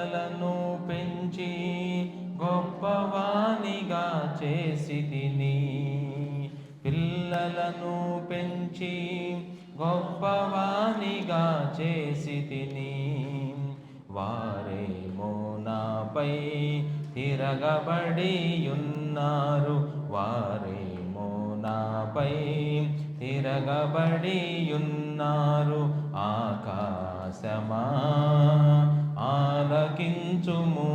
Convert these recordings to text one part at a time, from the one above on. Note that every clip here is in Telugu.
పిల్లలను పెంచి గొప్పవానిగా చేసితిని. పిల్లలను పెంచి గొప్పవానిగా చేసితిని. వారేమో నాపై తిరగబడి ఉన్నారు. వారేమో నాపై తిరగబడి ఉన్నారు. ఆకాశమా ఆలకించుము,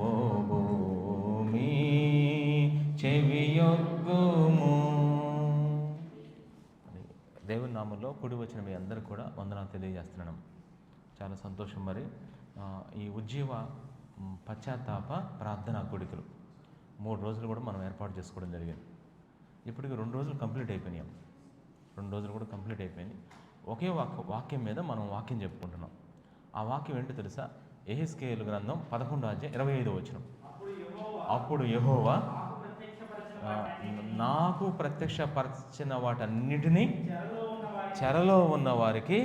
ఓ భూమి చెవియొగ్గుము. దేవుని నామంలో కూడి వచ్చిన మీ అందరికీ కూడా వందనాలు తెలియజేస్తున్నాను. చాలా సంతోషం. మరి ఈ ఉజ్జీవ పశ్చాత్తాప ప్రార్థనా కూడికలు 3 రోజులు కూడా మనం ఏర్పాటు చేసుకోవడం జరిగింది. ఇప్పటికి 2 రోజులు కంప్లీట్ అయిపోయినాయి. 2 రోజులు కూడా కంప్లీట్ అయిపోయింది. ఒకే వాక్యం మీద మనం వాక్యం చెప్పుకుంటున్నాం. ఆ వాక్యం ఏంటో తెలుసా? యెహెజ్కేలు గ్రంథం 11:25. అప్పుడు యెహోవా నాకు ప్రత్యక్షపరిచిన వాటన్నిటినీ చెరలో ఉన్న వారికి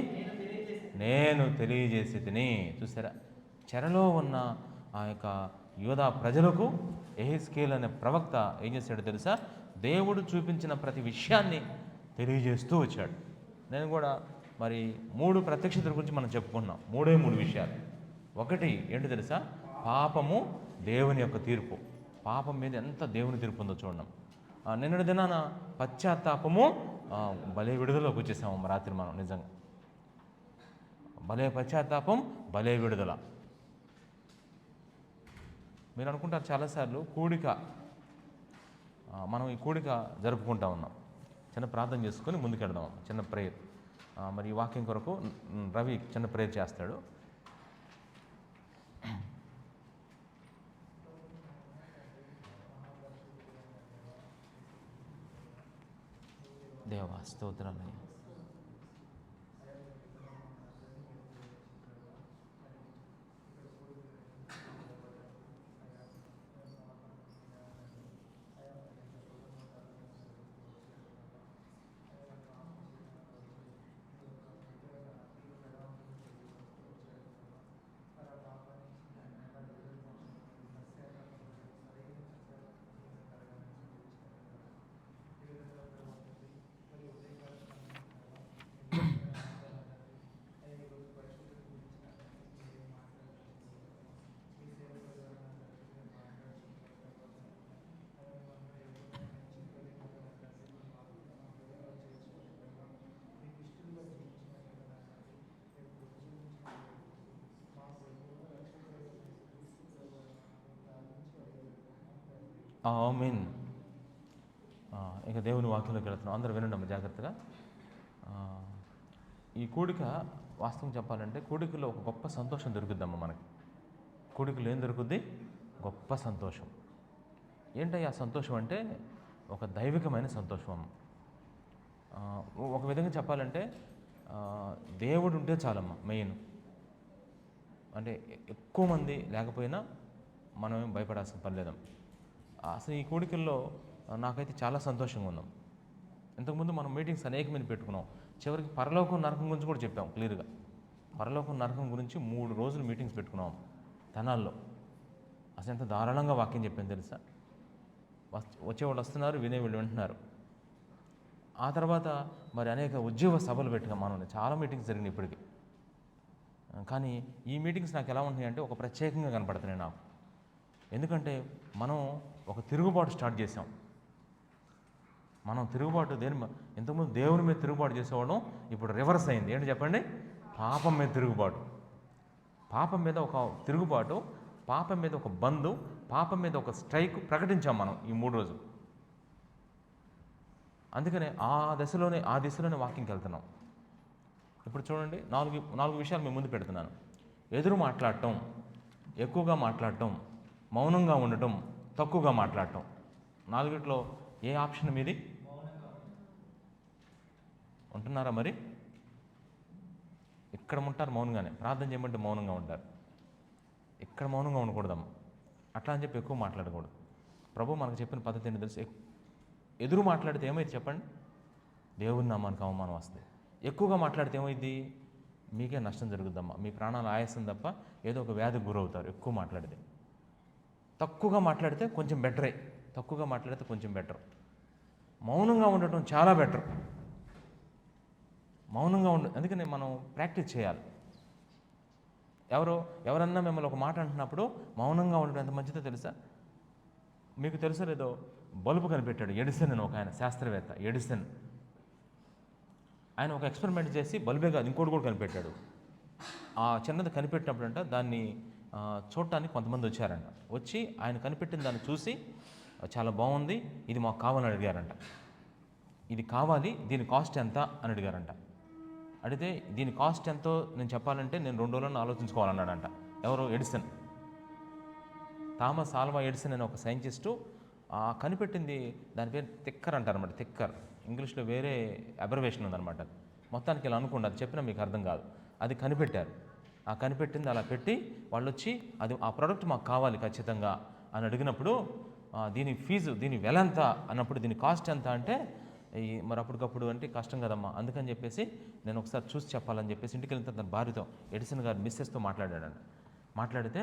నేను తెలియజేసి తిని. చూసారా? చెరలో ఉన్న ఆ యొక్క యూదా ప్రజలకు యెహెజ్కేలు అనే ప్రవక్త ఏం చేశాడో తెలుసా? దేవుడు చూపించిన ప్రతి విషయాన్ని తెలియజేస్తూ వచ్చాడు. నేను కూడా మరి 3 ప్రత్యక్షతల గురించి మనం చెప్పుకున్నాం. 3 విషయాలు. ఒకటి ఏంటో తెలుసా? పాపము దేవుని యొక్క తీర్పు. పాపం మీద ఎంత దేవుని తీర్పు ఉందో చూడడం. నిన్నటి దినాన పశ్చాత్తాపము భలే విడుదలలోకి వచ్చేసాము రాత్రి మనం. నిజంగా భలే పశ్చాత్తాపం, భలే విడుదల. మీరు అనుకుంటారు చాలాసార్లు కూడిక, మనం ఈ కూడిక జరుపుకుంటా ఉన్నాం. చిన్న ప్రార్థన చేసుకొని ముందుకెళ్దాం. చిన్న ప్రేయర్. మరి ఈ వాక్యం కొరకు రవి చిన్న ప్రేయర్ చేస్తాడు. దేవా స్తోత్రాలయ్యా. ఆమేన్. ఇక దేవుని వాక్యంలోకి వెళ్తున్నాం. అందరూ వినండి జాగ్రత్తగా. ఈ కూడిక వాస్తవం చెప్పాలంటే కూడికలో ఒక గొప్ప సంతోషం దొరుకుద్దమ్మా మనకి. కూడికలో ఏం దొరుకుద్ది? గొప్ప సంతోషం. ఏంటయ్యా సంతోషం అంటే ఒక దైవికమైన సంతోషం అమ్మ. ఒక విధంగా చెప్పాలంటే దేవుడు ఉంటే చాలమ్మా మెయిన్. అంటే ఎక్కువ మంది లేకపోయినా మనం ఏం భయపడాల్సిన పని లేదమ్మా. అసలు ఈ కూడికల్లో నాకైతే చాలా సంతోషంగా ఉన్నాం. ఇంతకుముందు మనం మీటింగ్స్ అనేకమంది పెట్టుకున్నాం. చివరికి పరలోకం నరకం గురించి కూడా చెప్పాం క్లియర్గా. పరలోకం నరకం గురించి 3 రోజులు మీటింగ్స్ పెట్టుకున్నాం తెనాల్లో. అసలు ఎంత దారుణంగా వాక్యం చెప్పాను తెలుసా? వచ్చేవాళ్ళు వస్తున్నారు, వినేవాళ్ళు వింటున్నారు. ఆ తర్వాత మరి అనేక ఉద్యోగ సభలు పెట్టుకున్నాం మనం. చాలా మీటింగ్స్ జరిగినాయి ఇప్పటికీ. కానీ ఈ మీటింగ్స్ నాకు ఎలా ఉంటున్నాయి అంటే ఒక ప్రత్యేకంగా కనపడుతున్నాయి నాకు. ఎందుకంటే మనం ఒక తిరుగుబాటు స్టార్ట్ చేసాం. మనం తిరుగుబాటు ఇంతకుముందు దేవుని మీద తిరుగుబాటు చేసేవాళ్ళం. ఇప్పుడు రివర్స్ అయింది. ఏంటి చెప్పండి? పాపం మీద తిరుగుబాటు. పాపం మీద ఒక తిరుగుబాటు, పాపం మీద ఒక బంధు, పాపం మీద ఒక స్ట్రైక్ ప్రకటించాం మనం ఈ 3 రోజులు. అందుకనే ఆ దిశలోనే వాకింగ్కి వెళ్తున్నాం. ఇప్పుడు చూడండి, 4 విషయాలు మేము ముందు పెడుతున్నాను. ఎదురు మాట్లాడటం, ఎక్కువగా మాట్లాడటం, మౌనంగా ఉండటం, తక్కువగా మాట్లాడటం. 4 ఏ ఆప్షన్ మీది? ఉంటున్నారా? మరి ఇక్కడ ఉంటారు మౌనంగానే. ప్రార్థన చేయమంటే మౌనంగా ఉంటారు. ఇక్కడ మౌనంగా ఉండకూడదమ్మా. అట్లా అని చెప్పి ఎక్కువ మాట్లాడకూడదు. ప్రభు మనకు చెప్పిన పద్ధతి ఏంటో తెలుసు. ఎదురు మాట్లాడితే ఏమైంది చెప్పండి? దేవుని నామానికి అవమానం వస్తుంది. ఎక్కువగా మాట్లాడితే ఏమైంది? మీకే నష్టం జరుగుద్దమ్మా. మీ ప్రాణాలు ఆయాసం తప్ప ఏదో ఒక వ్యాధికి గురవుతారు ఎక్కువ మాట్లాడితే. తక్కువగా మాట్లాడితే కొంచెం బెటరే, తక్కువగా మాట్లాడితే కొంచెం బెటర్. మౌనంగా ఉండటం చాలా బెటర్. మౌనంగా అందుకని మనం ప్రాక్టీస్ చేయాలి. ఎవరన్నా మిమ్మల్ని ఒక మాట అంటున్నప్పుడు మౌనంగా ఉండడం ఎంత మంచిదో తెలుసా? మీకు తెలుసో లేదో, బల్బు కనిపెట్టాడు ఎడిసన్ అని ఒక ఆయన శాస్త్రవేత్త. ఎడిసన్ ఆయన ఒక ఎక్స్పెరిమెంట్ చేసి బల్బే కాదు ఇంకోటి కూడా కనిపెట్టాడు. ఆ చిన్నది కనిపెట్టినప్పుడంట దాన్ని చూడటానికి కొంతమంది వచ్చారంట. వచ్చి ఆయన కనిపెట్టిన దాన్ని చూసి చాలా బాగుంది, ఇది మాకు కావాలని అడిగారంట. ఇది కావాలి, దీని కాస్ట్ ఎంత అని అడిగారంట. అడిగితే దీని కాస్ట్ ఎంతో నేను చెప్పాలంటే నేను 2 రోజులను ఆలోచించుకోవాలన్నాడంట. ఎవరు? ఎడిసన్. థామస్ ఆల్వా ఎడిసన్ అనే ఒక సైంటిస్టు కనిపెట్టింది. దాని పేరు తిక్కర్ అంటారన్నమాట. తిక్కర్ ఇంగ్లీష్లో వేరే అబ్రవేషన్ ఉందన్నమాట. మొత్తానికి ఇలా అనుకోండి, అది చెప్పినా మీకు అర్థం కాదు. అది కనిపెట్టారు. ఆ కనిపెట్టింది అలా పెట్టి వాళ్ళు వచ్చి అది ఆ ప్రోడక్ట్ మాకు కావాలి ఖచ్చితంగా అని అడిగినప్పుడు దీని ఫీజు, దీని వెల ఎంత అన్నప్పుడు దీని కాస్ట్ ఎంత అంటే మరి అప్పటికప్పుడు అంటే కష్టం కదమ్మా, అందుకని చెప్పేసి నేను ఒకసారి చూసి చెప్పాలని చెప్పేసి ఇంటికి వెళ్ళిన తన భార్యతో, ఎడిసన్ గారు మిస్సెస్తో మాట్లాడాడంట. మాట్లాడితే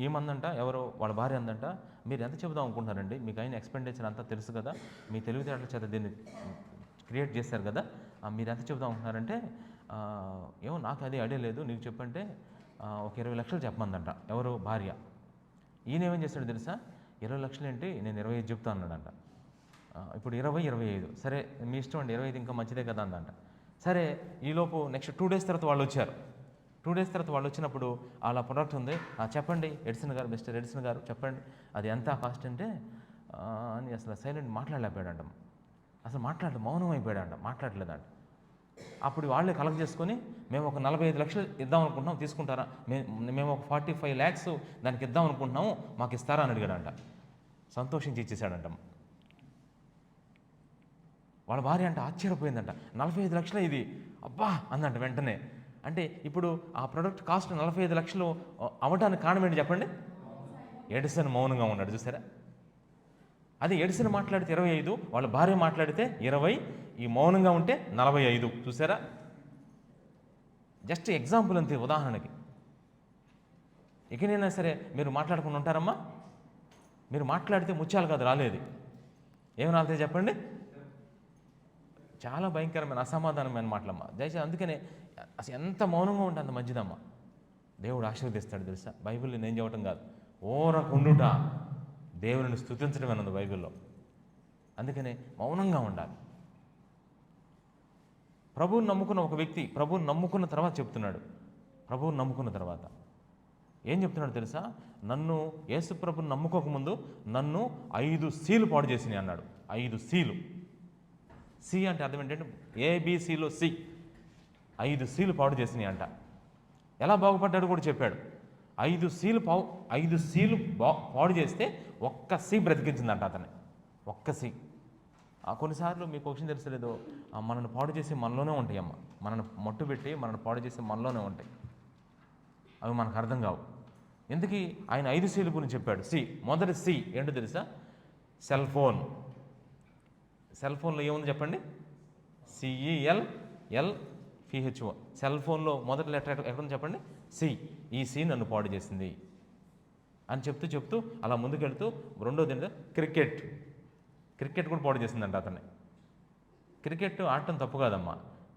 ఏమందంట, ఎవరో వాళ్ళ భార్య అందంట, మీరు ఎంత చెబుదాం అనుకుంటున్నారండి, మీకు అయిన ఎక్స్పెండిచర్ అంతా తెలుసు కదా, మీ తెలివితేటల చేత దీన్ని క్రియేట్ చేశారు కదా, మీరు ఎంత చెబుదాం అనుకుంటున్నారంటే ఏమో నాకు అది ఐడియా లేదు, నీకు చెప్పంటే ఒక 20 లక్షలు చెప్పమందంట. ఎవరు? భార్య. ఈయన ఏమేం చేస్తాడు తెలుసా? 20 లక్షలు ఏంటి, నేను 25 చెప్తా అన్నాడంట. ఇప్పుడు 20, 25 సరే మీ ఇష్టం అండి, 25 ఇంకా మంచిదే కదా అందంట. సరే ఈలోపు నెక్స్ట్ 2 days తర్వాత వాళ్ళు వచ్చారు. 2 days తర్వాత వాళ్ళు వచ్చినప్పుడు అలా ప్రొడక్ట్ ఉంది, చెప్పండి ఎడిసన్ గారు, మిస్టర్ ఎడిసన్ గారు చెప్పండి అది ఎంత కాస్ట్ అంటే అని అసలు సైలెంట్ మాట్లాడలేకపోయాడంట. అసలు మౌనం అయిపోయాడంట, మాట్లాడలేదంట. అప్పుడు వాళ్ళే కలెక్ట్ చేసుకొని మేము ఒక 45 లక్షలు ఇద్దాం అనుకుంటున్నాం, తీసుకుంటారా? మేము ఒక 45 lakhs దానికి ఇద్దాం అనుకుంటున్నాము, మాకు ఇస్తారా అని అడిగాడంట. సంతోషించి ఇచ్చేసాడంట. వాళ్ళ భార్య అంటే ఆశ్చర్యపోయిందంట. 45 లక్షలు ఇది, అబ్బా అందంట వెంటనే. అంటే ఇప్పుడు ఆ ప్రోడక్ట్ కాస్ట్ 45 లక్షలు అవ్వడానికి కారణం ఏంటి చెప్పండి? ఎడిసన్ మౌనంగా ఉన్నాడు. చూసారా? అది ఎడిసన్ మాట్లాడితే 25, వాళ్ళ భార్య మాట్లాడితే 20, ఈ మౌనంగా ఉంటే 45. చూసారా? జస్ట్ ఎగ్జాంపుల్ అంతే, ఉదాహరణకి. ఇకనైనా సరే మీరు మాట్లాడకుండా ఉంటారమ్మా? మీరు మాట్లాడితే ముత్యాలు కాదు రాలేదు, ఏమి రాలితే చెప్పండి? చాలా భయంకరమైన అసమాధానమైన మాటలమ్మా. దయచేసి అందుకనే అసలు ఎంత మౌనంగా ఉంటే అంత మంచిదమ్మా, దేవుడు ఆశీర్వదిస్తాడు తెలుసా? బైబిల్లో నేను చెప్పటం కాదు, ఓరకుండుట దేవుని స్తుతించడం అన్నది బైబిల్లో. అందుకనే మౌనంగా ఉండాలి. ప్రభువుని నమ్ముకున్న ఒక వ్యక్తి ప్రభువుని నమ్ముకున్న తర్వాత చెప్తున్నాడు. ప్రభువుని నమ్ముకున్న తర్వాత ఏం చెప్తున్నాడు తెలుసా? నన్ను యేసు ప్రభుని నమ్ముకోకముందు నన్ను 5 సీలు పాడు చేసినాయి అన్నాడు. 5 సీలు. సి అంటే అర్థం ఏంటంటే ఏబిసిలో సి. 5 సీలు పాడు చేసినాయి అంట. ఎలా బాగుపడ్డాడు కూడా చెప్పాడు. 5 సీలు పాడు చేస్తే ఒక్క సి బ్రతికించిందంట అతన్ని. ఒక్క సి. కొన్నిసార్లు మీకు ఒక విషయం తెలుసలేదో, మనల్ని పాడు చేసి మనలోనే ఉంటాయి అమ్మ. మనల్ని మట్టు పెట్టి మనల్ని పాడు చేసి మనలోనే ఉంటాయి. అవి మనకు అర్థం కావు. ఎందుకు ఆయన 5 సీల గురించి చెప్పాడు. సి, మొదటి సి ఏంటో తెలుసా? Cell phone. సెల్ ఫోన్లో ఏముంది చెప్పండి? CELLPHO. సెల్ ఫోన్లో మొదటి లెటర్ ఎక్కడుంది చెప్పండి? సి. ఈ సి నన్ను పాడు చేసింది అని చెప్తూ అలా ముందుకెళ్తూ రెండోది ఏంటంటే క్రికెట్. క్రికెట్ కూడా పాడు చేసిందంట అతన్ని. క్రికెట్ ఆడటం తప్పు కాదమ్మా,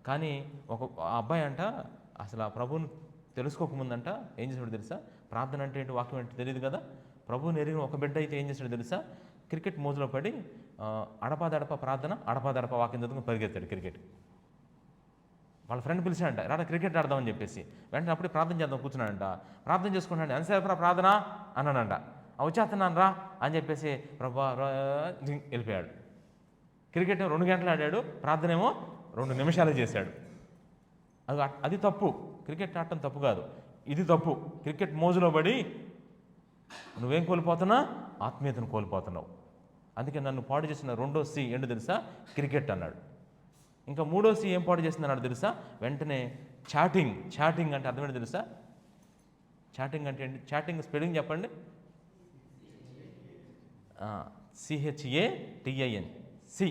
కానీ ఒక అబ్బాయి అంట అసలు ఆ ప్రభువుని తెలుసుకోకముందంట ఏం చేసాడు తెలుసా? ప్రార్థన అంటే ఏంటి, వాక్యం అంటే తెలియదు కదా. ప్రభువుని ఎరిగిన ఒక బిడ్డ అయితే ఏం చేశాడు తెలుసా? క్రికెట్ మోజులో పడి అడపాదడప ప్రార్థన, అడపాదడప వాక్యం చదువుకుని పరిగెత్తాడు క్రికెట్. వాళ్ళ ఫ్రెండ్ పిలిచాడంట, రాడా క్రికెట్ ఆడదామని చెప్పేసి. వెంటనే అప్పుడే ప్రార్థన చేద్దాం కూర్చున్నాడంట. ప్రార్థన చేసుకుంటాడు. ఎంతసేపు రా ప్రార్థన అన్నాడంట. వచ్చేస్తున్నాను రా అని చెప్పేసి ప్రభా వెళ్ళిపోయాడు. క్రికెట్ 2 గంటలు ఆడాడు, ప్రార్థన ఏమో 2 నిమిషాలు చేశాడు. అది తప్పు. క్రికెట్ ఆడటం తప్పు కాదు, ఇది తప్పు. క్రికెట్ మోజులో పడి నువ్వేం కోల్పోతున్నా? ఆత్మీయతను కోల్పోతున్నావు. అందుకే నన్ను పాడు చేసిన రెండో సి ఏంటో తెలుసా? క్రికెట్ అన్నాడు. ఇంకా మూడో సి ఏం పాడు చేస్తుంది అన్నాడు తెలుసా? వెంటనే చాటింగ్. చాటింగ్ అంటే అర్థమేంటి తెలుసా? చాటింగ్ అంటే ఏంటి? చాటింగ్ స్పెల్లింగ్ చెప్పండి. CHATIN. సి.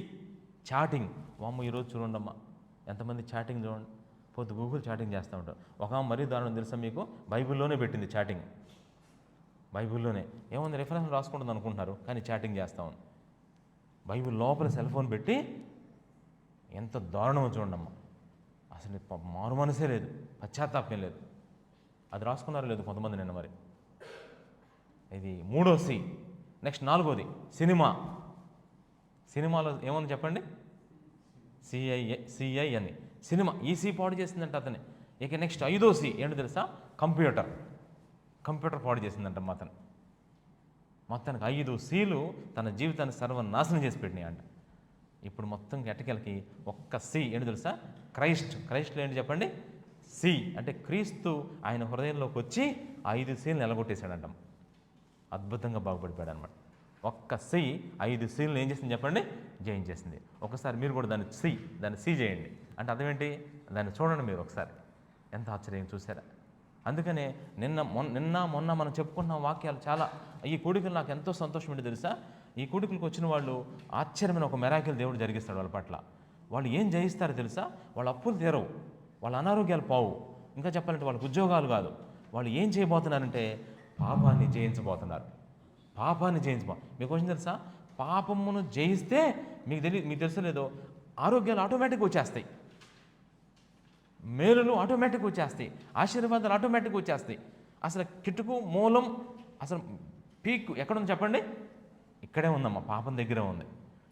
చాటింగ్. వామ్మ ఈరోజు చూడండమ్మా ఎంతమంది చాటింగ్ చూడండి. పొద్దు గూగుల్ చాటింగ్ చేస్తూ ఉంటాం. ఒక మరీ దారుణం తెలుసా మీకు, బైబిల్లోనే పెట్టింది చాటింగ్. బైబిల్లోనే ఏముంది రిఫరెన్స్ రాసుకుంటుంది అనుకుంటున్నారు, కానీ చాటింగ్ చేస్తూ ఉంది. బైబిల్ లోపల సెల్ ఫోన్ పెట్టి ఎంత దారుణమో చూడమ్మా. అసలు మారు మనసే లేదు, పశ్చాత్తాపం లేదు. అది రాసుకున్నారో లేదు కొంతమంది నిన్న. మరి ఇది 3వ సి. Next 4వది cinema. సినిమాలో ఏముంది చెప్పండి, సిఐ అని సినిమా. ఈ సి పాడు చేసిందంట అతని. ఇక నెక్స్ట్ 5వ సి ఏంటో తెలుసా, కంప్యూటర్ పాడు చేసిందంట అతను. మొత్తానికి 5 సీలు తన జీవితాన్ని సర్వనాశనం చేసి పెట్టినాయి అంట. ఇప్పుడు మొత్తం ఎట్టకెళ్ళకి ఒక్క సి ఏంటి తెలుసా, క్రైస్ట్లో ఏంటి చెప్పండి, సి అంటే క్రీస్తు ఆయన హృదయంలోకి వచ్చి 5 సీలు నిలగొట్టేశాడంట. అద్భుతంగా బాగుపడిపోయాడు అనమాట. ఒక్క సి 5 సీలను ఏం చేసింది చెప్పండి, జయించేసింది. ఒకసారి మీరు కూడా దాన్ని సి చేయండి. అంటే అదేంటి, దాన్ని చూడండి మీరు ఒకసారి. ఎంత ఆశ్చర్యం చూసారా. అందుకనే నిన్న మొన్న మనం చెప్పుకున్న వాక్యాలు చాలా. ఈ కూడికలు నాకు ఎంతో సంతోషం ఏంటి తెలుసా, ఈ కూడికలకు వచ్చిన వాళ్ళు ఆశ్చర్యమైన ఒక మెరాకిల్ దేవుడు జరిగిస్తాడు వాళ్ళ పట్ల. వాళ్ళు ఏం జయిస్తారో తెలుసా, వాళ్ళ అప్పులు తీరవు, వాళ్ళ అనారోగ్యాలు పోవు, ఇంకా చెప్పాలంటే వాళ్ళకి ఉద్యోగాలు కాదు. వాళ్ళు ఏం చేయబోతున్నారంటే పాపాన్ని జయించబోతున్నారు. మీకు వచ్చింది తెలుసా, పాపమును జయిస్తే మీకు తెలుసలేదో ఆరోగ్యాలు ఆటోమేటిక్గా వచ్చేస్తాయి, మేలులు ఆటోమేటిక్గా వచ్చేస్తాయి, ఆశీర్వాదాలు ఆటోమేటిక్గా వచ్చేస్తాయి. అసలు కిటుకు మూలం అసలు పీక్ ఎక్కడుంది చెప్పండి, ఇక్కడే ఉందమ్మా, పాపం దగ్గరే ఉంది.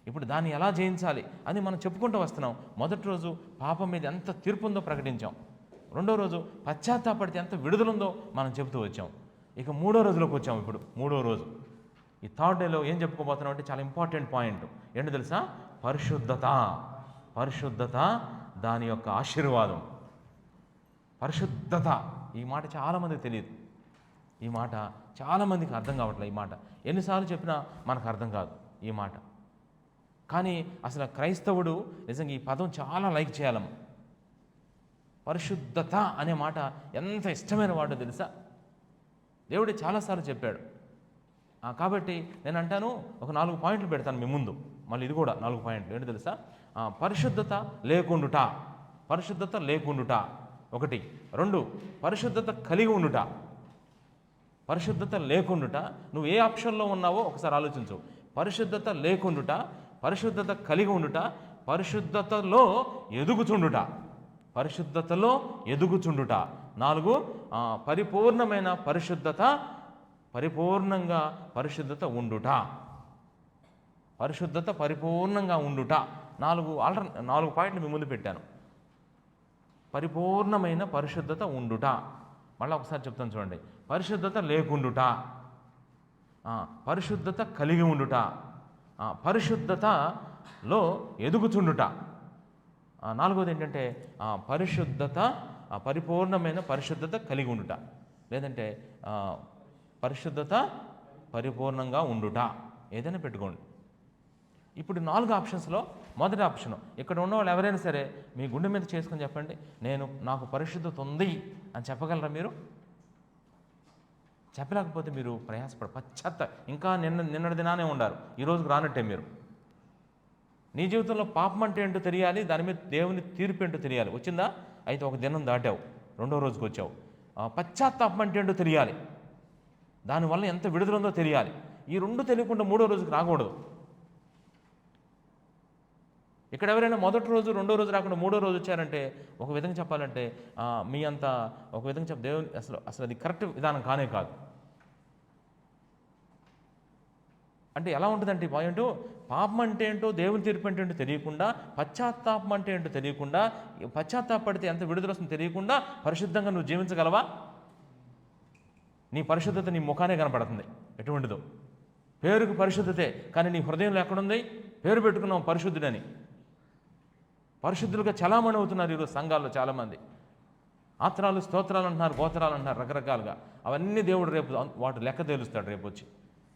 ఇప్పుడు దాన్ని ఎలా జయించాలి అని మనం చెప్పుకుంటూ వస్తున్నాం. మొదటి రోజు పాపం మీద ఎంత తీర్పు ఉందో ప్రకటించాం. 2వ రోజు పశ్చాత్తాపడితే ఎంత విడుదలుందో మనం చెబుతూ వచ్చాం. ఇక 3వ రోజులోకి వచ్చాం. ఇప్పుడు 3వ రోజు ఈ 3rd డేలో ఏం చెప్పుకోబోతున్నాం అంటే చాలా ఇంపార్టెంట్ పాయింట్ ఏంటో తెలుసా, పరిశుద్ధత దాని యొక్క ఆశీర్వాదం. పరిశుద్ధత, ఈ మాట చాలామందికి తెలియదు. ఈ మాట చాలామందికి అర్థం కావట్లేదు. ఈ మాట ఎన్నిసార్లు చెప్పినా మనకు అర్థం కాదు ఈ మాట. కానీ అసలు క్రైస్తవుడు నిజంగా ఈ పదం చాలా లైక్ చేయాలమ్మ. పరిశుద్ధత అనే మాట ఎంత ఇష్టమైన వాడో తెలుసా, దేవుడు చాలాసార్లు చెప్పాడు. కాబట్టి నేను అంటాను, ఒక 4 పాయింట్లు పెడతాను మీ ముందు. మళ్ళీ ఇది కూడా 4 పాయింట్లు ఏంటో తెలుసా, పరిశుద్ధత లేకుండుట. 1, 2 పరిశుద్ధత కలిగి ఉండుట. పరిశుద్ధత లేకుండుట, నువ్వు ఏ ఆప్షన్లో ఉన్నావో ఒకసారి ఆలోచించు. పరిశుద్ధత లేకుండుట, పరిశుద్ధత కలిగి ఉండుట, పరిశుద్ధతలో ఎదుగుచుండుట. 4 పరిపూర్ణమైన పరిశుద్ధత, పరిపూర్ణంగా పరిశుద్ధత ఉండుట. పరిపూర్ణంగా ఉండుట. 4 పాయింట్లు మీ ముందు పెట్టాను. పరిపూర్ణమైన పరిశుద్ధత ఉండుట. మళ్ళీ ఒకసారి చెప్తాను చూడండి. పరిశుద్ధత లేకుండుట, పరిశుద్ధత కలిగి ఉండుట, పరిశుద్ధతలో ఎదుగుచుండుట. 4వది ఏంటంటే పరిపూర్ణమైన పరిశుద్ధత కలిగి ఉండుట, లేదంటే పరిశుద్ధత పరిపూర్ణంగా ఉండుట. ఏదైనా పెట్టుకోండి. ఇప్పుడు 4 ఆప్షన్స్లో మొదటి ఆప్షన్, ఇక్కడ ఉన్న వాళ్ళు ఎవరైనా సరే మీ గుండె మీద చేసుకొని చెప్పండి, నాకు పరిశుద్ధత ఉంది అని చెప్పగలరా మీరు? చెప్పలేకపోతే మీరు ఇంకా నిన్నటి దినానే ఉండారు, ఈ రోజుకు రానట్టే మీరు. నీ జీవితంలో పాపం అంటే ఏంటో తెలియాలి, దాని మీద దేవుని తీర్పు ఏంటో తెలియాలి. వచ్చిందా? అయితే ఒక దినం దాటావు, 2వ రోజుకి వచ్చావు. పశ్చాత్తాపం అంటే ఏంటో తెలియాలి, దానివల్ల ఎంత విడుదల ఉందో తెలియాలి. ఈ 2 తెలియకుండా 3వ రోజుకి రాకూడదు. ఇక్కడ ఎవరైనా మొదటి రోజు 2వ రోజు రాకుండా 3వ రోజు వచ్చారంటే ఒక విధంగా చెప్పాలంటే మీ అంత ఒక విధంగా దేవుని అసలు అది కరెక్ట్ విధానం కానే కాదు. అంటే ఎలా ఉంటుందంటే పాయింట్, పాపం అంటే ఏంటో దేవుని తీర్పు అంటే ఏంటో తెలియకుండా, పశ్చాత్తాపం అంటే ఏంటో తెలియకుండా, పశ్చాత్తాపడితే ఎంత విడుదల వస్తుందో తెలియకుండా పరిశుద్ధంగా నువ్వు జీవించగలవా? నీ పరిశుద్ధత నీ ముఖానే కనపడుతుంది, ఎటువంటిదో. పేరుకు పరిశుద్ధతే, కానీ నీ హృదయంలో ఎక్కడుంది? పేరు పెట్టుకున్నాం పరిశుద్ధుడని. పరిశుద్ధులుగా చలామణి అవుతున్నారు ఈరోజు సంఘాల్లో చాలామంది. ఆత్రాలు, స్తోత్రాలు అంటున్నారు, గోత్రాలు అంటున్నారు, రకరకాలుగా. అవన్నీ దేవుడు రేపు వాటి లెక్క తేలుస్తాడు రేపు వచ్చి.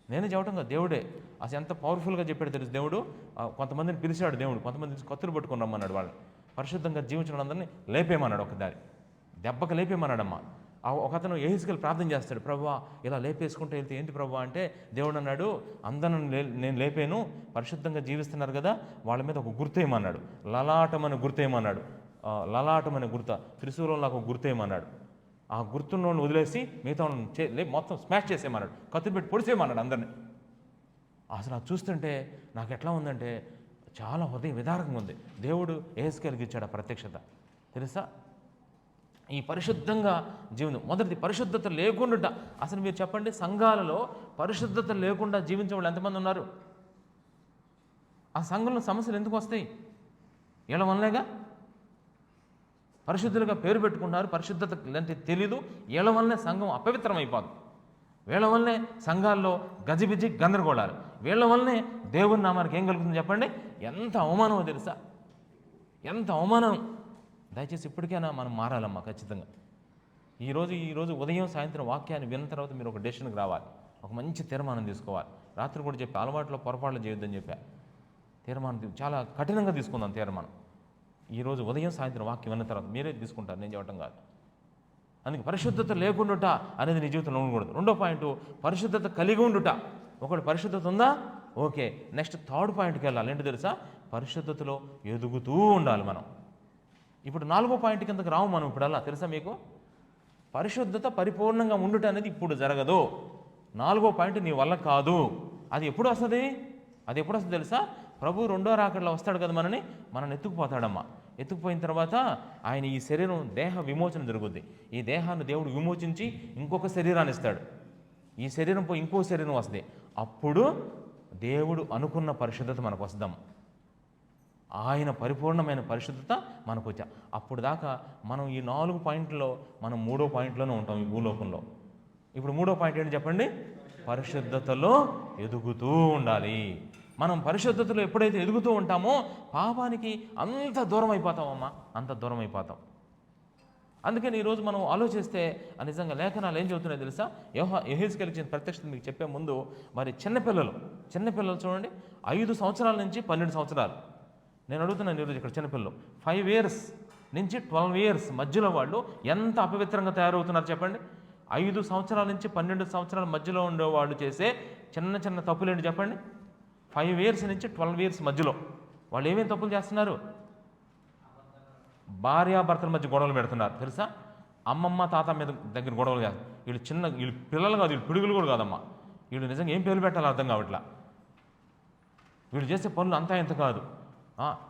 నేనే చెప్పటం కదా, దేవుడే అసలు ఎంత పవర్ఫుల్గా చెప్పాడు తెలుసు. దేవుడు కొంతమందిని పిలిచాడు, దేవుడు కొంతమంది కత్తులు పట్టుకుని రమ్మన్నాడు. వాళ్ళని పరిశుద్ధంగా జీవించిన అందరినీ లేపేయమన్నాడు, ఒకదారి దెబ్బకి లేపేయమన్నాడమ్మా. ఒకతను యెహెజ్కేలు ప్రార్థన చేస్తాడు, ప్రభువా ఇలా లేపేసుకుంటూ వెళ్తే ఏంటి ప్రభువా అంటే, దేవుడు అన్నాడు, అందరిని నేను లేపాను, పరిశుద్ధంగా జీవిస్తున్నారు కదా, వాళ్ళ మీద ఒక గుర్తేయమన్నాడు, లలాటమని గుర్తేయమన్నాడు. లలాటమనే గుర్త, త్రిశూలంలో ఒక గుర్తేయమన్నాడు. ఆ గుర్తున్నోడిని వదిలేసి మిగతా మొత్తం స్మాష్ చేసేయమన్నాడు, కత్తులు పెట్టి పొడిసేయమన్నాడు అందరినీ. అసలు అది చూస్తుంటే నాకు ఎట్లా ఉందంటే చాలా హృదయ విదారకంగా ఉంది. దేవుడు యెహెజ్కేలుకి ఇచ్చాడు ఆ ప్రత్యక్షత తెలుసా. ఈ పరిశుద్ధంగా జీవితం, మొదటిది పరిశుద్ధత లేకుండా. అసలు మీరు చెప్పండి, సంఘాలలో పరిశుద్ధత లేకుండా జీవించే వాళ్ళు ఎంతమంది ఉన్నారు? ఆ సంఘంలో సమస్యలు ఎందుకు వస్తాయి? వీళ్ళ వల్లనేగా. పరిశుద్ధులుగా పేరు పెట్టుకుంటారు, పరిశుద్ధత అంటే తెలీదు. వీళ్ళ వల్లనే సంఘం అపవిత్రం అయిపోదు. వీళ్ళ వల్లనే సంఘాల్లో గజిబిజి గందరగోళాలు. వీళ్ళ వల్లనే దేవుని నామానికి ఏం కలుగుతుంది చెప్పండి? ఎంత అవమానమో తెలుసా, ఎంత అవమానం. దయచేసి ఇప్పటికైనా మనం మారాలమ్మా ఖచ్చితంగా. ఈరోజు ఉదయం సాయంత్రం వాక్యాన్ని విన్న తర్వాత మీరు ఒక డెసిషన్కి రావాలి, ఒక మంచి తీర్మానం తీసుకోవాలి. రాత్రి కూడా చెప్పి అలవాట్లో పొరపాట్లు చేయొద్దని చెప్పా. తీర్మానం చాలా కఠినంగా తీసుకుందాం తీర్మానం. ఈరోజు ఉదయం సాయంత్రం వాక్యం విన్న తర్వాత మీరే తీసుకుంటారు, నేను చెప్పడం కాదు. అందుకే పరిశుద్ధత లేకుండుట అనేది నీ జీవితంలో ఉండకూడదు. రెండో పాయింట్, పరిశుద్ధత కలిగి ఉండుట. ఒకటి పరిశుద్ధత ఉందా, ఓకే. నెక్స్ట్ థర్డ్ పాయింట్కి వెళ్ళాలి. ఏంటి తెలుసా? పరిశుద్ధతలో ఎదుగుతూ ఉండాలి మనం. ఇప్పుడు 4వ పాయింట్ కిందకి రావు మనం ఇప్పుడల్లా. తెలుసా మీకు? పరిశుద్ధత పరిపూర్ణంగా ఉండుట అనేది ఇప్పుడు జరగదు. 4వ పాయింట్ నీ వల్ల కాదు. అది ఎప్పుడు వస్తుంది తెలుసా? ప్రభు రెండో రాకడలో వస్తాడు కదా, మనని ఎత్తుకుపోతాడమ్మా. ఎత్తుకుపోయిన తర్వాత ఆయన ఈ శరీరం దేహ విమోచన జరుగుద్ది. ఈ దేహాన్ని దేవుడు విమోచించి ఇంకొక శరీరాన్ని ఇస్తాడు. ఈ శరీరం పోయి ఇంకో శరీరం వస్తుంది. అప్పుడు దేవుడు అనుకున్న పరిశుద్ధత మనకు వస్తాం. ఆయన పరిపూర్ణమైన పరిశుద్ధత మనకు వచ్చా. అప్పుడు దాకా మనం ఈ 4 పాయింట్లో మనం 3వ పాయింట్లోనే ఉంటాం ఈ భూలోకంలో. ఇప్పుడు 3వ పాయింట్ ఏంటి చెప్పండి? పరిశుద్ధతలో ఎదుగుతూ ఉండాలి. మనం పరిశుద్ధతలో ఎప్పుడైతే ఎదుగుతూ ఉంటామో పాపానికి అంత దూరం అయిపోతామమ్మా, అంత దూరం అయిపోతాం. అందుకని ఈరోజు మనం ఆలోచిస్తే నిజంగా లేఖనాలు ఏం చెబుతున్నాయో తెలుసా? యెహెజ్కేలుకి ఇచ్చిన ప్రత్యక్షత మీకు చెప్పే ముందు మరి చిన్నపిల్లలు చూడండి, 5 సంవత్సరాల నుంచి 12 సంవత్సరాలు. నేను అడుగుతున్నాను ఈరోజు ఇక్కడ చిన్నపిల్లలు 5 years నుంచి 12 years మధ్యలో వాళ్ళు ఎంత అపవిత్రంగా తయారవుతున్నారు చెప్పండి. 5 సంవత్సరాల నుంచి 12 సంవత్సరాల మధ్యలో ఉండేవాళ్ళు చేసే చిన్న తప్పులేంటి చెప్పండి? 5 years నుంచి 12 years మధ్యలో వాళ్ళు ఏమేమి తప్పులు చేస్తున్నారు? భార్యాభర్తల మధ్య గొడవలు పెడుతున్నారు తెలుసా. అమ్మమ్మ తాత మీద దగ్గర గొడవలు కాదు. వీళ్ళు పిల్లలు కాదు, వీళ్ళు పిడుగులు కూడా కాదమ్మా. వీళ్ళు నిజంగా ఏం పేర్లు పెట్టాలో అర్థం కావట్లా. వీళ్ళు చేసే పనులు అంతా ఎంత కాదు.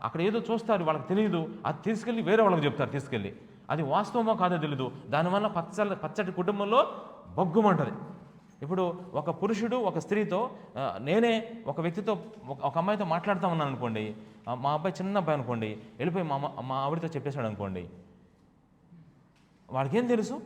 అక్కడ ఏదో చూస్తారు, వాళ్ళకి తెలియదు. అది తీసుకెళ్ళి వేరే వాళ్ళకి చెప్తారు. తీసుకెళ్ళి అది వాస్తవమో కాదో తెలీదు. దానివల్ల పచ్చటి కుటుంబంలో బొగ్గుమంటది. ఇప్పుడు ఒక పురుషుడు ఒక స్త్రీతో, నేనే ఒక వ్యక్తితో ఒక అమ్మాయితో మాట్లాడుతూ ఉన్నాను అనుకోండి, మా అబ్బాయి చిన్న అబ్బాయి అనుకోండి, వెళ్ళిపోయి మా ఆవిడతో చెప్పేశాడు అనుకోండి, వాడికేం తెలుసు?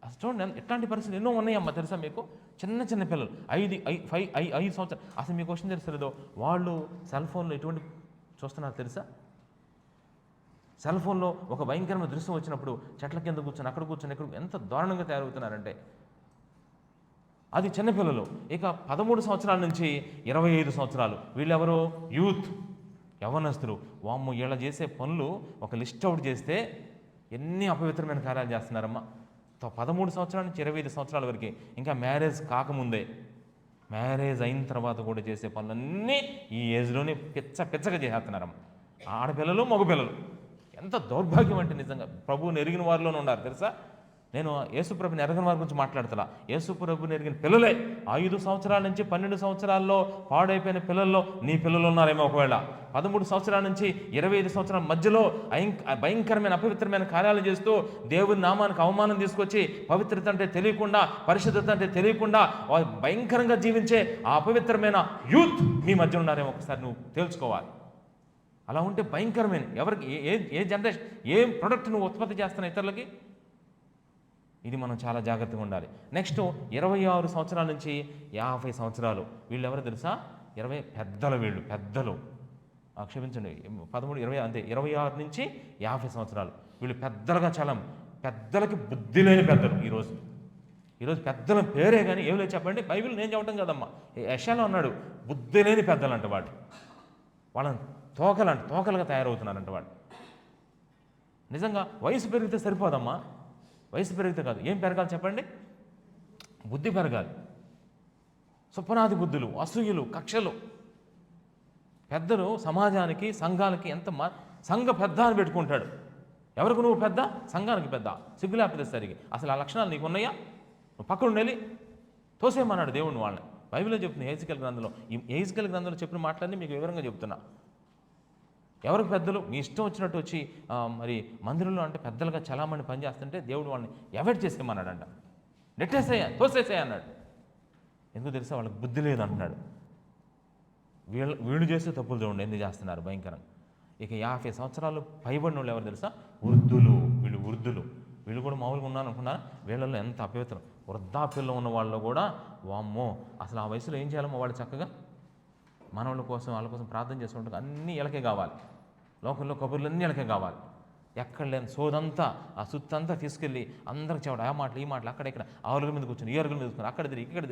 అసలు చూడండి, ఎట్లాంటి పరిస్థితులు ఎన్నో ఉన్నాయమ్మా తెలుసా మీకు. చిన్న పిల్లలు 5 సంవత్సరాలు. అసలు మీకు క్వశ్చన్ తెలుసు, వాళ్ళు సెల్ ఫోన్లో ఎటువంటి చూస్తున్నారు తెలుసా? సెల్ ఫోన్లో ఒక భయంకరమైన దృశ్యం వచ్చినప్పుడు చెట్ల కింద కూర్చొని అక్కడ కూర్చొని ఇక్కడ ఎంత దారుణంగా తయారవుతున్నారంటే అది చిన్నపిల్లలు. ఇక 13 సంవత్సరాల నుంచి 25 సంవత్సరాలు వీళ్ళెవరు? యూత్, యవ్వనస్తులు. వామ్మ వీళ్ళ చేసే పనులు ఒక లిస్ట్ అవుట్ చేస్తే ఎన్ని అపవిత్రమైన కార్యాలు చేస్తున్నారమ్మా. 13 సంవత్సరాల నుంచి 25 సంవత్సరాల వరకు, ఇంకా మ్యారేజ్ కాకముందే, మ్యారేజ్ అయిన తర్వాత కూడా చేసే పనులన్నీ ఈ ఏజ్లోనే పిచ్చగా చేసేస్తున్నారమ్మా. ఆడపిల్లలు మగపిల్లలు. ఎంత దౌర్భాగ్యం అంటే నిజంగా ప్రభువుని ఎరిగిన వారిలోనే ఉన్నారు తెలుసా. నేను యేసుప్రభుని ఎరగని వారి గురించి మాట్లాడుతున్నా. యేసుప్రభుని ఎరిగిన పిల్లలే 5 సంవత్సరాల నుంచి 12 సంవత్సరాల్లో పాడైపోయిన పిల్లల్లో నీ పిల్లలు ఉన్నారేమో. ఒకవేళ 13 సంవత్సరాల నుంచి 25 సంవత్సరాల మధ్యలో భయంకరమైన అపవిత్రమైన కార్యాలు చేస్తూ దేవుని నామానికి అవమానం తీసుకొచ్చి పవిత్రత అంటే తెలియకుండా, పరిశుద్ధత అంటే తెలియకుండా భయంకరంగా జీవించే ఆ అపవిత్రమైన యూత్ మీ మధ్య ఉన్నారేమో. ఒకసారి నువ్వు తెలుసుకోవాలి. అలా ఉంటే భయంకరమైన, ఎవరికి ఏ జనరేషన్ ఏం ప్రొడక్ట్ నువ్వు ఉత్పత్తి చేస్తున్న ఇతరులకి, ఇది మనం చాలా జాగ్రత్తగా ఉండాలి. నెక్స్ట్ 26 సంవత్సరాల నుంచి 50 సంవత్సరాలు వీళ్ళు ఎవరు తెలుసా? 20 పెద్దలు. వీళ్ళు పెద్దలు, క్షమించండి 13, 20 అంతే. 26 నుంచి 50 సంవత్సరాలు వీళ్ళు పెద్దలుగా, చాలా పెద్దలకి బుద్ధి లేని పెద్దలు. ఈరోజు పెద్దల పేరే కానీ ఏం లేదు చెప్పండి. బైబిల్ నేను చెప్పడం కదమ్మా, యెషయాలో అన్నాడు బుద్ధి లేని పెద్దలు అంట. వాళ్ళని తోకలుగా తయారవుతున్నారంట వాళ్ళు. నిజంగా వయసు పెరిగితే సరిపోదమ్మా. వయసు పెరిగితే కాదు, ఏం పెరగాలి చెప్పండి? బుద్ధి పెరగాలి. సుపనాది బుద్ధులు, అసూయలు, కక్షలు, పెద్దలు సమాజానికి సంఘాలకి సంఘ పెద్ద అని పెట్టుకుంటాడు. ఎవరికి నువ్వు పెద్ద? సంఘానికి పెద్ద. సిగ్గు లేకపోతే సరిగి అసలు ఆ లక్షణాలు నీకు ఉన్నాయా? నువ్వు పక్కన ఉండేది తోసేయమన్నాడు దేవుడిని వాళ్ళని. బైబిల్లో చెప్తుంది హెజ్కేలు గ్రంథంలో. ఈ హెజ్కేలు గ్రంథంలో చెప్పిన మాటలన్నీ మీకు వివరంగా చెప్తున్నా. ఎవరికి పెద్దలు? మీ ఇష్టం వచ్చినట్టు వచ్చి మరి మందిరంలో అంటే పెద్దలుగా చలామణి పనిచేస్తుంటే దేవుడు వాళ్ళని అవాయిడ్ చేసేయమన్నాడంట. నెట్టేసేయ, తోసేసేయ అన్నాడు. ఎందుకు తెలుసా? వాళ్ళకి బుద్ధి లేదు అంటున్నాడు. వీళ్ళు చేసే తప్పులు చూడండి ఎందుకు చేస్తున్నారు భయంకరంగా. ఇక 50 సంవత్సరాలు పైబడిన వాళ్ళు ఎవరు తెలుసా? వృద్ధులు. వీళ్ళు కూడా మామూలుగా ఉన్నాను అనుకున్నారు. వీళ్ళల్లో ఎంత అపవిత్రం. వృద్ధాప్యంలో ఉన్న వాళ్ళు కూడా వామ్మో, అసలు ఆ వయసులో ఏం చేయాలమ్మో వాళ్ళు చక్కగా మనవాళ్ళ కోసం వాళ్ళ కోసం ప్రార్థన చేసుకుంటారు. అన్నీ ఎలకే కావాలి, లోకంలో కబుర్లు అన్నీ ఎలకే కావాలి. ఎక్కడ లేని సోదంతా ఆ సుత్తంతా తీసుకెళ్ళి అందరికి చెప్పడం, ఆ మాటలు ఈ మాటలు, అక్కడ ఇక్కడ ఆరుగుల మీద కూర్చొని ఈ అరుగుల మీద కూర్చొని అక్కడ తిరిగి ఇక్కడ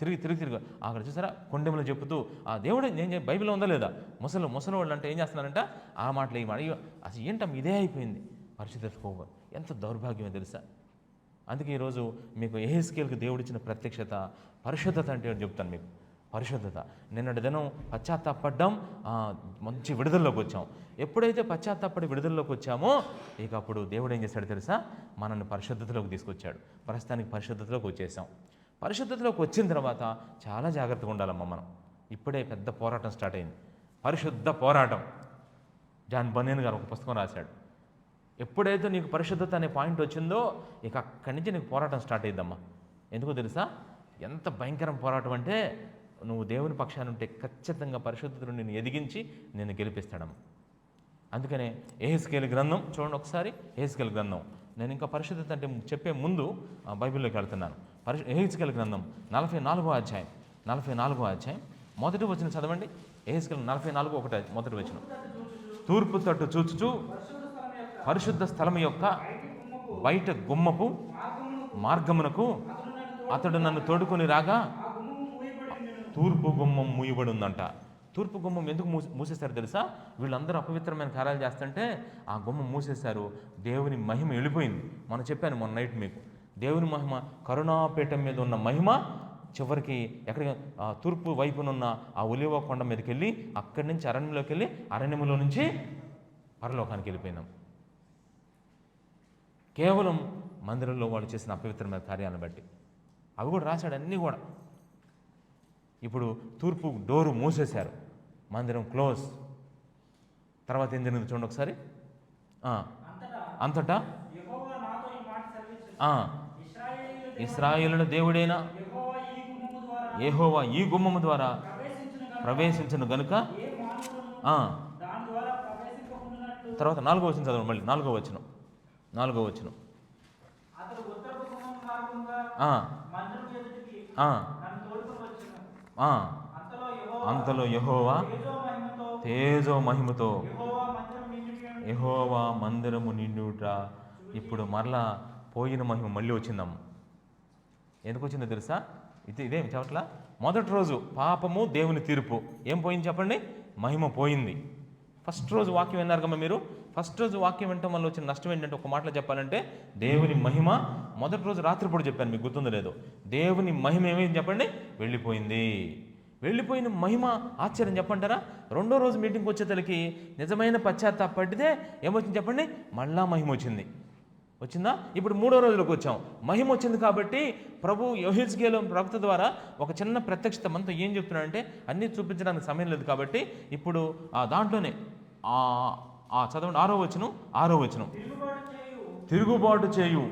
తిరిగి అక్కడ చూసారా కొండెములు చెబుతూ ఆ దేవుడే నేను బైబిల్లో ఉందా లేదా? ముసలి వాళ్ళు అంటే ఏం చేస్తున్నారంట? ఆ మాటలు ఈ మాట. అసలు ఏంటమ్మా ఇదే అయిపోయింది పరిశుద్ధత. ఎంత దౌర్భాగ్యమో తెలుసా? అందుకే ఈరోజు మీకు యెహెజ్కేలుకు దేవుడిచ్చిన ప్రత్యక్షత పరిశుద్ధత అంటే చెప్తాను మీకు. పరిశుద్ధత. నిన్నటి దినం పశ్చాత్తాపడ్డాం, మంచి విడుదలలోకి వచ్చాం. ఎప్పుడైతే పశ్చాత్తాపడి విడుదలలోకి వచ్చామో ఇక అప్పుడు దేవుడు ఏం చేశాడు తెలుసా? మనల్ని పరిశుద్ధతలోకి తీసుకొచ్చాడు. ప్రస్తుతానికి పరిశుద్ధతలోకి వచ్చేసాం. పరిశుద్ధతలోకి వచ్చిన తర్వాత చాలా జాగ్రత్తగా ఉండాలమ్మా మనం. ఇప్పుడే పెద్ద పోరాటం స్టార్ట్ అయింది, పరిశుద్ధ పోరాటం. జాన్ బన్యన్ గారు ఒక పుస్తకం రాశాడు. ఎప్పుడైతే నీకు పరిశుద్ధత అనే పాయింట్ వచ్చిందో ఇక అక్కడి నుంచి నీకు పోరాటం స్టార్ట్ అయ్యిద్దమ్మా. ఎందుకో తెలుసా? ఎంత భయంకరం పోరాటం అంటే నువ్వు దేవుని పక్షాన ఉంటే ఖచ్చితంగా పరిశుద్ధతను నేను ఎదిగించి నేను గెలిపిస్తాడమ్మ. అందుకనే యెహెజ్కేలు గ్రంథం చూడండి ఒకసారి. యెహెజ్కేలు గ్రంథం, నేను ఇంకా పరిశుద్ధత అంటే చెప్పే ముందు బైబిల్లోకి వెళ్తున్నాను. యెహెజ్కేలు గ్రంథం 44వ అధ్యాయం మొదటి వచనం చదవండి. యెహెజ్కేలు 44:1 మొదటి వచనం. తూర్పు తట్టు చూచుచు పరిశుద్ధ స్థలం యొక్క బయట గుమ్మపు మార్గమునకు అతడు నన్ను తోడుకొని రాగా తూర్పు గుమ్మం మూయబడి ఉందంట. తూర్పు గుమ్మం ఎందుకు మూసేశారు తెలుసా? వీళ్ళందరూ అపవిత్రమైన కార్యాలు చేస్తుంటే ఆ గుమ్మం మూసేశారు. దేవుని మహిమ వెళ్ళిపోయింది. మనం చెప్పాను మొన్న నైట్ మీకు. దేవుని మహిమ, కరుణాపీఠం మీద ఉన్న మహిమ చివరికి ఎక్కడికి తూర్పు వైపునున్న ఆ ఒలీవ కొండ మీదకి వెళ్ళి అక్కడి నుంచి అరణ్యంలోకి వెళ్ళి అరణ్యంలో నుంచి పరలోకానికి వెళ్ళిపోయినాం. కేవలం మందిరంలో వాళ్ళు చేసిన అపవిత్రమైన కార్యాలను బట్టి. అవి కూడా రాశాడు అన్నీ కూడా. ఇప్పుడు తూర్పు డోరు మూసేశారు, మందిరం క్లోజ్. తర్వాత ఏం జరిగింది చూడండి ఒకసారి. అంతటా ఇశ్రాయేలుల దేవుడైన యెహోవా ఈ గుమ్మము ద్వారా ప్రవేశించను గనుక. తర్వాత 4వ వచనం చదవండి మళ్ళీ. 4వ వచనం. అంతలో యెహోవా తేజో మహిమతో యెహోవా మందిరము నిండుట. ఇప్పుడు మరలా పోయిన మహిమ మళ్ళీ వచ్చిందమ్మ. ఎందుకు వచ్చిందో తెలుసా? ఇదేం చెప్పట్లా? మొదటి రోజు పాపము, దేవుని తీర్పు. ఏం పోయింది చెప్పండి? మహిమ పోయింది. ఫస్ట్ రోజు వాక్యం విన్నారు కదా మీరు. ఫస్ట్ రోజు వాక్యం వినటం వల్ల వచ్చిన నష్టం ఏంటంటే ఒక మాటలో చెప్పాలంటే దేవుని మహిమ. మొదటి రోజు రాత్రిపూట చెప్పాను, మీకు గుర్తుందో లేదో. దేవుని మహిమ ఏమైంది చెప్పండి? వెళ్ళిపోయిన మహిమ ఆశ్చర్యం చెప్పంటారా? రెండో రోజు మీటింగ్కి వచ్చేతలకి నిజమైన పశ్చాత్తాపడితే ఏమొచ్చింది చెప్పండి? మళ్ళా మహిమ వచ్చిందా? ఇప్పుడు 3వ రోజులోకి వచ్చాం, మహిమ వచ్చింది. కాబట్టి ప్రభు యెహెజ్కేలు ప్రవక్త ద్వారా ఒక చిన్న ప్రత్యక్షత మనతో ఏం చెప్తున్నాడంటే, అన్నీ చూపించడానికి సమయం లేదు కాబట్టి ఇప్పుడు దాంట్లోనే చదవండి 6వ వచనం. తిరుగుబాటు చేయు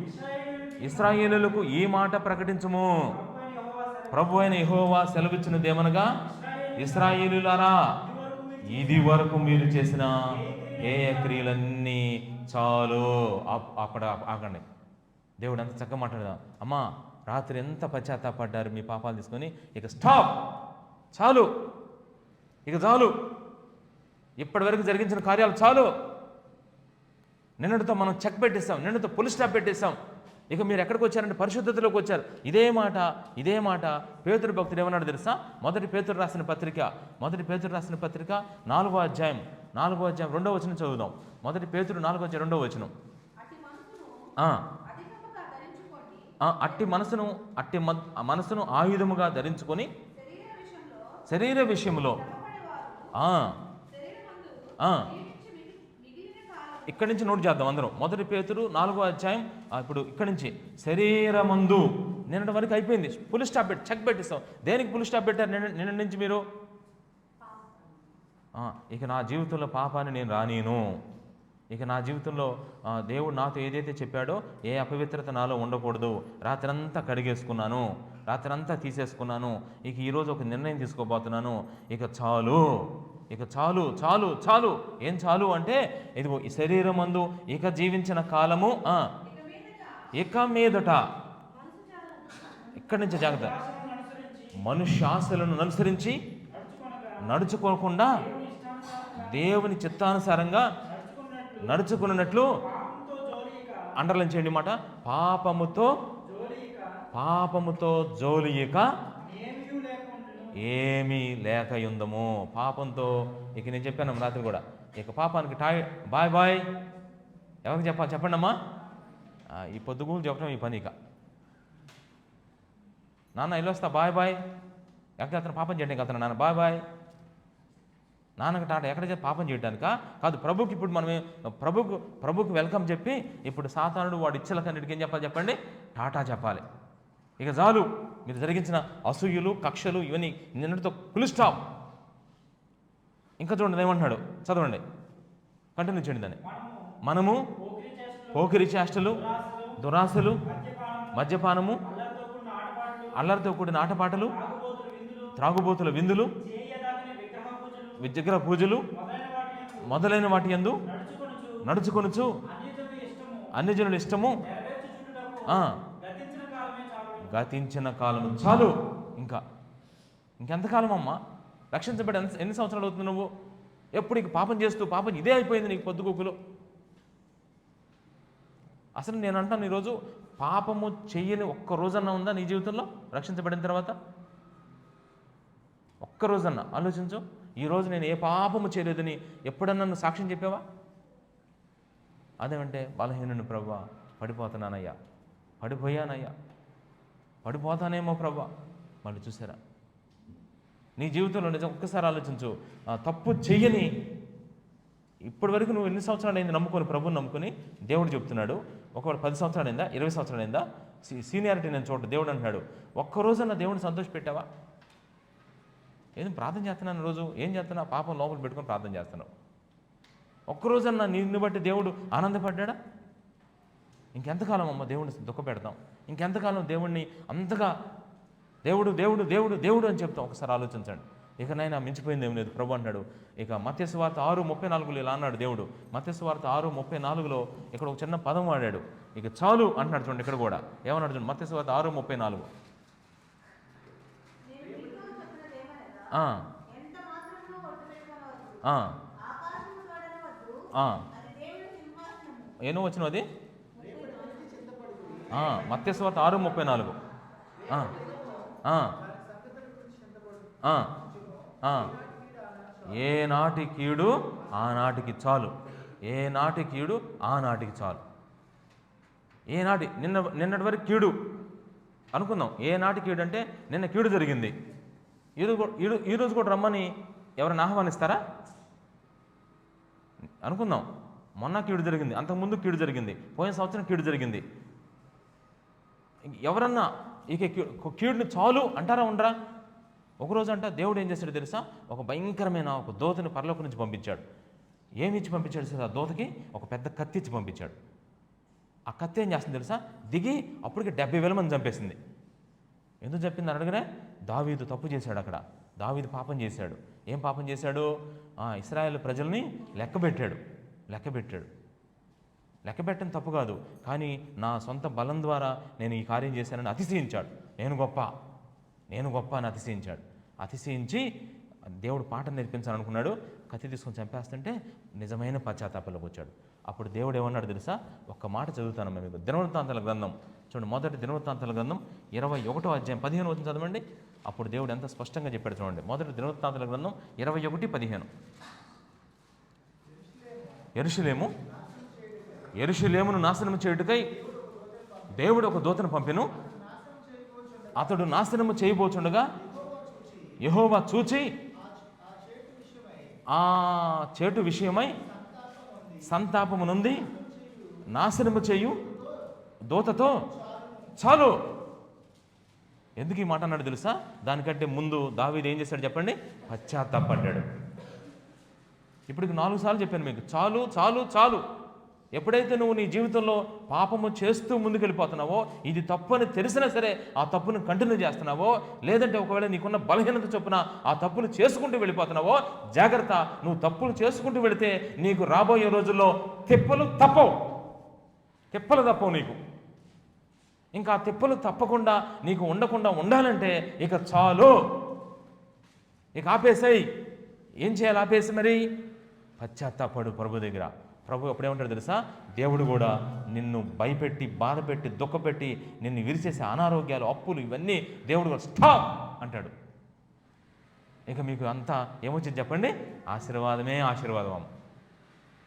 ఇశ్రాయేలులకు ఈ మాట ప్రకటించుము. ప్రభు అయిన యెహోవా సెలవిచ్చినదేమనగా, ఇశ్రాయేలులారా, ఇది వరకు మీరు చేసిన ఏ క్రియలన్నీ చాలు. అక్కడ ఆగండి. దేవుడు అంత చక్కగా మాట్లాడదా? అమ్మా, రాత్రి ఎంత పశ్చాత్తాపడ్డారు మీ పాపాలు తీసుకొని, ఇక స్టాప్, చాలు, ఇప్పటి వరకు జరిగించిన కార్యాలు చాలు. నిన్నటితో మనం చెక్ పెట్టేస్తాం, నిన్నటితో పులి స్టాప్ పెట్టేస్తాం. ఇక మీరు ఎక్కడికి వచ్చారంటే పరిశుద్ధతలోకి వచ్చారు. ఇదే మాట పేతురు భక్తుడు ఏమన్నాడు తెలుసా? మొదటి పేతురు రాసిన పత్రిక 4వ అధ్యాయం 2వ వచనం చదువుదాం. మొదటి పేతురు 4వ అధ్యాయం 2వ వచనం. అట్టి మనసును ఆయుధముగా ధరించుకొని శరీర విషయంలో ఇక్కడి నుంచి నోట్ చేద్దాం అందరం. 1 పేతురు 4వ అధ్యాయం. ఇప్పుడు ఇక్కడి నుంచి శరీరమందు నిన్నటి వరకు అయిపోయింది. ఫుల్ స్టాప్ పెట్టి చెక్ పెట్టిస్తాం. దేనికి ఫుల్ స్టాప్ పెట్టారు నిన్న నుంచి మీరు? ఇక నా జీవితంలో పాపాన్ని నేను రానీను. ఇక నా జీవితంలో దేవుడు నాతో ఏదైతే చెప్పాడో ఏ అపవిత్రత నాలో ఉండకూడదు. రాత్రంతా కడిగేసుకున్నాను, రాత్రంతా తీసేసుకున్నాను. ఇక ఈరోజు ఒక నిర్ణయం తీసుకోబోతున్నాను. ఇక చాలు, ఇక చాలు చాలు చాలు. ఏం చాలు అంటే ఇదిగో ఈ శరీరమందు ఇక జీవించిన కాలము ఇక మీదట, ఇక్కడి నుంచి జాగ్రత్త, మనుష్యాశలను అనుసరించి నడుచుకోకుండా దేవుని చిత్తానుసారంగా నడుచుకున్నట్లు, అండర్లైన్ చేయండి మాట, పాపముతో జోలియక ఏమీ లేక యుందము. పాపంతో ఇక నేను చెప్పాను రాత్రి కూడా, ఇక పాపానికి బాయ్ బాయ్. ఎవరికి చెప్పాలి చెప్పండి అమ్మా. ఈ పొద్దుగూలు చెప్పడం ఈ పని. ఇక నాన్న ఇల్లు వస్తా బాయ్ బాయ్. ఎక్కడ అతను పాపం చేయడానికి అతను నాన్న బాయ్ బాయ్. నాన్నకి టాటా ఎక్కడ పాపం చేయడానికా? కాదు, ప్రభుకి ఇప్పుడు మనమే ప్రభుకి వెల్కమ్ చెప్పి ఇప్పుడు సాతానుడు వాడు ఇచ్చలకన్నిటికి ఏం చెప్పాలి చెప్పండి? టాటా చెప్పాలి. ఇక చాలు, మీరు జరిగించిన అసూయలు కక్షలు ఇవన్నీ నిన్నటితో ఫుల్ స్టాప్. ఇంకా చూడండి ఏమంటున్నాడు, చదవండి, కంటిన్యూ చేయండి దాన్ని. మనము పోకిరి చేష్టలు, దురాశలు, మద్యపానము, అల్లరితో కూడిన ఆటపాటలు, త్రాగుబోతుల విందులు, విగ్రహ పూజలు మొదలైన వాటి యందు నడుచుకొనుచు అన్యజనుల ఇష్టము గతించిన కాలము చాలు. ఇంకెంతకాలం అమ్మా? రక్షించబడి ఎన్ని సంవత్సరాలు అవుతుంది నువ్వు? ఎప్పుడు ఇక పాపం చేస్తూ పాపం ఇదే అయిపోయింది నీకు పొద్దుగూకులు. అసలు నేను అంటాను, ఈరోజు పాపము చెయ్యని ఒక్క రోజన్నా ఉందా నీ జీవితంలో రక్షించబడిన తర్వాత? ఒక్కరోజన్నా ఆలోచించు. ఈరోజు నేను ఏ పాపము చేయలేదని ఎప్పుడన్నా నువ్వు సాక్ష్యం చెప్పావా? అదేమంటే బలహీనుని ప్రభువా, పడిపోతున్నానయ్యా, పడిపోయానయ్యా, పడిపోతానేమో ప్రభువా. మళ్ళీ చూసారా నీ జీవితంలో నిజం ఒక్కసారి ఆలోచించు. తప్పు చెయ్యని ఇప్పటి వరకు నువ్వు ఎన్ని సంవత్సరాలు అయింది నమ్ముకొని, ప్రభుని నమ్ముకొని? దేవుడు చెప్తున్నాడు, ఒకవేళ 10 సంవత్సరాలు అయిందా, 20 సంవత్సరాలు అయిందా, సీనియారిటీ నేను చూడ. దేవుడు అంటున్నాడు, ఒక్కరోజన్నా దేవుడిని సంతోష పెట్టావా? ఏం ప్రార్థన చేస్తున్నాను రోజు? ఏం చేస్తున్నా? పాపం లోపల పెట్టుకొని ప్రార్థన చేస్తున్నావు. ఒక్కరోజన్నా నిన్ను బట్టి దేవుడు ఆనందపడ్డా? ఇంకెంతకాలం అమ్మ దేవుడిని దుఃఖ పెడతాం? ఇంకెంతకాలం దేవుడిని అంతగా దేవుడు దేవుడు దేవుడు దేవుడు అని చెప్తాం? ఒకసారి ఆలోచించండి. ఇకనైనా మించిపోయింది ఏం లేదు. ప్రభు అంటాడు, ఇక మత్తయి సువార్త 6:34 ఇలా అన్నాడు దేవుడు. మత్తయి సువార్త 6:34 ఇక్కడ ఒక చిన్న పదం వాడాడు, ఇక చాలు అంటున్నాడు. చూడండి ఇక్కడ కూడా ఏమన్నాడు చూడండి, మత్తయి సువార్త 6:34. ఏనో వచ్చిన అది మత్తయి సువార్త 6:34. ఏ నాటి కీడు ఆనాటికి చాలు, ఏ నాటి కీడు ఆనాటికి చాలు. ఏ నాటి నిన్నటి వరకు కీడు అనుకుందాం. ఏ నాటి కీడు అంటే నిన్న కీడు జరిగింది, ఈరోజు కూడా రమ్మని ఎవరైనా ఆహ్వానిస్తారా? అనుకుందాం, మొన్న కీడు జరిగింది, అంతకుముందు కీడు జరిగింది, పోయిన సంవత్సరం కీడు జరిగింది. ఎవరన్నా ఇక కీడుని చాలు అంటారా? ఉండరా? ఒకరోజు అంట దేవుడు ఏం చేశాడు తెలుసా? ఒక భయంకరమైన ఒక దూతని పరలోకం నుంచి పంపించాడు. ఏమి ఇచ్చి పంపించాడు సార్? ఆ దూతకి ఒక పెద్ద కత్తి ఇచ్చి పంపించాడు. ఆ కత్తి ఏం చేస్తుంది తెలుసా? దిగి అప్పటికి 70,000 మంది చంపేసింది. ఎందుకు చెప్పింది అని అడగనే? దావీదు తప్పు చేశాడు. అక్కడ దావీదు పాపం చేశాడు. ఏం పాపం చేశాడు? ఇశ్రాయేలు ప్రజల్ని లెక్కబెట్టడం తప్పు కాదు, కానీ నా సొంత బలం ద్వారా నేను ఈ కార్యం చేశానని అతిశయించాడు. నేను గొప్ప అని అతిశయించి దేవుడు పాఠం నేర్పించాలనుకున్నాడు. కత్తి తీసుకొని చంపేస్తుంటే నిజమైన పశ్చాత్తాపంలోకి వచ్చాడు. అప్పుడు దేవుడు ఏమన్నాడు తెలుసా? ఒక్క మాట చదువుతాను మీకు. దినవృత్తాంతాల గ్రంథం చూడండి, మొదటి దినవృత్తాంతాల గ్రంథం 21వ అధ్యాయం 15 వచ్చింది చదవండి. అప్పుడు దేవుడు ఎంత స్పష్టంగా చెప్పాడు చూడండి. మొదటి దినవృత్తాంతాల గ్రంథం 21:15. యెరూషలేమును నాశనం చేయుటకై దేవుడు ఒక దూతను పంపెను. అతడు నాశనము చేయబోచుండగా యెహోవా చూచి ఆ చెడు విషయమై సంతాపము నుండి నాశనము చేయు దూతతో చాలు. ఎందుకు ఈ మాట అన్నాడు తెలుసా? దానికంటే ముందు దావీదు ఏం చేశాడు చెప్పండి? పశ్చాత్తాపడ్డాడు. ఇప్పటికి 4 సార్లు చెప్పాను మీకు, చాలు చాలు చాలు. ఎప్పుడైతే నువ్వు నీ జీవితంలో పాపము చేస్తూ ముందుకెళ్ళిపోతున్నావో, ఇది తప్పు అని తెలిసినా సరే ఆ తప్పును కంటిన్యూ చేస్తున్నావో, లేదంటే ఒకవేళ నీకున్న బలహీనత చొప్పున ఆ తప్పులు చేసుకుంటూ వెళ్ళిపోతున్నావో, జాగ్రత్త. నువ్వు తప్పులు చేసుకుంటూ వెళితే నీకు రాబోయే రోజుల్లో తిప్పలు తప్పవు నీకు. ఇంకా ఆ తిప్పలు తప్పకుండా నీకు ఉండకుండా ఉండాలంటే ఇక చాలు, ఇక ఆపేసాయి. ఏం చేయాలి? ఆపేసి మరి పశ్చాత్తాపడు ప్రభు దగ్గర. ప్రభు ఎప్పుడేమంటాడు తెలుసా? దేవుడు కూడా నిన్ను భయపెట్టి, బాధపెట్టి, దుఃఖపెట్టి, నిన్ను విరిచేసే అనారోగ్యాలు, అప్పులు, ఇవన్నీ దేవుడు కూడా స్టాప్ అంటాడు. ఇక మీకు అంతా ఏమొచ్చింది చెప్పండి? ఆశీర్వాదమే ఆశీర్వాదం.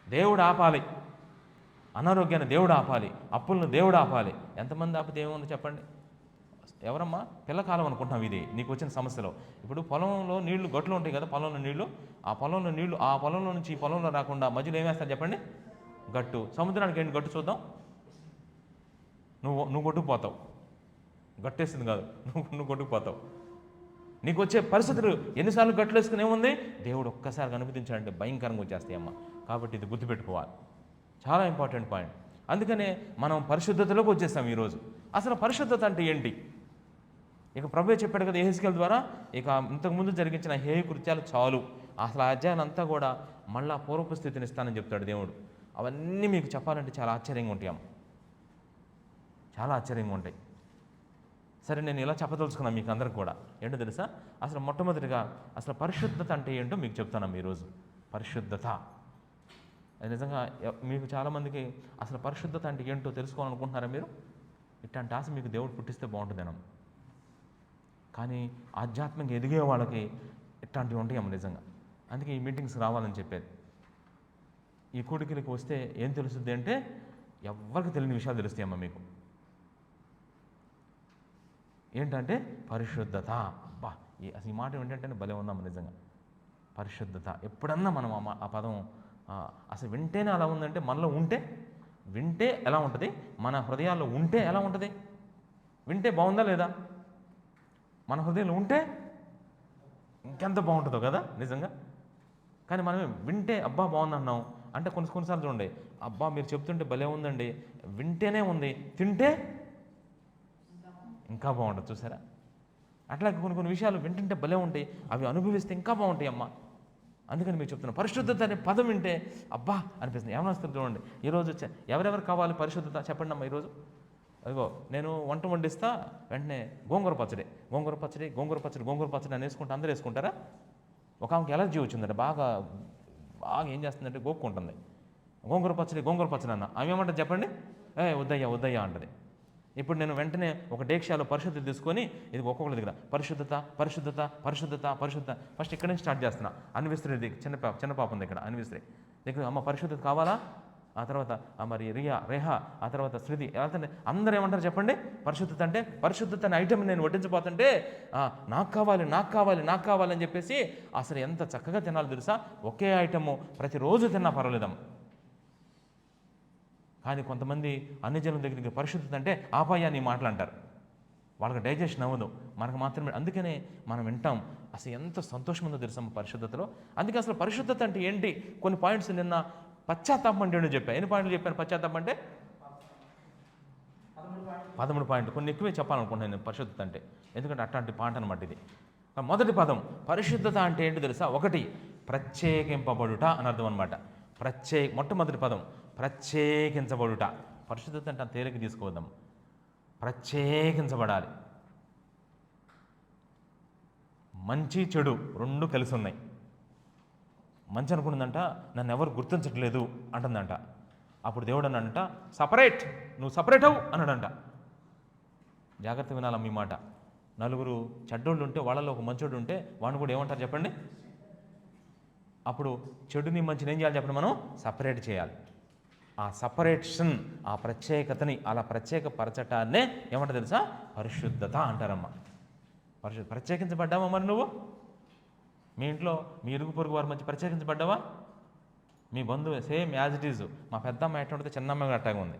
దేవుడు ఆపాలి, అనారోగ్యాన్ని దేవుడు ఆపాలి, అప్పులను దేవుడు ఆపాలి. ఎంతమంది ఆపితే ఏముంది చెప్పండి? ఎవరమ్మా? పిల్లకాలం అనుకుంటున్నాం ఇది నీకు వచ్చిన సమస్యలో. ఇప్పుడు పొలంలో నీళ్లు, గట్లు ఉంటాయి కదా, పొలంలో నీళ్లు. ఆ పొలంలో నుంచి ఈ పొలంలో రాకుండా మధ్యలో ఏమేస్తారు చెప్పండి? గట్టు. సముద్రానికి ఏంటి గట్టు? చూద్దాం. నువ్వు కొట్టుకుపోతావు. గట్టేసింది కాదు, నువ్వు కొట్టుకుపోతావు. నీకు వచ్చే పరిస్థితులు ఎన్నిసార్లు గట్లు వేసుకుని ఏముంది? దేవుడు ఒక్కసారి అనుమతించాడంటే భయంకరంగా వచ్చేస్తాయమ్మా. కాబట్టి ఇది గుర్తుపెట్టుకోవాలి, చాలా ఇంపార్టెంట్ పాయింట్. అందుకనే మనం పరిశుద్ధతలోకి వచ్చేస్తాం ఈరోజు. అసలు పరిశుద్ధత అంటే ఏంటి? ఇక ప్రభువే చెప్పాడు కదా యెహెజ్కేలు ద్వారా, ఇక ఇంతకుముందు జరిగించిన హేయ కృత్యాలు చాలు, అసలు ఆ అధ్యాయాన్ని అంతా కూడా మళ్ళా పూర్వపు స్థితిని ఇస్తానని చెప్తాడు దేవుడు. అవన్నీ మీకు చెప్పాలంటే చాలా ఆశ్చర్యంగా ఉంటాయి, చాలా ఆశ్చర్యంగా ఉంటాయి. సరే, నేను ఇలా చెప్పదలుచుకున్నాను మీకు అందరికి కూడా. ఏంటో తెలుసా? అసలు మొట్టమొదటిగా అసలు పరిశుద్ధత అంటే ఏంటో మీకు చెప్తాను ఈరోజు. పరిశుద్ధత అది నిజంగా మీకు చాలామందికి అసలు పరిశుద్ధత అంటే ఏంటో తెలుసుకోవాలనుకుంటున్నారా మీరు? ఇట్లాంటి ఆశ మీకు దేవుడు పుట్టిస్తే బాగుంటుందేమో. కానీ ఆధ్యాత్మికంగా ఎదిగే వాళ్ళకి ఇట్లాంటివి ఉంటాయేమో నిజంగా. అందుకే ఈ మీటింగ్స్ రావాలని చెప్పేది. ఈ కూడికలకి వస్తే ఏం తెలుస్తుంది అంటే ఎవరికి తెలియని విషయాలు తెలుస్తాయమ్మా మీకు. ఏంటంటే పరిశుద్ధత. అబ్బా, అసలు ఈ మాట ఏంటంటే భలే ఉందాము నిజంగా. పరిశుద్ధత. ఎప్పుడన్నా మనం ఆ పదం అసలు వింటేనే అలా ఉందంటే, మనలో వింటే ఎలా ఉంటుంది, మన హృదయాల్లో ఉంటే ఎలా ఉంటుంది? వింటే బాగుందా లేదా? మన హృదయంలో ఉంటే ఇంకెంత బాగుంటుందో కదా నిజంగా. కానీ మనం వింటే అబ్బా బాగుందన్నాం అంటే కొన్నిసార్లు చూడండి, అబ్బా మీరు చెప్తుంటే భలే ఉందండి, వింటేనే ఉంది, తింటే ఇంకా బాగుంటుంది. చూసారా? అట్లాగే కొన్ని విషయాలు వింటుంటే భలే ఉంటాయి, అవి అనుభవిస్తే ఇంకా బాగుంటాయి అమ్మ. అందుకని మీకు చెప్తున్నాను, పరిశుద్ధత అనే పదం వింటే అబ్బా అనిపిస్తుంది. ఏమన్నా వస్తుంది చూడండి. ఈరోజు ఎవరెవరు కావాలి పరిశుద్ధత చెప్పండి అమ్మా. ఈరోజు అదిగో నేను వంట వండిస్తా, వెంటనే గోంగూర పచ్చడి అని వేసుకుంటే అందరూ వేసుకుంటారా? ఒక ఆమెకి ఎలర్జీ వచ్చిందంటే బాగా ఏం చేస్తుందంటే గోక్కుంటుంది. గోంగూర పచ్చడి అన్న ఆమె ఏమంటారు చెప్పండి? వద్దయ్యా అంటది. ఇప్పుడు నేను వెంటనే ఒక డేక్షాలో పరిశుద్ధత తీసుకొని ఇది ఒక్కొక్కరి దగ్గర పరిశుద్ధత ఫస్ట్ ఇక్కడి నుంచి స్టార్ట్ చేస్తున్నా. అన్విస్త్రీ చిన్న పాప ఉంది ఇక్కడ, అన్విస్త్రీ దగ్గర అమ్మ పరిశుద్ధత కావాలా, ఆ తర్వాత మరి రేహా, ఆ తర్వాత శృతి, అందరూ ఏమంటారు చెప్పండి? పరిశుద్ధత అనే ఐటెం నేను వడ్డించబోతుంటే నాకు కావాలి అని చెప్పేసి అసలు ఎంత చక్కగా తినాలో తెలుసా? ఒకే ఐటము ప్రతిరోజు తిన్నా పర్వాలేదమ్మ. కానీ కొంతమంది అన్ని జనుల దగ్గరికి పరిశుద్ధత అంటే ఆపాయా నీ మాటలు అంటారు. వాళ్ళకి డైజెషన్ అవ్వదు, మనకు మాత్రమే. అందుకనే మనం వింటాం. అసలు ఎంత సంతోషం ఉందో తెలుసా పరిశుద్ధతలో. అందుకే అసలు పరిశుద్ధత అంటే ఏంటి? కొన్ని పాయింట్స్ నిన్న పశ్చాత్తాపం అంటే చెప్పాను. ఎన్ని పాయింట్లు చెప్పాను? పశ్చాత్తాపం అంటే 13 పాయింట్లు. కొన్ని ఎక్కువే చెప్పాలనుకుంటున్నాను నేను పరిశుద్ధత అంటే, ఎందుకంటే అట్లాంటి పాయింట్ అనమాట ఇది. మొదటి పదం పరిశుద్ధత అంటే ఏంటి తెలుసా? ఒకటి, ప్రత్యేకింపబడుట అని అర్థం అనమాట. మొట్టమొదటి పదం ప్రత్యేకించబడుట. పరిశుద్ధత అంటే తేలిక తీసుకోవద్దాం. ప్రత్యేకించబడాలి. మంచి చెడు రెండు కలిసి ఉన్నాయి. మంచి అనుకున్నదంట, నన్ను ఎవరు గుర్తించట్లేదు అంటుందంట. అప్పుడు దేవుడు అన్నాడంట, నువ్వు సపరేట్ అవు అన్నాడంట. జాగ్రత్త వినాలమ్మ ఈ మాట. నలుగురు చెడ్డోళ్ళు ఉంటే వాళ్ళలో ఒక మంచోడు ఉంటే వాడిని కూడా ఏమంటారు చెప్పండి? అప్పుడు చెడుని మంచిని ఏం చేయాలి చెప్పండి? మనం సపరేట్ చేయాలి. ఆ సపరేషన్, ఆ ప్రత్యేకతని అలా ప్రత్యేకపరచటాన్నే ఏమంటారు తెలుసా? పరిశుద్ధత అంటారమ్మా. ప్రత్యేకించబడ్డామా మరి నువ్వు? మీ ఇంట్లో మీ ఇరుగు పొరుగు వారి మధ్య ప్రత్యేకించబడ్డావా? మీ బంధువు సేమ్ యాజ్ ఇట్ ఈజ్. మా పెద్దమ్మ ఎట్లా ఉంటుంది, చిన్నమ్మ కూడా అట్టాగా ఉంది.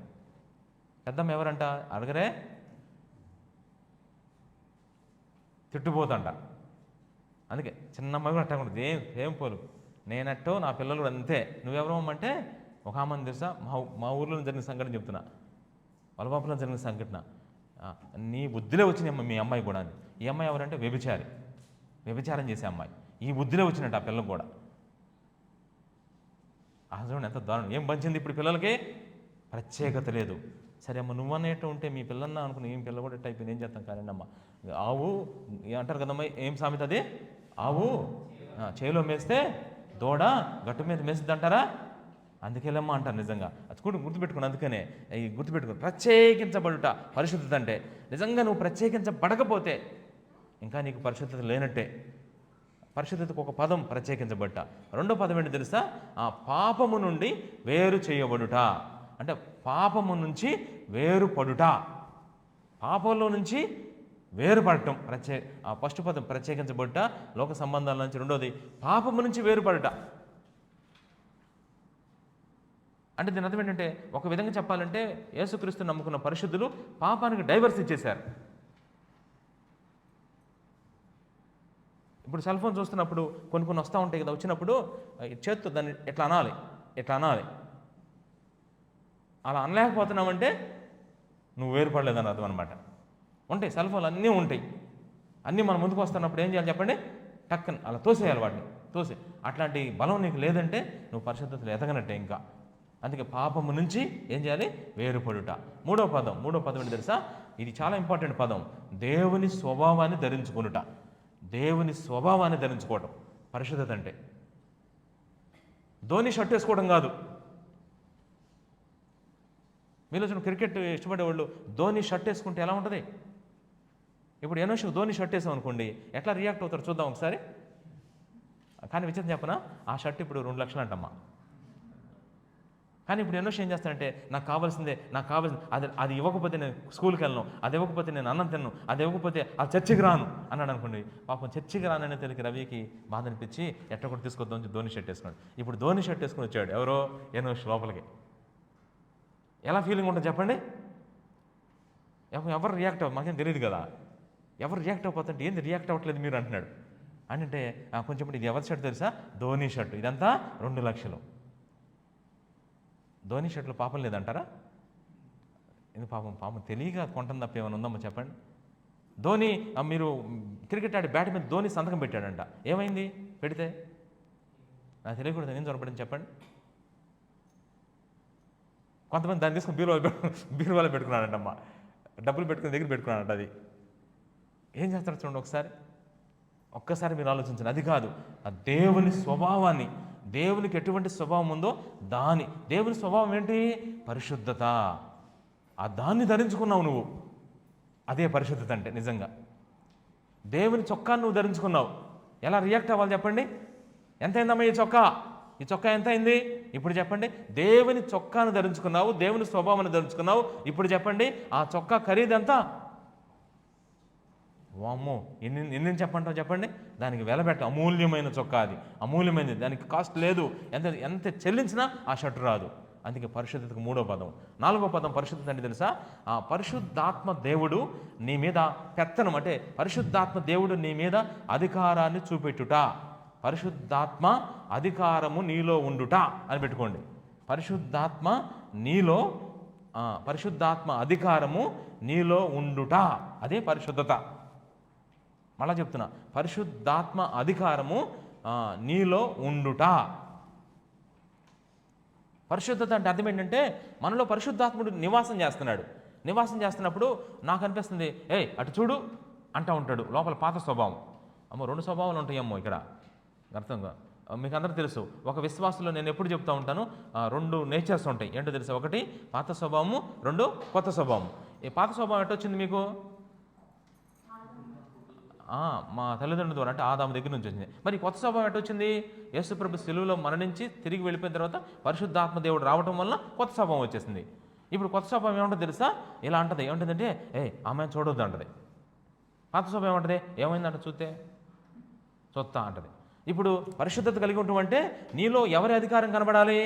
పెద్దమ్మ ఎవరంట అడగరే, తిట్టుపోతంట. అందుకే చిన్నమ్మ కూడా అట్టాగా ఉంటుంది, ఏం పోలు. నేనట్టో నా పిల్లలు కూడా అంతే. నువ్వెవరమ్మంటే ఒక ఆమెను తెలుసా, మా ఊర్లో జరిగిన సంఘటన చెప్తున్నా, వలబాపులో జరిగిన సంఘటన. నీ బుద్ధిలో వచ్చిన మీ అమ్మాయి కూడా. ఈ అమ్మాయి ఎవరంటే వ్యభిచారం చేసే అమ్మాయి. ఈ బుద్ధిలో వచ్చినట్టు ఆ పిల్లలకు కూడా. చూడండి ఎంత దారుణం. ఏం పంచింది ఇప్పుడు పిల్లలకి? ప్రత్యేకత లేదు. సరే అమ్మ నువ్వనేట్టు ఉంటే మీ పిల్లన్నా అనుకుని ఏం పిల్ల కూడా అయిపోయింది, ఏం చేస్తాం కానీ అమ్మ. ఆవు అంటారు కదమ్మా, ఏం సామెత అది? ఆవు చేలో మేస్తే దూడ గట్టు మీద మేస్తుంది అంటారా? అందుకేలమ్మా అంటారు. నిజంగా అది కూడా గుర్తుపెట్టుకుని, అందుకనే ఈ గుర్తుపెట్టుకుని ప్రత్యేకించబడుట పరిశుద్ధత అంటే. నిజంగా నువ్వు ప్రత్యేకించబడకపోతే ఇంకా నీకు పరిశుద్ధత లేనట్టే. పరిశుద్ధతకు ఒక పదం ప్రత్యేకించబడుట. రెండో పదం ఏంటి తెలుసా? ఆ పాపము నుండి వేరు చేయబడుట. అంటే పాపము నుంచి వేరుపడుట, పాపంలో నుంచి వేరుపడటం. ఫస్ట్ పదం ప్రత్యేకించబడుట లోక సంబంధాల నుంచి. రెండోది పాపము నుంచి వేరుపడుట. అంటే దీని అర్థం ఏంటంటే, ఒక విధంగా చెప్పాలంటే యేసుక్రీస్తు నమ్ముకున్న పరిశుద్ధులు పాపానికి డైవర్స్ ఇచ్చేశారు. ఇప్పుడు సెల్ ఫోన్ చూస్తున్నప్పుడు కొన్ని వస్తూ ఉంటాయి కదా, వచ్చినప్పుడు చేత్తో దాన్ని ఎట్లా అనాలి. అలా అనలేకపోతున్నామంటే నువ్వు వేరుపడలేదని అర్థం అనమాట. ఉంటాయి సెల్ ఫోన్లు అన్నీ ఉంటాయి. అన్నీ మన ముందుకు వస్తున్నప్పుడు ఏం చేయాలి చెప్పండి? టక్కన అలా తోసేయాలి వాటిని. అట్లాంటి బలం నీకు లేదంటే నువ్వు పరిశుద్ధతలు ఎదగనట్టే ఇంకా. అందుకే పాపము నుంచి ఏం చేయాలి? వేరుపడుట. మూడో పదం ఏంటి తెలుసా? ఇది చాలా ఇంపార్టెంట్ పదం. దేవుని స్వభావాన్ని ధరించుకొనుట. దేవుని స్వభావాన్ని ధరించుకోవటం పరిశుద్ధత అంటే. ధోని షర్ట్ వేసుకోవడం కాదు. మీలో చూడండి, క్రికెట్ ఇష్టపడేవాళ్ళు ధోని షర్ట్ వేసుకుంటే ఎలా ఉంటుంది? ఇప్పుడు ఎనోష్ ధోని షర్ట్ వేసాం అనుకోండి, ఎట్లా రియాక్ట్ అవుతారు చూద్దాం ఒకసారి. కానీ విచిత్రం చెప్పనా, ఆ షర్ట్ ఇప్పుడు 2 లక్షలు అంటమ్మా. కానీ ఇప్పుడు ఎన్నోష్ ఏం చేస్తానంటే, నాకు కావాల్సింది అది ఇవ్వకపోతే నేను స్కూల్కి వెళ్ళను, అది ఇవ్వకపోతే నేను అన్నం తిన్ను, అది ఇవ్వకపోతే ఆ చర్చికి రాను అన్నాడు అనుకోండి. పాపం చర్చికి రాననే తెలియక రవికి బాధ అనిపించి ఎట్లా కూడా తీసుకొద్దాం ధోని షర్ట్ వేసుకున్నాడు. ఇప్పుడు ధోని షర్ట్ వేసుకుని వచ్చాడు ఎవరో ఎన్నోష్ లోపలికి. ఎలా ఫీలింగ్ ఉంటుంది చెప్పండి? ఎవరు రియాక్ట్ మాకేం తెలియదు కదా. ఎవరు రియాక్ట్ అయిపోతుంటే ఏంది రియాక్ట్ అవ్వట్లేదు మీరు అంటున్నాడు. అంటే కొంచెం ఇది ఎవరి షర్ట్ తెలుసా? ధోని షర్ట్. ఇదంతా 2 లక్షలు. ధోని షర్ట్లో పాపం లేదంటారా? ఇది పాపం తెలియక కొంటం తప్ప ఏమైనా ఉందమ్మా చెప్పండి? ధోని మీరు క్రికెట్ ఆడి బ్యాట్ మీద ధోని సంతకం పెట్టాడంట. ఏమైంది పెడితే? నాకు తెలియకూడదు, నేను చొరపడింది చెప్పండి. కొంతమంది దాన్ని తీసుకుని బీరువాలో పెట్టుకున్నాడంటమ్మా. డబ్బులు పెట్టుకుని దగ్గర పెట్టుకున్నాడంట. అది ఏం చేస్తాడు చూడండి ఒక్కసారి మీరు ఆలోచించండి. అది కాదు, ఆ దేవుని స్వభావాన్ని, దేవునికి ఎటువంటి స్వభావం ఉందో దేవుని స్వభావం ఏంటి? పరిశుద్ధత. ఆ దాన్ని ధరించుకున్నావు నువ్వు. అదే పరిశుద్ధత అంటే. నిజంగా దేవుని చొక్కాన్ని నువ్వు ధరించుకున్నావు. ఎలా రియాక్ట్ అవ్వాలి చెప్పండి? ఎంత అయిందమ్మా ఈ చొక్కా ఎంత అయింది? ఇప్పుడు చెప్పండి. దేవుని చొక్కాను ధరించుకున్నావు, దేవుని స్వభావాన్ని ధరించుకున్నావు. ఇప్పుడు చెప్పండి, ఆ చొక్కా ఖరీదు ఎంత? వామ్మో, ఎన్ని చెప్పంటావు చెప్పండి? దానికి వెలబెట్ట. అమూల్యమైన చొక్కా, అది అమూల్యమైనది, దానికి కాస్ట్ లేదు. ఎంత చెల్లించినా ఆ షర్టు రాదు. అందుకే పరిశుద్ధతకు 3వ పదం. 4వ పదం పరిశుద్ధత అంటే తెలుసా? ఆ పరిశుద్ధాత్మ దేవుడు నీ మీద పెత్తనం, అంటే పరిశుద్ధాత్మ దేవుడు నీ మీద అధికారాన్ని చూపెట్టుట. పరిశుద్ధాత్మ అధికారము నీలో ఉండుట అని పెట్టుకోండి. పరిశుద్ధాత్మ అధికారము నీలో ఉండుట, అదే పరిశుద్ధత. మళ్ళా చెప్తున్నా, పరిశుద్ధాత్మ అధికారము నీలో ఉండుట. పరిశుద్ధత అంటే అర్థం ఏంటంటే, మనలో పరిశుద్ధాత్ముడు నివాసం చేస్తున్నప్పుడు నాకు అనిపిస్తుంది, అటు చూడు అంటూ ఉంటాడు. లోపల పాత స్వభావం. 2 స్వభావాలు ఉంటాయమ్మో ఇక్కడ. అర్థంగా మీకు అందరూ తెలుసు. ఒక విశ్వాసంలో నేను ఎప్పుడు చెప్తూ ఉంటాను, 2 నేచర్స్ ఉంటాయి. ఏంటో తెలుసు? ఒకటి పాత స్వభావము, 2 కొత్త స్వభావం. ఈ పాత స్వభావం ఎట్టొచ్చింది మీకు? మా తల్లిదండ్రుల ద్వారా, అంటే ఆదాము దగ్గర నుంచి వచ్చింది. మరి కొత్త స్వభావం ఎట్టొచ్చింది? యేసుప్రభు శిలువలో మరణించి తిరిగి వెళ్ళిపోయిన తర్వాత పరిశుద్ధాత్మ దేవుడు రావడం వల్ల కొత్త స్వభావం వచ్చేసింది. ఇప్పుడు కొత్త స్వభావం ఏముంటుంది తెలుసా? ఇలా అంటది. ఏముంటుందంటే, అమ్మాయిని చూడొద్దు అంటది. పాత స్వభావం ఏమంటది? ఏమైందంట చూస్తే చూస్తా అంటది. ఇప్పుడు పరిశుద్ధత కలిగి ఉండటం అంటే నీలో ఎవరి అధికారం కనబడాలి?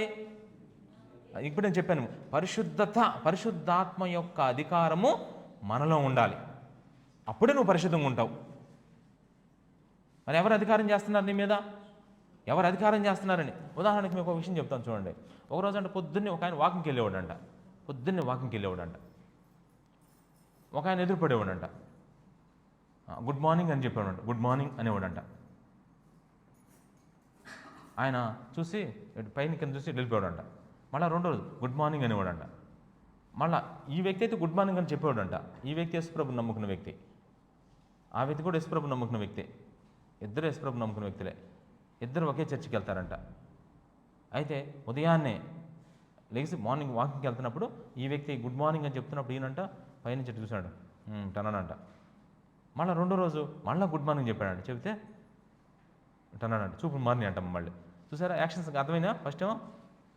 ఇప్పుడు నేను చెప్పాను, పరిశుద్ధాత్మ యొక్క అధికారము మనలో ఉండాలి. అప్పుడే నువ్వు పరిశుద్ధంగా ఉంటావు. మరి ఎవరు అధికారం చేస్తున్నారు నీ మీద? ఎవరు అధికారం చేస్తున్నారని ఉదాహరణకి మీకు ఒక విషయం చెప్తాను చూడండి. ఒకరోజు అంటే పొద్దున్నే ఒక ఆయన వాకింగ్కి వెళ్ళేవాడంట. ఒక ఆయన ఎదురుపడేవాడంట. గుడ్ మార్నింగ్ అని చెప్పేవాడంట. Good morning అనేవాడంట. ఆయన చూసి పైన కింద చూసి వెళ్ళిపోయాడంట. మళ్ళీ రెండో రోజు గుడ్ మార్నింగ్ అనేవాడంట. మళ్ళీ ఈ వ్యక్తి అయితే గుడ్ మార్నింగ్ అని చెప్పేవాడంట. ఈ వ్యక్తి యేసుప్రభుని నమ్ముకున్న వ్యక్తి, ఆ వ్యక్తి కూడా యేసుప్రభుని నమ్ముకున్న వ్యక్తి. ఇద్దరు యేసుప్రభుని నమ్ముకున్న వ్యక్తులే. ఇద్దరు ఒకే చర్చికి వెళ్తారంట. అయితే ఉదయాన్నే లేచి మార్నింగ్ వాకింగ్కి వెళ్తున్నప్పుడు ఈ వ్యక్తి గుడ్ మార్నింగ్ అని చెప్తున్నప్పుడు ఈయనంట పైనుంచి చూశాడు, టన్నాడంట. మళ్ళీ రెండో రోజు మళ్ళీ గుడ్ మార్నింగ్ చెప్పాడంట. చెబితే టన్నాడంట. చూపు మార్నింగ్ అంట. మళ్ళీ చూసారా యాక్షన్స్ అర్థమైనా? ఫస్ట్ ఏమో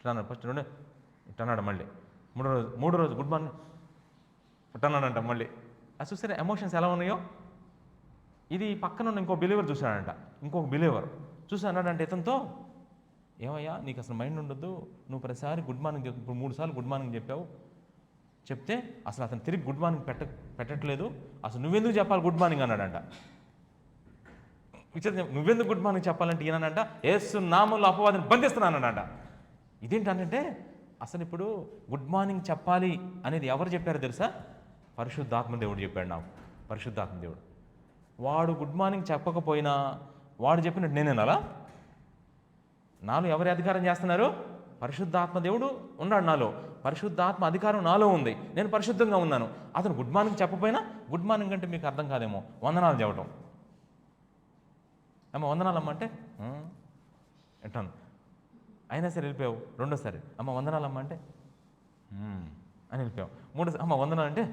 టన్నాడు, ఫస్ట్ రెండో టన్నాడు. మళ్ళీ మూడో రోజు గుడ్ మార్నింగ్ టన్నాడంట. మళ్ళీ అది చూసారా ఎమోషన్స్ ఎలా ఉన్నాయో. ఇది పక్కన ఉన్న ఇంకో బిలీవర్ చూశాడంట. ఇంకొక బిలీవర్ చూసి అన్నాడంటే ఇతనితో, ఏమయ్యా నీకు అసలు మైండ్ ఉండొద్దు, నువ్వు ప్రతిసారి గుడ్ మార్నింగ్ చెప్పు, ఇప్పుడు 3 సార్లు గుడ్ మార్నింగ్ చెప్పావు, చెప్తే అసలు అతను తిరిగి గుడ్ మార్నింగ్ పెట్టట్లేదు, అసలు నువ్వెందుకు చెప్పాలి గుడ్ మార్నింగ్ అన్నాడంట. నువ్వెందుకు గుడ్ మార్నింగ్ చెప్పాలంటే ఈయనంట యేసు నామములో అపవాదిని బంధిస్తున్నానంట. ఇదేంటంటే అసలు ఇప్పుడు గుడ్ మార్నింగ్ చెప్పాలి అనేది ఎవరు చెప్పారో తెలుసా? పరిశుద్ధాత్మ దేవుడు చెప్పాడు నాకు. పరిశుద్ధాత్మ దేవుడు. వాడు గుడ్ మార్నింగ్ చెప్పకపోయినా వాడు చెప్పినట్టు నేనేనాలా? నాలో ఎవరి అధికారం చేస్తున్నారు? పరిశుద్ధాత్మ దేవుడు ఉన్నాడు నాలో. పరిశుద్ధాత్మ అధికారం నాలో ఉంది. నేను పరిశుద్ధంగా ఉన్నాను. అతను గుడ్ మార్నింగ్ చెప్పపోయినా, గుడ్ మార్నింగ్ అంటే మీకు అర్థం కాదేమో, వందనాలు చెప్పటం. అమ్మ వందనాలు అమ్మ అంటే ఎట్టాను, అయినా సరే వెళ్ళిపోయావు. రెండోసారి అమ్మ వందనాలు అమ్మ అంటే అని వెళ్ళిపోయావు. మూడోసారి అమ్మ వందనాలు అంటే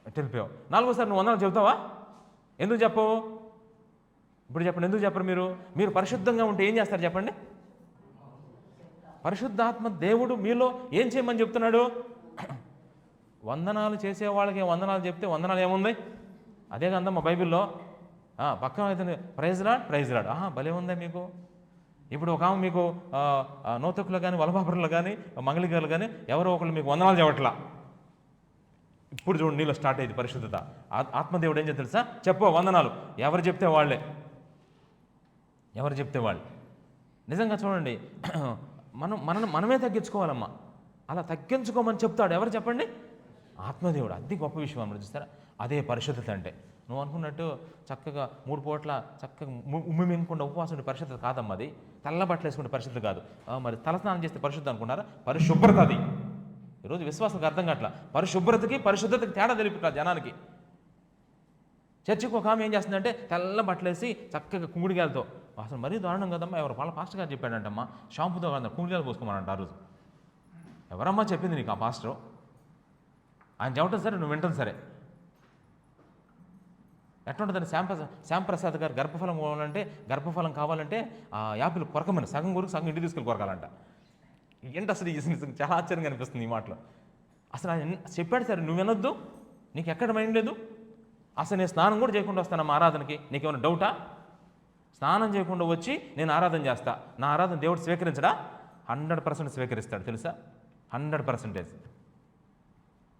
అట్టు వెళ్ళిపోయావు. నాలుగోసారి నువ్వు వందనాలు చెబుతావా? ఎందుకు చెప్పవు? ఇప్పుడు చెప్పండి, ఎందుకు చెప్పరు? మీరు పరిశుద్ధంగా ఉంటే ఏం చేస్తారు చెప్పండి? పరిశుద్ధాత్మ దేవుడు మీలో ఏం చేయమని చెప్తున్నాడు? వందనాలు చేసే వాళ్ళకి వందనాలు చెప్తే వందనాలు ఏముంది? అదే కదా మా బైబిల్లో పక్కన అయితే ప్రైజ్ లాడ్ భలే ఉందా మీకు. ఇప్పుడు ఒక ఆమె మీకు నోతకులు కానీ వలబాపురులు కానీ మంగళిగారులు కానీ ఎవరో ఒకళ్ళు మీకు వందనాలు చెప్పట్లా. ఇప్పుడు చూడండి నీలో స్టార్ట్ అయ్యింది పరిశుద్ధత. ఆత్మదేవుడు ఏం చేస్తే తెలుసా? చెప్పు వందనాలు. ఎవరు చెప్తే వాళ్ళే. నిజంగా చూడండి, మనమే తగ్గించుకోవాలమ్మా. అలా తగ్గించుకోమని చెప్తాడు ఎవరు చెప్పండి? ఆత్మదేవుడు. అది గొప్ప విషయం అన్నమాట. చూస్తారా, అదే పరిశుద్ధత అంటే. నువ్వు అనుకున్నట్టు చక్కగా 3 పూట్ల చక్కగా ఉమ్మి మినకుండా ఉపవాసం ఉండే పరిశుద్ధత కాదమ్మా. అది తెల్ల బట్టలు వేసుకుంటే పరిశుద్ధత కాదు. మరి తలస్నానం చేస్తే పరిశుద్ధత అనుకున్నారా? పరిశుభ్రత. అది ఈరోజు విశ్వాసానికి అర్థం కావట్లా. పరిశుభ్రతకి పరిశుద్ధతకి తేడా తెలియట్లేదు జనానికి. చర్చికి ఒక ఆమె ఏం చేస్తుందంటే తెల్ల బట్టలేసి చక్కగా కుంగుడిగాలతో, అసలు మరీ దారుణం కదమ్మా. ఎవరు వాళ్ళ పాస్టర్ గారు చెప్పాడంటమ్మా, షాంపుతో కాదు కుంగుడిగాలు పోసుకోమనంట. ఆ రోజు ఎవరమ్మా చెప్పింది నీకు? ఆ పాస్టర్. ఆయన చెప్పటం సరే, నువ్వు వింటాం సరే. ఎట్లుంటుందని శ్యాంప్రసాద్ గారు గర్భఫలం కావాలంటే ఆ యాపిల్ కొరకమని సగం కొరకు సగం ఇంటికి తీసుకెళ్ళి కొరకాలంట. ఏంటి అసలు చాలా ఆశ్చర్యంగా అనిపిస్తుంది ఈ మాటలో. అసలు ఆయన చెప్పాడు సరే, నువ్వు వినొద్దు, నీకు ఎక్కడ మైండ్ లేదు. అసలు నేను స్నానం కూడా చేయకుండా వస్తానమ్మా ఆరాధనకి, నీకేమైనా డౌటా? స్నానం చేయకుండా వచ్చి నేను ఆరాధన చేస్తా, నా ఆరాధన దేవుడు స్వీకరించడా? 100% స్వీకరిస్తాడు తెలుసా. 100%.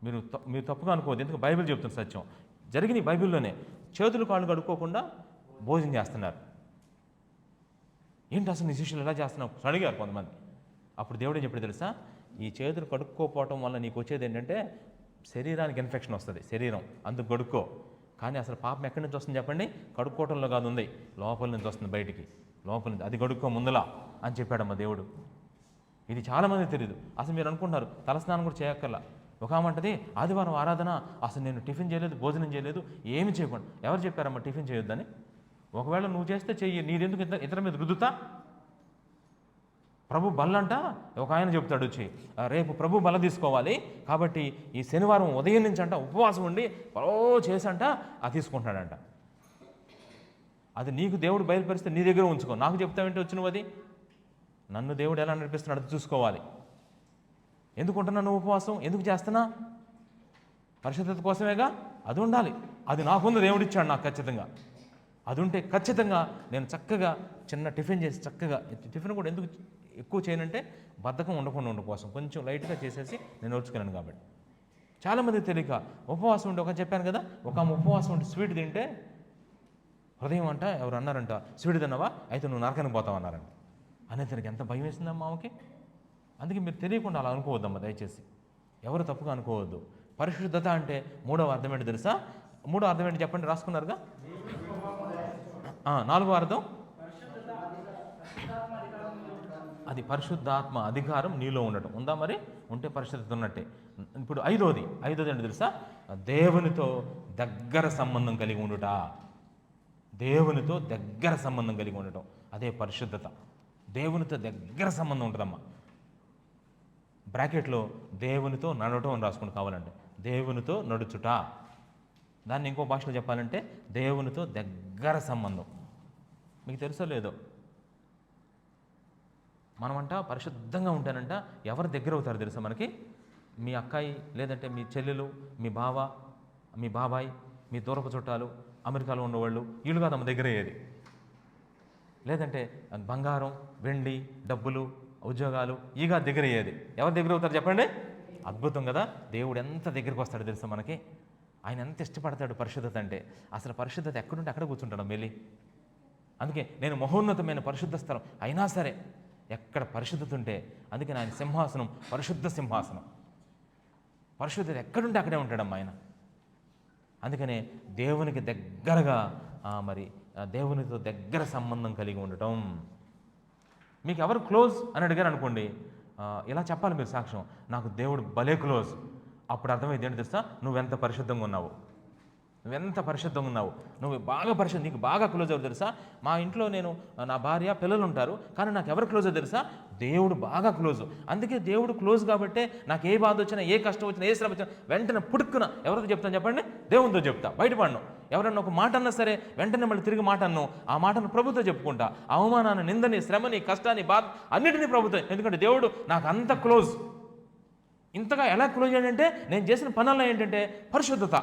మీరు తప్పుగా అనుకోవద్దు, ఎందుకు బైబిల్ చెప్తుంది సత్యం. జరిగిన బైబిల్లోనే చేతులు కాళ్ళు కడుక్కోకుండా భోజనం చేస్తున్నారు. ఏంటి అసలు నీ శిష్యులు ఎలా చేస్తున్నావు అడిగారు కొంతమంది. అప్పుడు దేవుడే చెప్పాడు తెలుసా, ఈ చేతులు కడుక్కోపోవటం వల్ల నీకు వచ్చేది ఏంటంటే శరీరానికి ఇన్ఫెక్షన్ వస్తుంది, శరీరం అందుకు కడుక్కో. కానీ అసలు పాపం ఎక్కడి నుంచి వస్తుంది చెప్పండి? కడుక్కోవటంలో కాదు ఉంది, లోపల నుంచి వస్తుంది బయటికి. లోపల నుంచి అది కడుక్కో ముందులా అని చెప్పాడమ్మా దేవుడు. ఇది చాలామంది తెలియదు. అసలు మీరు అనుకుంటున్నారు తలస్నానం కూడా చేయక్కర్లా. ఒక ఆమంటది ఆదివారం ఆరాధన, అసలు నేను టిఫిన్ చేయలేదు, భోజనం చేయలేదు, ఏమి చేయకుండా. ఎవరు చెప్పారమ్మా టిఫిన్ చేయొద్దని? ఒకవేళ నువ్వు చేస్తే చెయ్యి, నీదెందుకు ఇతర మీద రుద్దుతా? ప్రభు బల్లంట. ఒక ఆయన చెప్తాడు వచ్చి, రేపు ప్రభు బల్ల తీసుకోవాలి కాబట్టి ఈ శనివారం ఉదయం నుంచి అంట ఉపవాసం ఉండి చేసంట అది తీసుకుంటున్నాడంట. అది నీకు దేవుడు బయలుపరిస్తే నీ దగ్గర ఉంచుకో, నాకు చెప్తావేంటి వచ్చినవు? అది నన్ను దేవుడు ఎలా నడిపిస్తున్నాడు అది చూసుకోవాలి. ఎందుకుంటున్నా నువ్వు ఉపవాసం? ఎందుకు చేస్తున్నా? పరిశుద్ధత కోసమేగా. అది ఉండాలి. అది నాకుంది, దేవుడు ఇచ్చాడు నాకు ఖచ్చితంగా. అది ఉంటే ఖచ్చితంగా నేను చక్కగా చిన్న టిఫిన్ చేసి చక్కగా, టిఫిన్ కూడా ఎందుకు ఎక్కువ చేయనంటే బద్ధకం ఉండకుండా కోసం కొంచెం లైట్గా చేసేసి నేను ఓర్చుకోలేను కాబట్టి. చాలామంది తెలియక ఉపవాసం ఉంటే, ఒక చెప్పాను కదా, ఒక ఉపవాసం ఉంటే స్వీట్ తింటే హృదయం అంట ఎవరు అన్నారంట, స్వీట్ తిన్నావా అయితే నువ్వు నరకానికి పోతావు అన్నారంట. అనేతనికి ఎంత భయం వేసిందమ్మా ఆమెకి. అందుకే మీరు తెలియకుండా అలా అనుకోవద్దమ్మా దయచేసి, ఎవరు తప్పుగా అనుకోవద్దు. పరిశుద్ధత అంటే మూడవ అర్థం ఏంటి తెలుసా? మూడో అర్థం ఏంటి చెప్పండి, రాసుకున్నారుగా? నాలుగో అర్థం అది పరిశుద్ధాత్మ అధికారం నీలో ఉండటం. ఉందా మరి? ఉంటే పరిశుద్ధత ఉన్నట్టే. ఇప్పుడు ఐదోది ఏంటి తెలుసా? దేవునితో దగ్గర సంబంధం కలిగి ఉండుట. దేవునితో దగ్గర సంబంధం కలిగి ఉండటం, అదే పరిశుద్ధత. దేవునితో దగ్గర సంబంధం ఉంటుందమ్మా. బ్రాకెట్లో దేవునితో నడవటం అని రాసుకుని కావాలంటే, దేవునితో నడుచుట. దాన్ని ఇంకో భాషలో చెప్పాలంటే దేవునితో దగ్గర సంబంధం. మీకు తెలుసో లేదో, మనమంట పరిశుద్ధంగా ఉంటానంట ఎవరు దగ్గర అవుతారు తెలుసా మనకి? మీ అక్కాయి, లేదంటే మీ చెల్లెలు, మీ బావ, మీ బాబాయ్, మీ దూరపు చుట్టాలు, అమెరికాలో ఉన్నవాళ్ళు, వీళ్ళు కాదు మన దగ్గర అయ్యేది. లేదంటే బంగారం, వెండి, డబ్బులు, ఉద్యోగాలు, ఈగా దగ్గర అయ్యేది. ఎవరు దగ్గర అవుతారు చెప్పండి? అద్భుతం కదా! దేవుడు ఎంత దగ్గరికి వస్తాడు తెలుసా మనకి. ఆయన ఎంత ఇష్టపడతాడు పరిశుద్ధత అంటే. అసలు పరిశుద్ధత ఎక్కడుంటే అక్కడ కూర్చుంటాడు వెళ్ళి. అందుకే నేను మహోన్నతమైన పరిశుద్ధ స్థలం అయినా సరే ఎక్కడ పరిశుద్ధత ఉంటే, అందుకే ఆయన సింహాసనం పరిశుద్ధ సింహాసనం. పరిశుద్ధత ఎక్కడుంటే అక్కడే ఉంటాడమ్మా ఆయన. అందుకనే దేవునికి దగ్గరగా మరి దేవునితో దగ్గర సంబంధం కలిగి ఉండటం. మీకు ఎవరు క్లోజ్ అని అడిగారు అనుకోండి, ఇలా చెప్పాలి మీరు సాక్ష్యం, నాకు దేవుడు భలే క్లోజ్. అప్పుడు అర్థమైంది ఏంటి తెలుసా? నువ్వెంత పరిశుద్ధంగా ఉన్నావు, నువ్వు బాగా నీకు బాగా క్లోజ్ అవుతారు తెలుసా? మా ఇంట్లో నేను, నా భార్య, పిల్లలు ఉంటారు, కానీ నాకు ఎవరు క్లోజ్ అవుతారు తెలుసా? దేవుడు బాగా క్లోజ్. అందుకే దేవుడు క్లోజ్ కాబట్టే నాకు ఏ బాధ వచ్చినా, ఏ కష్టం వచ్చినా, ఏ శ్రమ వచ్చినా వెంటనే పుడుక్కున ఎవరితో చెప్తాను చెప్పండి? దేవునితో చెప్తా. బయటపడను. ఎవరన్నా ఒక మాట అన్నా సరే వెంటనే మళ్ళీ తిరిగి మాట అన్ను, ఆ మాటను ప్రభుతో చెప్పుకుంటా. అవమానాన్ని, నిందని, శ్రమని, కష్టాన్ని, బాధ అన్నిటినీ ప్రభుత్వం. ఎందుకంటే దేవుడు నాకు అంత క్లోజ్. ఇంతగా ఎలా క్లోజ్ ఏంటంటే నేను చేసిన పనుల్లో ఏంటంటే పరిశుద్ధత,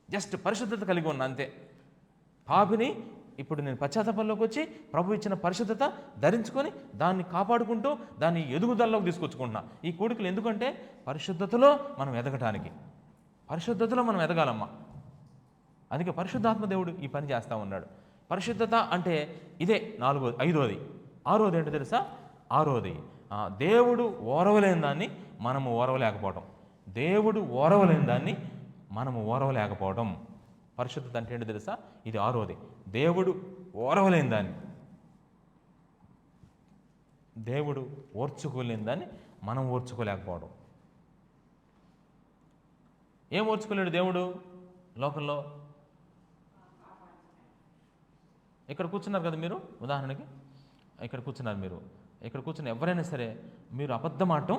జస్ట్ పరిశుద్ధత కలిగి ఉన్నా అంతే. పాపిని ఇప్పుడు నేను పశ్చాత్తాపంలోకి వచ్చి ప్రభు ఇచ్చిన పరిశుద్ధత ధరించుకొని దాన్ని కాపాడుకుంటూ దాన్ని ఎదుగుదలలోకి తీసుకొచ్చుకుంటున్నా. ఈ కూడికలు ఎందుకంటే పరిశుద్ధతలో మనం ఎదగటానికి, పరిశుద్ధతలో మనం ఎదగాలమ్మా. అందుకే పరిశుద్ధాత్మ దేవుడు ఈ పని చేస్తూ ఉన్నాడు. పరిశుద్ధత అంటే ఇదే ఐదోది. ఆరోది ఏంటో తెలుసా? ఆరోది దేవుడు ఓరవలేని దాన్ని మనము ఓరవలేకపోవటం. దేవుడు ఓరవలేని దాన్ని మనము ఓరవలేకపోవడం. పరిశుద్ధత అంటే ఏంటో తెలుసా? ఇది ఆరోది. దేవుడు ఓరవలేని దాన్ని, దేవుడు ఓర్చుకోలేని దాన్ని మనం ఓర్చుకోలేకపోవడం. ఏం ఓర్చుకోలేడు దేవుడు లోకంలో? ఇక్కడ కూర్చున్నారు కదా మీరు, ఉదాహరణకి ఇక్కడ కూర్చున్నారు మీరు, ఇక్కడ కూర్చున్న ఎవరైనా సరే మీరు అబద్ధం ఆడటం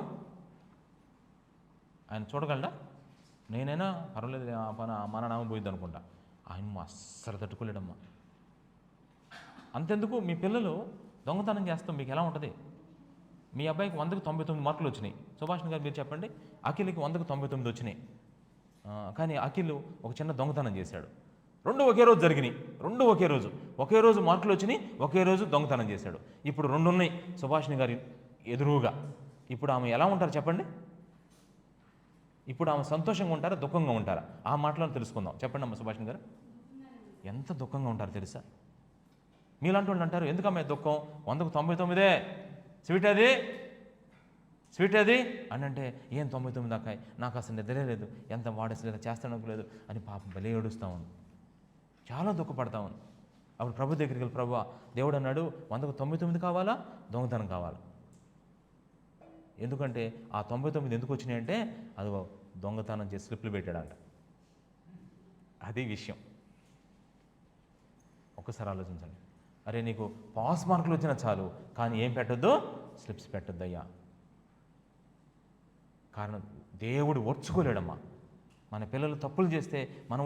ఆయన చూడగలడా? నేనైనా పర్వాలేదు, మన నామం పోయింది అనుకుంటా. ఆయన అస్సలు తట్టుకోలేడమ్మా. అంతెందుకు, మీ పిల్లలు దొంగతనం చేస్తాం మీకు ఎలా ఉంటుంది? మీ అబ్బాయికి 100కి 99 మార్కులు వచ్చినాయి. సుభాష్ గారు మీరు చెప్పండి. అఖిల్కి 100కి 99 వచ్చినాయి. కానీ అఖిల్ ఒక చిన్న దొంగతనం చేశాడు. రెండు ఒకే రోజు జరిగినాయి. ఒకే రోజు మార్కులు వచ్చినాయి, ఒకే రోజు దొంగతనం చేశాడు. ఇప్పుడు 2 ఉన్నాయి సుభాషిణి గారి ఎదురుగా. ఇప్పుడు ఆమె ఎలా ఉంటారు చెప్పండి? ఇప్పుడు ఆమె సంతోషంగా ఉంటారా, దుఃఖంగా ఉంటారా? ఆ మాటలను తెలుసుకుందాం. చెప్పండి అమ్మ సుభాషిణి గారు. ఎంత దుఃఖంగా ఉంటారు తెలుసా? మీలాంటి వాళ్ళు అంటారు, ఎందుకమ్మ దుఃఖం, 100కి 99 స్వీట్ అది అని అంటే, ఏం 99 దాకా నాకు అసలు నిద్రే లేదు, ఎంత వాడేసలేదు, చేస్తాననుకోలేదు అని పాపం భలే ఏడుస్తూ ఉంది, చాలా దుఃఖపడతా ఉంది. అప్పుడు ప్రభు దగ్గరికి వెళ్ళి, ప్రభు దేవుడు అన్నాడు 100కి 99 కావాలా, దొంగతనం కావాలా? ఎందుకంటే ఆ 99 ఎందుకు వచ్చినాయి అంటే అది దొంగతనం చేసి స్లిప్లు పెట్టాడంట. అది విషయం. ఒక్కసారి ఆలోచించండి. అరే నీకు పాస్ మార్కులు వచ్చినా చాలు, కానీ ఏం పెట్టొద్దు, స్లిప్స్ పెట్టొద్దయ్యా. కారణం దేవుడు ఓర్చుకోలేడమ్మా. మన పిల్లలు తప్పులు చేస్తే మనం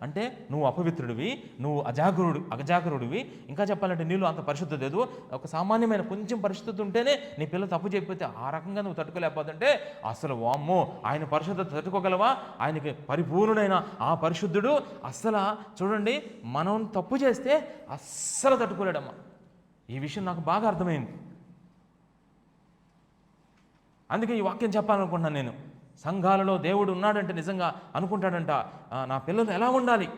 అంటే నువ్వు అపవిత్రుడివి, నువ్వు అజాగరుడివి, ఇంకా చెప్పాలంటే నీళ్ళు అంత పరిశుద్ధత లేదు, ఒక సామాన్యమైన కొంచెం పరిశుద్ధత ఉంటేనే నీ పిల్లలు తప్పు చేయకపోతే ఆ రకంగా నువ్వు తట్టుకోలేకపోతుంటే అసలు వామ్మో ఆయన పరిశుద్ధత తట్టుకోగలవా? ఆయనకి పరిపూర్ణుడైన ఆ పరిశుద్ధుడు అస్సలు చూడండి, మనం తప్పు చేస్తే అస్సలు తట్టుకోలేడమ్మా. ఈ విషయం నాకు బాగా అర్థమైంది. అందుకే ఈ వాక్యం చెప్పాలనుకుంటున్నాను నేను. సంఘాలలో దేవుడు ఉన్నాడంటే నిజంగా అనుకుంటాడంట, నా పిల్లలు ఎలా ఉండాలి,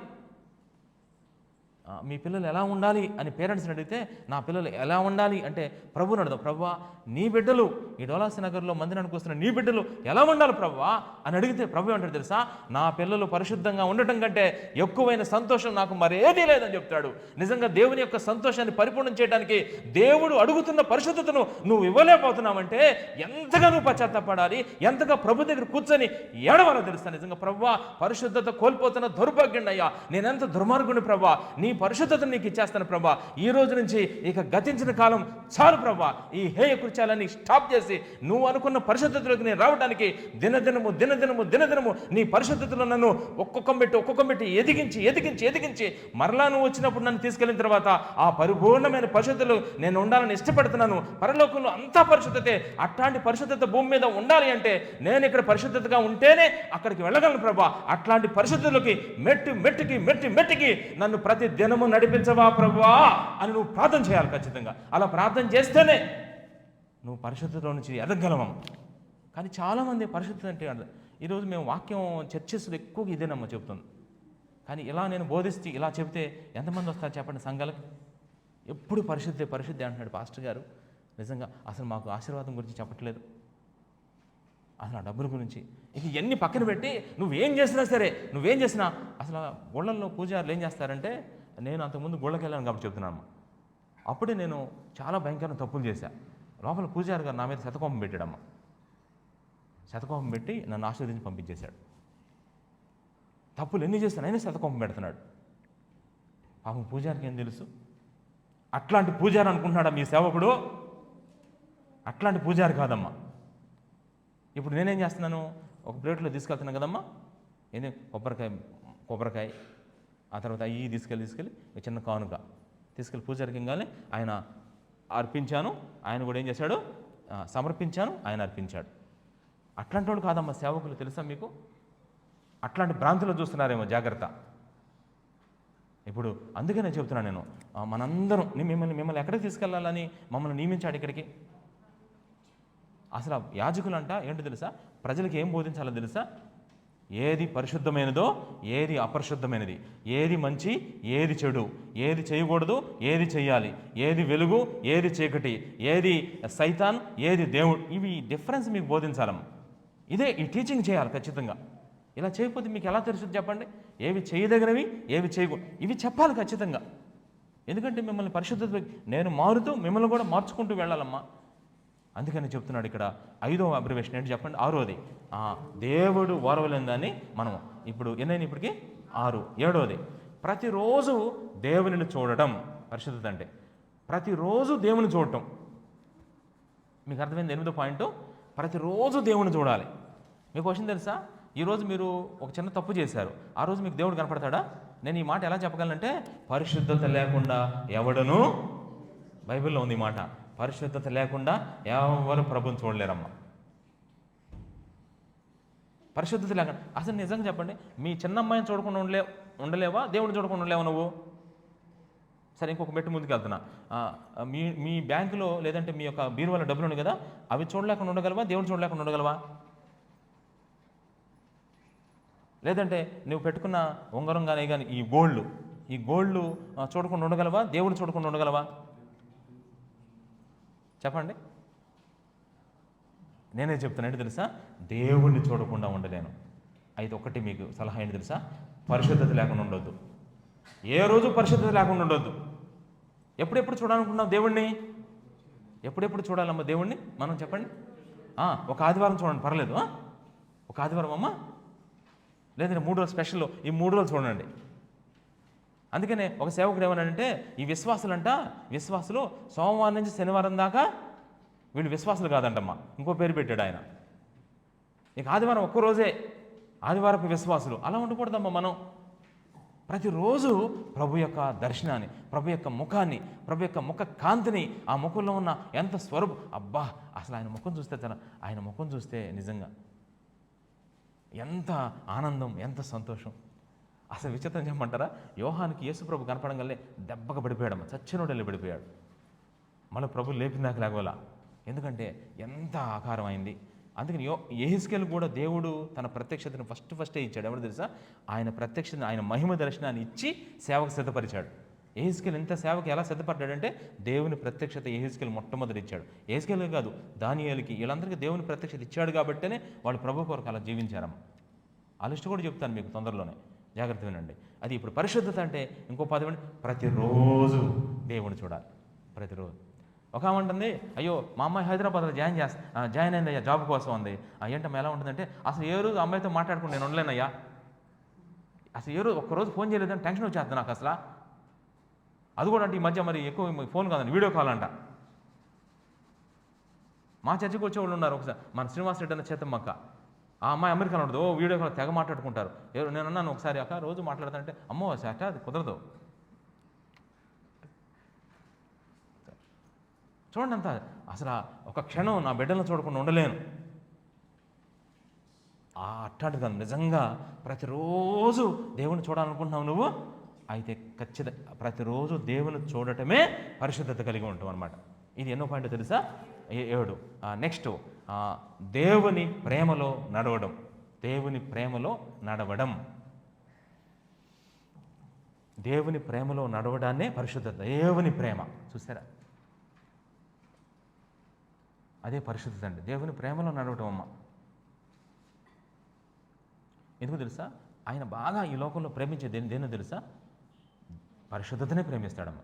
మీ పిల్లలు ఎలా ఉండాలి అని పేరెంట్స్ని అడిగితే నా పిల్లలు ఎలా ఉండాలి అంటే ప్రభువుని అడదాం. ప్రభువా నీ బిడ్డలు ఈ డోలాసి నగర్లో మందిరానికి వస్తున్న నీ బిడ్డలు ఎలా ఉండాలి ప్రభువా అని అడిగితే ప్రభు అంటాడు తెలుసా, నా పిల్లలు పరిశుద్ధంగా ఉండటం కంటే ఎక్కువైన సంతోషం నాకు మరేదీ లేదని చెప్తాడు. నిజంగా దేవుని యొక్క సంతోషాన్ని పరిపూర్ణం చేయడానికి దేవుడు అడుగుతున్న పరిశుద్ధతను నువ్వు ఇవ్వలేకపోతున్నావంటే ఎంతగా నువ్వు పశ్చాత్తపడాలి, ఎంతగా ప్రభు దగ్గర కూర్చొని ఏడవాలో తెలుస్తా. నిజంగా ప్రభువా పరిశుద్ధత కోల్పోతున్న దౌర్భాగ్యం అయ్యా, నేనెంత దుర్మార్గుని ప్రభా, నీ పరిశుద్ధతను నీకు ఇచ్చేస్తాను ప్రభా, ఈ రోజు నుంచి ఇక గతించిన కాలం చాలు ప్రభా, ఈ హేయ కృత్యాలన్నీ స్టాప్ చేసి నువ్వు అనుకున్న పరిశుద్ధతలోకి నేను రావడానికి దినదినము నీ పరిశుద్ధతలో నన్ను ఒక్కొక్క మెట్టి ఎదిగించి మరలా నువ్వు వచ్చినప్పుడు నన్ను తీసుకెళ్ళిన తర్వాత ఆ పరిపూర్ణమైన పరిశుద్ధతలో నేను ఉండాలని ఇష్టపడుతున్నాను. పరలోకంలో అంతా పరిశుద్ధతే, అట్లాంటి పరిశుద్ధత భూమి మీద ఉండాలి అంటే నేను ఇక్కడ పరిశుద్ధతగా ఉంటేనే అక్కడికి వెళ్ళగలను ప్రభా. అట్లాంటి పరిశుద్ధతలోకి మెట్టికి నన్ను ప్రతి దినము నడిపించవా ప్రభువా అని నువ్వు ప్రార్థన చేయాలి ఖచ్చితంగా. అలా ప్రార్థన చేస్తేనే నువ్వు పరిశుద్ధతలో నుంచి ఎదగలవం. కానీ చాలామంది పరిశుద్ధత అంటే ఈరోజు మేము వాక్యం చర్చస్లో ఎక్కువగా ఇదేనమ్మా చెప్తుంది. కానీ ఇలా నేను బోధిస్తే ఇలా చెబితే ఎంతమంది వస్తారు చెప్పండి సంఘాలకు? ఎప్పుడు పరిశుద్ధి అంటున్నాడు పాస్టర్ గారు. నిజంగా అసలు మాకు ఆశీర్వాదం గురించి చెప్పట్లేదు, అసలు ఆ డబ్బుల గురించి ఇక ఎన్ని పక్కన పెట్టి నువ్వేం చేసినా అసలు గుళ్ళల్లో పూజారులు ఏం చేస్తారంటే, నేను అంతకుముందు గుళ్ళకి వెళ్ళాను కాబట్టి చెప్తున్నాను. అప్పుడే నేను చాలా భయంకరమైన తప్పులు చేశాను. లోపల పూజారి గారు నా మీద శతకోపం పెట్టాడమ్మ. శతకోపం పెట్టి నన్ను ఆశీర్వదించి పంపించేశాడు. తప్పులు ఎన్ని చేస్తాను అయినా శతకోపం పెడుతున్నాడు. పాపం పూజారికి ఏం తెలుసు? అట్లాంటి పూజారి అనుకుంటున్నాడా మీ సేవకుడు? అట్లాంటి పూజారి కాదమ్మా. ఇప్పుడు నేనేం చేస్తున్నాను, ఒక ప్లేట్లో తీసుకెళ్తున్నాను కదమ్మా, ఏంటి కొబ్బరికాయ ఆ తర్వాత అవి తీసుకెళ్ళి చిన్న కానుక తీసుకెళ్ళి పూజారికి ఇవ్వాలి. ఆయన అర్పించాను, ఆయన కూడా ఏం చేశాడు, సమర్పించాను, ఆయన అర్పించాడు. అట్లాంటి వాడు కాదమ్మా సేవకులు, తెలుసా మీకు? అట్లాంటి భ్రాంతులు చూస్తున్నారేమో, జాగ్రత్త. ఇప్పుడు అందుకే నేను చెప్తున్నాను, నేను మనందరం మిమ్మల్ని ఎక్కడికి తీసుకెళ్ళాలని మమ్మల్ని నియమించాడు ఇక్కడికి. అసలు యాజకులు అంట ఏంటో తెలుసా, ప్రజలకు ఏం బోధించాలో తెలుసా? ఏది పరిశుద్ధమైనదో ఏది అపరిశుద్ధమైనది, ఏది మంచి ఏది చెడు, ఏది చేయకూడదు ఏది చేయాలి, ఏది వెలుగు ఏది చీకటి, ఏది సైతాన్ ఏది దేవుడు, ఇవి డిఫరెన్స్ మీకు బోధించాలమ్మ. ఇదే ఈ టీచింగ్ చేయాలి ఖచ్చితంగా. ఇలా చేయకపోతే మీకు ఎలా తెలుస్తుంది చెప్పండి? ఏవి చేయదగినవి ఏవి చేయకూడదు ఇవి చెప్పాలి ఖచ్చితంగా. ఎందుకంటే మిమ్మల్ని పరిశుద్ధత నేను మారుతూ మిమ్మల్ని కూడా మార్చుకుంటూ వెళ్ళాలమ్మా. అందుకని చెప్తున్నాడు ఇక్కడ 5వ అబ్రివేషన్ ఏంటి చెప్పండి? 6వది దేవుడు ఓర్వలేనిదని మనం ఇప్పుడు ఎన్నైనా ఇప్పటికి 6. 7వది ప్రతిరోజు దేవునిని చూడటం. పరిశుద్ధత అంటే ప్రతిరోజు దేవుని చూడటం. మీకు అర్థమైంది? 8వ పాయింట్, ప్రతిరోజు దేవుని చూడాలి. మీకు క్వశ్చన్ తెలుసా? ఈరోజు మీరు ఒక చిన్న తప్పు చేశారు, ఆ రోజు మీకు దేవుడు కనపడతాడా? నేను ఈ మాట ఎలా చెప్పగలనంటే, పరిశుద్ధత లేకుండా ఎవడను, బైబిల్లో ఉంది ఈ మాట, పరిశుద్ధత లేకుండా ఎవరు ప్రభుని చూడలేరమ్మా. పరిశుద్ధత లేకుండా అసలు నిజంగా చెప్పండి, మీ చిన్న అమ్మాయిని చూడకుండా ఉండలేవా? దేవుడిని చూడకుండా ఉండలేవా నువ్వు? సరే, ఇంకొక మెట్టు ముందుకు వెళ్తున్నా. మీ బ్యాంకులో లేదంటే మీ యొక్క బీరువాలో డబ్బులు ఉన్నాయి కదా, అవి చూడలేకుండా ఉండగలవా? దేవుడు చూడలేకుండా ఉండగలవా? లేదంటే నువ్వు పెట్టుకున్న ఉంగరం కానీ ఈ గోల్డ్ చూడకుండా ఉండగలవా? దేవుడు చూడకుండా ఉండగలవా? చెప్పండి. నేనే చెప్తాను ఏంటి తెలుసా, దేవుణ్ణి చూడకుండా ఉండలేను. అయితే ఒకటి మీకు సలహా ఏంటి తెలుసా, పరిశుద్ధత లేకుండా ఉండొద్దు. ఏ రోజు పరిశుద్ధత లేకుండా ఉండొద్దు. ఎప్పుడెప్పుడు చూడాలనుకున్నాం దేవుణ్ణి? ఎప్పుడెప్పుడు చూడాలమ్మా దేవుణ్ణి మనం చెప్పండి? ఒక ఆదివారం చూడండి, పర్లేదు. ఒక ఆదివారం అమ్మ, లేదంటే 3 రోజులు స్పెషల్, ఈ 3 రోజులు చూడండి. అందుకనే ఒక సేవకుడు ఏమన్నాడంటే, ఈ విశ్వాసులు సోమవారం నుంచి శనివారం దాకా వీళ్ళు విశ్వాసులు కాదంటమ్మా, ఇంకో పేరు పెట్టాడు ఆయన. ఇక ఆదివారం ఒక్కరోజే, ఆదివారపు విశ్వాసులు అలా ఉండకూడదమ్మా. మనం ప్రతిరోజు ప్రభు యొక్క దర్శనాన్ని, ప్రభు యొక్క ముఖాన్ని, ప్రభు యొక్క ముఖ కాంతిని, ఆ ముఖంలో ఉన్న ఎంత స్వరూపం, అబ్బా అసలు ఆయన ముఖం చూస్తే ఆయన ముఖం చూస్తే నిజంగా ఎంత ఆనందం, ఎంత సంతోషం. అసలు విచిత్రం చెప్పమంటారా, యోహానికి యేసు ప్రభు కనపడంగానే దెబ్బగా పడిపోయాడమ్మ, చచ్చినోడెళ్ళి పడిపోయాడు. మళ్ళీ ప్రభు లేపినాక లేగోలా, ఎందుకంటే ఎంత ఆకారం అయింది. అందుకని యెహెజ్కేలు కూడా దేవుడు తన ప్రత్యక్షతను ఫస్టే ఇచ్చాడు. ఎవరు తెలుసా, ఆయన ప్రత్యక్షతను, ఆయన మహిమ దర్శనాన్ని ఇచ్చి సేవకు సిద్ధపరిచాడు. యెహెజ్కేలు ఇంత సేవకు ఎలా సిద్ధపడ్డాడంటే దేవుని ప్రత్యక్షత యెహెజ్కేలు మొట్టమొదటి ఇచ్చాడు. యెహెజ్కేలు కాదు, దానియేలుకి, వీళ్ళందరికీ దేవుని ప్రత్యక్షత ఇచ్చాడు కాబట్టే వాళ్ళు ప్రభు కొరకు అలా జీవించారమ్మ. ఆ లిస్ట్ కూడా చెప్తాను మీకు తొందరలోనే, జాగ్రత్త వినండి. అది ఇప్పుడు పరిశుద్ధత అంటే ఇంకో పదవి, ప్రతిరోజు దేవుని చూడాలి. ప్రతిరోజు. ఒక ఆమె ఉంటుంది, అయ్యో మా అమ్మాయి హైదరాబాద్లో జాయిన్ అయిందయ్యా, జాబ్ కోసం ఉంది. ఏంటమ్మా ఎలా ఉంటుందంటే, అసలు ఏ రోజు అమ్మాయితో మాట్లాడుకుంటే నేను ఉండలేనయ్యా, అసలు ఏ రోజు ఒక్కరోజు ఫోన్ చేయలేదని టెన్షన్ వచ్చేస్తుంది నాకు అసలు. అది కూడా అంటే ఈ మధ్య మరి ఎక్కువ ఫోన్ కాదండి, వీడియో కాల్ అంట. మా చర్చకు వచ్చేవాళ్ళు ఉన్నారు. ఒకసారి మన శ్రీనివాస్ రెడ్డి అన్న చేతమ్మక్క, ఆ అమ్మాయి అమెరికాలో ఉంటుంది, వీడియో కాల్ తెగ మాట్లాడుకుంటారు. నేను అన్నాను ఒకసారి, అక్క రోజు మాట్లాడుతుంటే, అమ్మో అట అది కుదరదు. చూడండి అంత అసలు ఒక క్షణం నా బిడ్డలను చూడకుండా ఉండలేను. అట్లాంటి కాదు, నిజంగా ప్రతిరోజు దేవుని చూడాలనుకుంటున్నావు నువ్వు, అయితే ఖచ్చితంగా ప్రతిరోజు దేవుని చూడటమే పరిశుద్ధత కలిగి ఉంటాం అనమాట. ఇది ఎన్నో పాయింట్ తెలుసా, 7. నెక్స్ట్, దేవుని ప్రేమలో నడవడం. దేవుని ప్రేమలో నడవడం, దేవుని ప్రేమలో నడవడాన్నే పరిశుద్ధత. దేవుని ప్రేమ చూసారా, అదే పరిశుద్ధత అండి. దేవుని ప్రేమలో నడవటం అమ్మ. ఎందుకు తెలుసా, ఆయన బాగా ఈ లోకంలో ప్రేమించే దేని తెలుసా, పరిశుద్ధతనే ప్రేమిస్తాడమ్మ.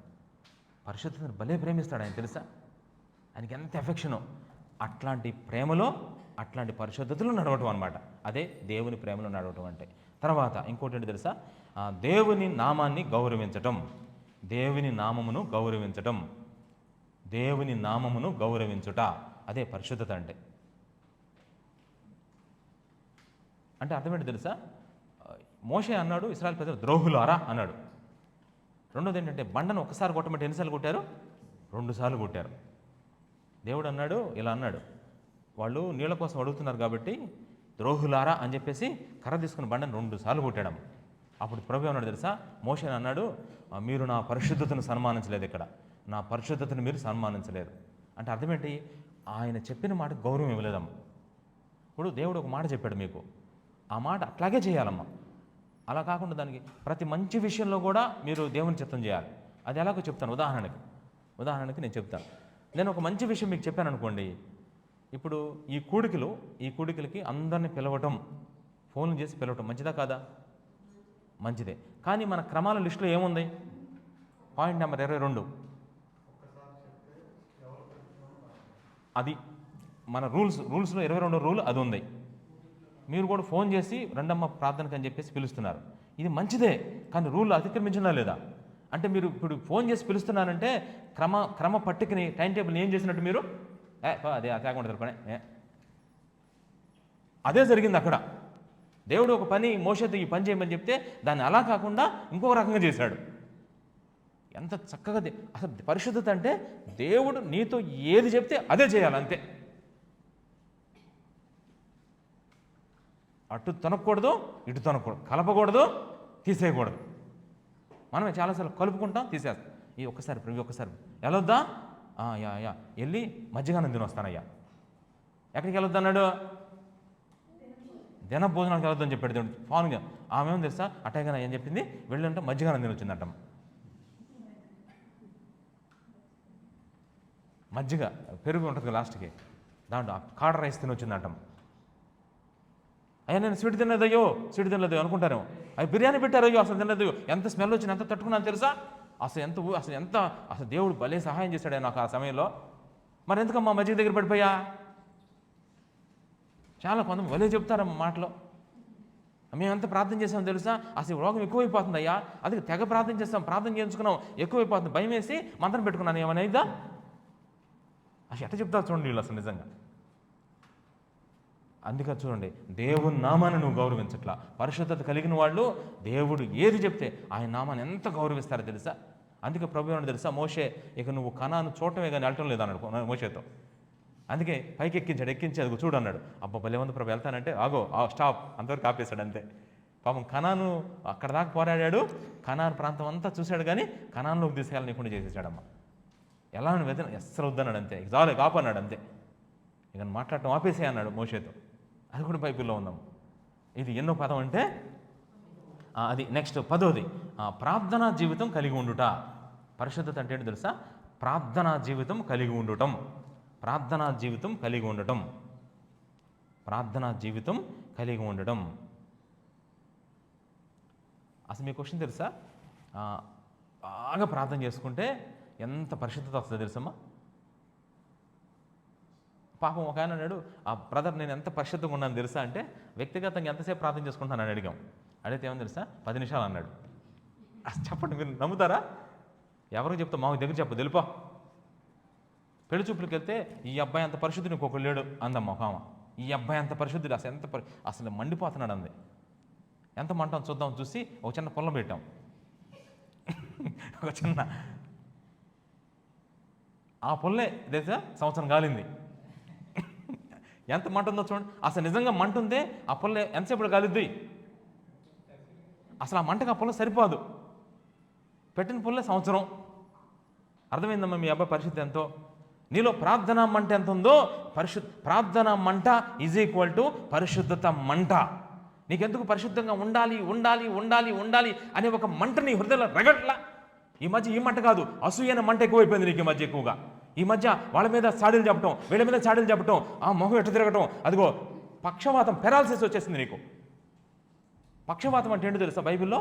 పరిశుద్ధతను భలే ప్రేమిస్తాడు ఆయన తెలుసా, ఆయనకి ఎంత ఎఫెక్షనో. అట్లాంటి ప్రేమలో, అట్లాంటి పరిశుద్ధతలో నడవటం అనమాట. అదే దేవుని ప్రేమలో నడవటం అంటే. తర్వాత ఇంకోటి ఏంటి తెలుసా, దేవుని నామాన్ని గౌరవించటం. దేవుని నామమును గౌరవించటం, దేవుని నామమును గౌరవించుట, అదే పరిశుద్ధత అంటే. అంటే అర్థమేంటి తెలుసా, మోషే అన్నాడు ఇశ్రాయేలు ప్రజలు ద్రోహులారా అన్నాడు. రెండోది ఏంటంటే, బండను ఒకసారి కొట్టమంటే ఎన్నిసార్లు కొట్టారు, 2 సార్లు కొట్టారు. దేవుడు అన్నాడు, ఇలా అన్నాడు, వాళ్ళు నీళ్ళ కోసం అడుగుతున్నారు కాబట్టి ద్రోహులారా అని చెప్పేసి కర్ర తీసుకుని బండను 2 సార్లు కొట్టాడు. అప్పుడు ప్రభు అన్నాడు తెలుసా, మోషేని అన్నాడు, మీరు నా పరిశుద్ధతను సన్మానించలేదు, ఇక్కడ నా పరిశుద్ధతను మీరు సన్మానించలేరు. అంటే అర్థమేంటి, ఆయన చెప్పిన మాట గౌరవం ఇవ్వలేదమ్మ. ఇప్పుడు దేవుడు ఒక మాట చెప్పాడు మీకు, ఆ మాట అట్లాగే చేయాలమ్మా. అలా కాకుండా దానికి ప్రతి మంచి విషయంలో కూడా మీరు దేవుని చిత్తం చేయాలి. అది ఎలాగో చెప్తాను. ఉదాహరణకి నేను చెప్తాను. నేను ఒక మంచి విషయం మీకు చెప్పాను అనుకోండి. ఇప్పుడు ఈ కూడికలకి అందరినీ పిలవటం, ఫోన్లు చేసి పిలవటం మంచిదా కాదా, మంచిదే. కానీ మన క్రమాల లిస్టులో ఏముంది, పాయింట్ నెంబర్ 22, అది మన రూల్స్లో 22వ రూల్ అది ఉంది. మీరు కూడా ఫోన్ చేసి రెండమ్మ ప్రార్థనకు అని చెప్పేసి పిలుస్తున్నారు. ఇది మంచిదే, కానీ రూల్ అతిక్రమించినా లేదా అంటే, మీరు ఇప్పుడు ఫోన్ చేసి పిలుస్తున్నారంటే క్రమ పట్టికని, టైం టేబుల్ని ఏం చేసినట్టు మీరు అదే తేకుండా తెలుపనే. అదే జరిగింది అక్కడ. దేవుడు ఒక పని మోషేతో ఈ పని చేయమని చెప్తే దాన్ని అలా కాకుండా ఇంకొక రకంగా చేశాడు. ఎంత చక్కగా అసలు పరిశుద్ధత అంటే, దేవుడు నీతో ఏది చెప్తే అదే చేయాలి అంతే. అటు తొనకూడదు, ఇటు తొనకూడదు, కలపకూడదు, తీసేయకూడదు. మనమే చాలాసార్లు కలుపుకుంటాం, తీసేస్తాం. ఈ ఒక్కసారి వెళ్ళొద్దా, యా వెళ్ళి మజ్జిగానం తిని వస్తానయ్యా. ఎక్కడికి వెళ్ళొద్దు అన్నాడు, దిన భోజనానికి వెళ్ళొద్దని చెప్పాడు దేవుడు. ఫోన్గా ఆమె ఏమో తెలుసా, అట్టేగా ఏం చెప్పింది, వెళ్ళంటే మజ్జిగానం తిని వచ్చిందంట. మజ్జిగ పెరుగు ఉంటుంది కదా లాస్ట్కి, దాంట్లో కాడ రైస్ తిని వచ్చిందంటాం. అయ్యా నేను స్వీట్ తినలేదు అనుకుంటారేమో. అవి బిర్యానీ పెట్టారు, అయ్యో అసలు తినలేదు, ఎంత స్మెల్ వచ్చింది, ఎంత తట్టుకున్నాను తెలుసా. అసలు దేవుడు భలే సహాయం చేశాడు నాకు ఆ సమయంలో. మరి ఎందుకమ్మా మజ్జిగ దగ్గర పడిపోయా. చాలా కొంతమంది భలే చెప్తారమ్మ మాటలో. మేము ఎంత ప్రార్థన చేసామో తెలుసా, అసలు రోగం ఎక్కువైపోతుంది అయ్యా, అది తెగ ప్రార్థన చేస్తాం, ప్రార్థన చేయించుకున్నాం, ఎక్కువైపోతుంది, భయం వేసి మంత్రం పెట్టుకున్నాను, ఏమైనా ఇద్దా. అసలు ఎట్లా చెప్తారు చూడండి వీళ్ళు అసలు నిజంగా. అందుకని చూడండి, దేవుని నామాన్ని నువ్వు గౌరవించట్లా. పరిశుద్ధత కలిగిన వాళ్ళు దేవుడు ఏది చెప్తే ఆయన నామాన్ని ఎంత గౌరవిస్తారో తెలుసా. అందుకే ప్రభు ఏమన్నా తెలుసా, మోషే ఇక నువ్వు కనాను చూడటమే కానీ వెళ్ళటం లేదన్నాడు మోషేతో. అందుకే పైకి ఎక్కించి అది చూడు అన్నాడు. అబ్బా భలే ఉంది ప్రభు, వెళ్తానంటే ఆగో స్టాప్, అంతవరకు ఆపేశాడు అంతే. పాపం కనాను అక్కడ దాకా పోరాడాడు, కనాను ప్రాంతం అంతా చూశాడు, కానీ కనాన్లోకి తీసుకెళ్ళనీకుండా చేసేసాడమ్మా. ఎలా అని వెదన ఎస్సలు వద్దన్నాడు అంతే, చాలు కాపన్నాడు అంతే. ఇక మాట్లాడటం ఆపేసే అన్నాడు మోషేతో. అది కూడా బైబిల్లో ఉందాం. ఇది ఎన్నో పదం అంటే అది నెక్స్ట్ 10వ ప్రార్థనా జీవితం కలిగి ఉండుట. పరిశుద్ధత అంటే ఏంటి తెలుసా, ప్రార్థనా జీవితం కలిగి ఉండటం. ప్రార్థనా జీవితం కలిగి ఉండటం. ప్రార్థనా జీవితం కలిగి ఉండటం. అసలు మీ క్వశ్చన్ తెలుసా, బాగా ప్రార్థన చేసుకుంటే ఎంత పరిశుద్ధత వస్తుందో తెలుసమ్మా. పాపం ఒక ఆయన అన్నాడు, ఆ బ్రదర్ నేను ఎంత పరిశుద్ధంగా ఉన్నాను తెలుసా అంటే, వ్యక్తిగతంగా ఎంతసేపు ప్రార్థన చేసుకుంటానని అడిగాం. అడిగితే ఏమని తెలుసా, 10 నిమిషాలు అన్నాడు. అసలు చెప్పండి, మీరు నమ్ముతారా? ఎవరికి చెప్తా, మాకు దగ్గర చెప్పదు వెళ్ళిపో. పెళ్లి చూపులకు వెళ్తే ఈ అబ్బాయి అంత పరిశుద్ధుడు ఇంకొకరు లేడు అందమ్మ ఒక ఆమె. ఈ అబ్బాయి అంత పరిశుద్ధుడు, అసలు అసలు మండిపోతున్నాడు అంది. ఎంత మంటాం చూద్దాం చూసి ఒక చిన్న పొలం పెట్టాం. ఒక చిన్న ఆ పొల్లే తెలుసా సంవత్సరం కాలింది. ఎంత మంట ఉందో చూడండి. అసలు నిజంగా మంట ఉందే, ఆ పొల్ల ఎంతసేపు కాలిద్ది. అసలు ఆ మంటకు ఆ పొల్ల సరిపోదు. పెట్టిన పొల్లే సంవత్సరం. అర్థమైందమ్మా మీ అబ్బాయి పరిశుద్ధి ఎంతో. నీలో ప్రార్థనా మంట ఎంత ఉందో, ప్రార్థనా మంట ఈజ్ ఈక్వల్ టు పరిశుద్ధత మంట. నీకెందుకు పరిశుద్ధంగా ఉండాలి ఉండాలి ఉండాలి ఉండాలి అనే ఒక మంట నీ హృదయంలో రగట్లా. ఈ మధ్య ఈ మంట కాదు, అసూయన మంట ఎక్కువైపోయింది నీకు ఈ మధ్య ఎక్కువగా. ఈ మధ్య వాళ్ళ మీద చాడీలు చెప్పటం, వీళ్ళ మీద చాడీలు చెప్పటం, ఆ మొహం ఎట్టు తిరగటం, అదిగో పక్షవాతం, పెరాలసిస్ వచ్చేసింది నీకు. పక్షవాతం అంటే ఏంటో తెలుసా బైబిల్లో?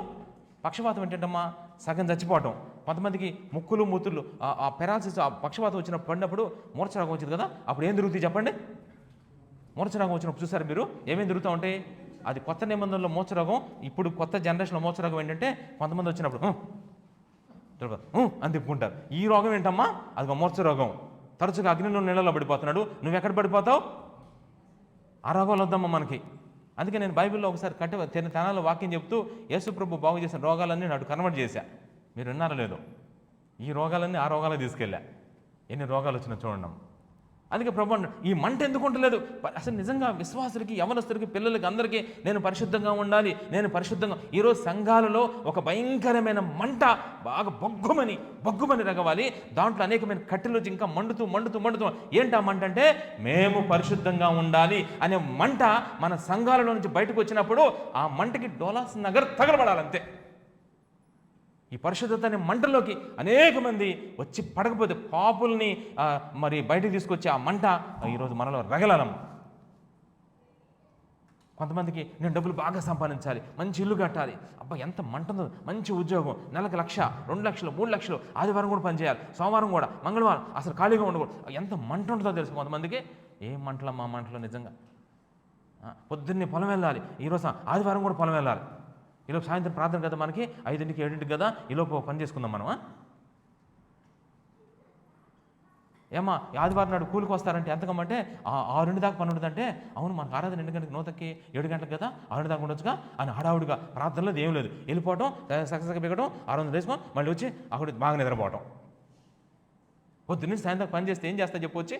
పక్షవాతం అంటే ఏంటమ్మా, సగం చచ్చిపోవటం. కొంతమందికి ముక్కులు మూతులు ఆ పెరాలసిస్, ఆ పక్షవాతం వచ్చినప్పుడు పడినప్పుడు మూర్ఛరాగం వచ్చింది కదా, అప్పుడు ఏం తిరుగుతుంది చెప్పండి. మూర్ఛరాగం వచ్చినప్పుడు చూసారు మీరు ఏమేమి తిరుగుతూ ఉంటాయి? అది కొత్త నిబంధనలో మూర్ఛరోగం. ఇప్పుడు కొత్త జనరేషన్లో మూర్ఛరోగం ఏంటంటే, కొంతమంది వచ్చినప్పుడు అని తిప్పుకుంటారు. ఈ రోగం ఏంటమ్మా, అది మూర్ఛరోగం. తరచుగా అగ్నిలో నీళ్ళలో పడిపోతున్నాడు, నువ్వు ఎక్కడ పడిపోతావు? ఆ రోగాలు వద్దమ్మా మనకి. అందుకే నేను బైబిల్లో ఒకసారి తెనాల్లో వాక్యం చెప్తూ యేసుప్రభు బాగు చేసిన రోగాలన్నీ నాడు కన్వర్ట్ చేశా. మీరు విన్నారో లేదో, ఈ రోగాలన్నీ ఆ రోగాలకు తీసుకెళ్ళా. ఎన్ని రోగాలు వచ్చినా చూడండి. అందుకే ప్రభు ఈ మంట ఎందుకు ఉండలేదు? అసలు నిజంగా విశ్వాసులకి, యవనస్తులకి, పిల్లలకి అందరికీ నేను పరిశుద్ధంగా ఉండాలి, నేను పరిశుద్ధంగా. ఈరోజు సంఘాలలో ఒక భయంకరమైన మంట బాగా బొగ్గుమని రగవాలి. దాంట్లో అనేకమైన కట్టెలు ఇంకా మండుతూ ఏంటి ఆ మంట అంటే, మేము పరిశుద్ధంగా ఉండాలి అనే మంట మన సంఘాలలో నుంచి బయటకు వచ్చినప్పుడు ఆ మంటకి డోలాస్ నగర్ తగలబడాలంతే. ఈ పరిశుద్ధత అనే మంటలోకి అనేక మంది వచ్చి పడకపోతే పాపుల్ని మరి బయటకు తీసుకొచ్చి ఆ మంట ఈరోజు మనలో రగలనం. కొంతమందికి నేను డబ్బులు బాగా సంపాదించాలి, మంచి ఇల్లు కట్టాలి, అబ్బా ఎంత మంట ఉందో, మంచి ఉద్యోగం, నెలకు 1,00,000, 2,00,000, 3,00,000, ఆదివారం కూడా పనిచేయాలి, సోమవారం కూడా, మంగళవారం అసలు ఖాళీగా ఉండకూడదు. ఎంత మంట ఉంటుందో తెలుసు కొంతమందికి. ఏం మంటలో మా మంటలో నిజంగా. పొద్దున్నే పొలం వెళ్ళాలి, ఈరోజు ఆదివారం కూడా పొలం వెళ్ళాలి, ఈలోపు సాయంత్రం ప్రార్థన కదా మనకి, 5ంటికి 7ంటికి కదా, ఈలోపు పని చేసుకుందాం మనం. ఏమా ఆదివారం నాడు కూలికి వస్తారంటే ఎంతకమ్మంటే 6 దాకా పని ఉండదంటే, అవును మనకు ఆరాధన 2 గంటలకు, 7 గంటలకు కదా, 6 దాకా ఉండొచ్చుగా అని హడావుడిగా ప్రార్థనలో ఏం లేదు, వెళ్ళిపోవటం, సగసగ బిగటం, 600 వేసుకొని మళ్ళీ వచ్చి అక్కడ బాగా నిద్రపోవటం. పొద్దున్నే సాయంత్రం పని చేస్తే ఏం చేస్తా చెప్పొచ్చి.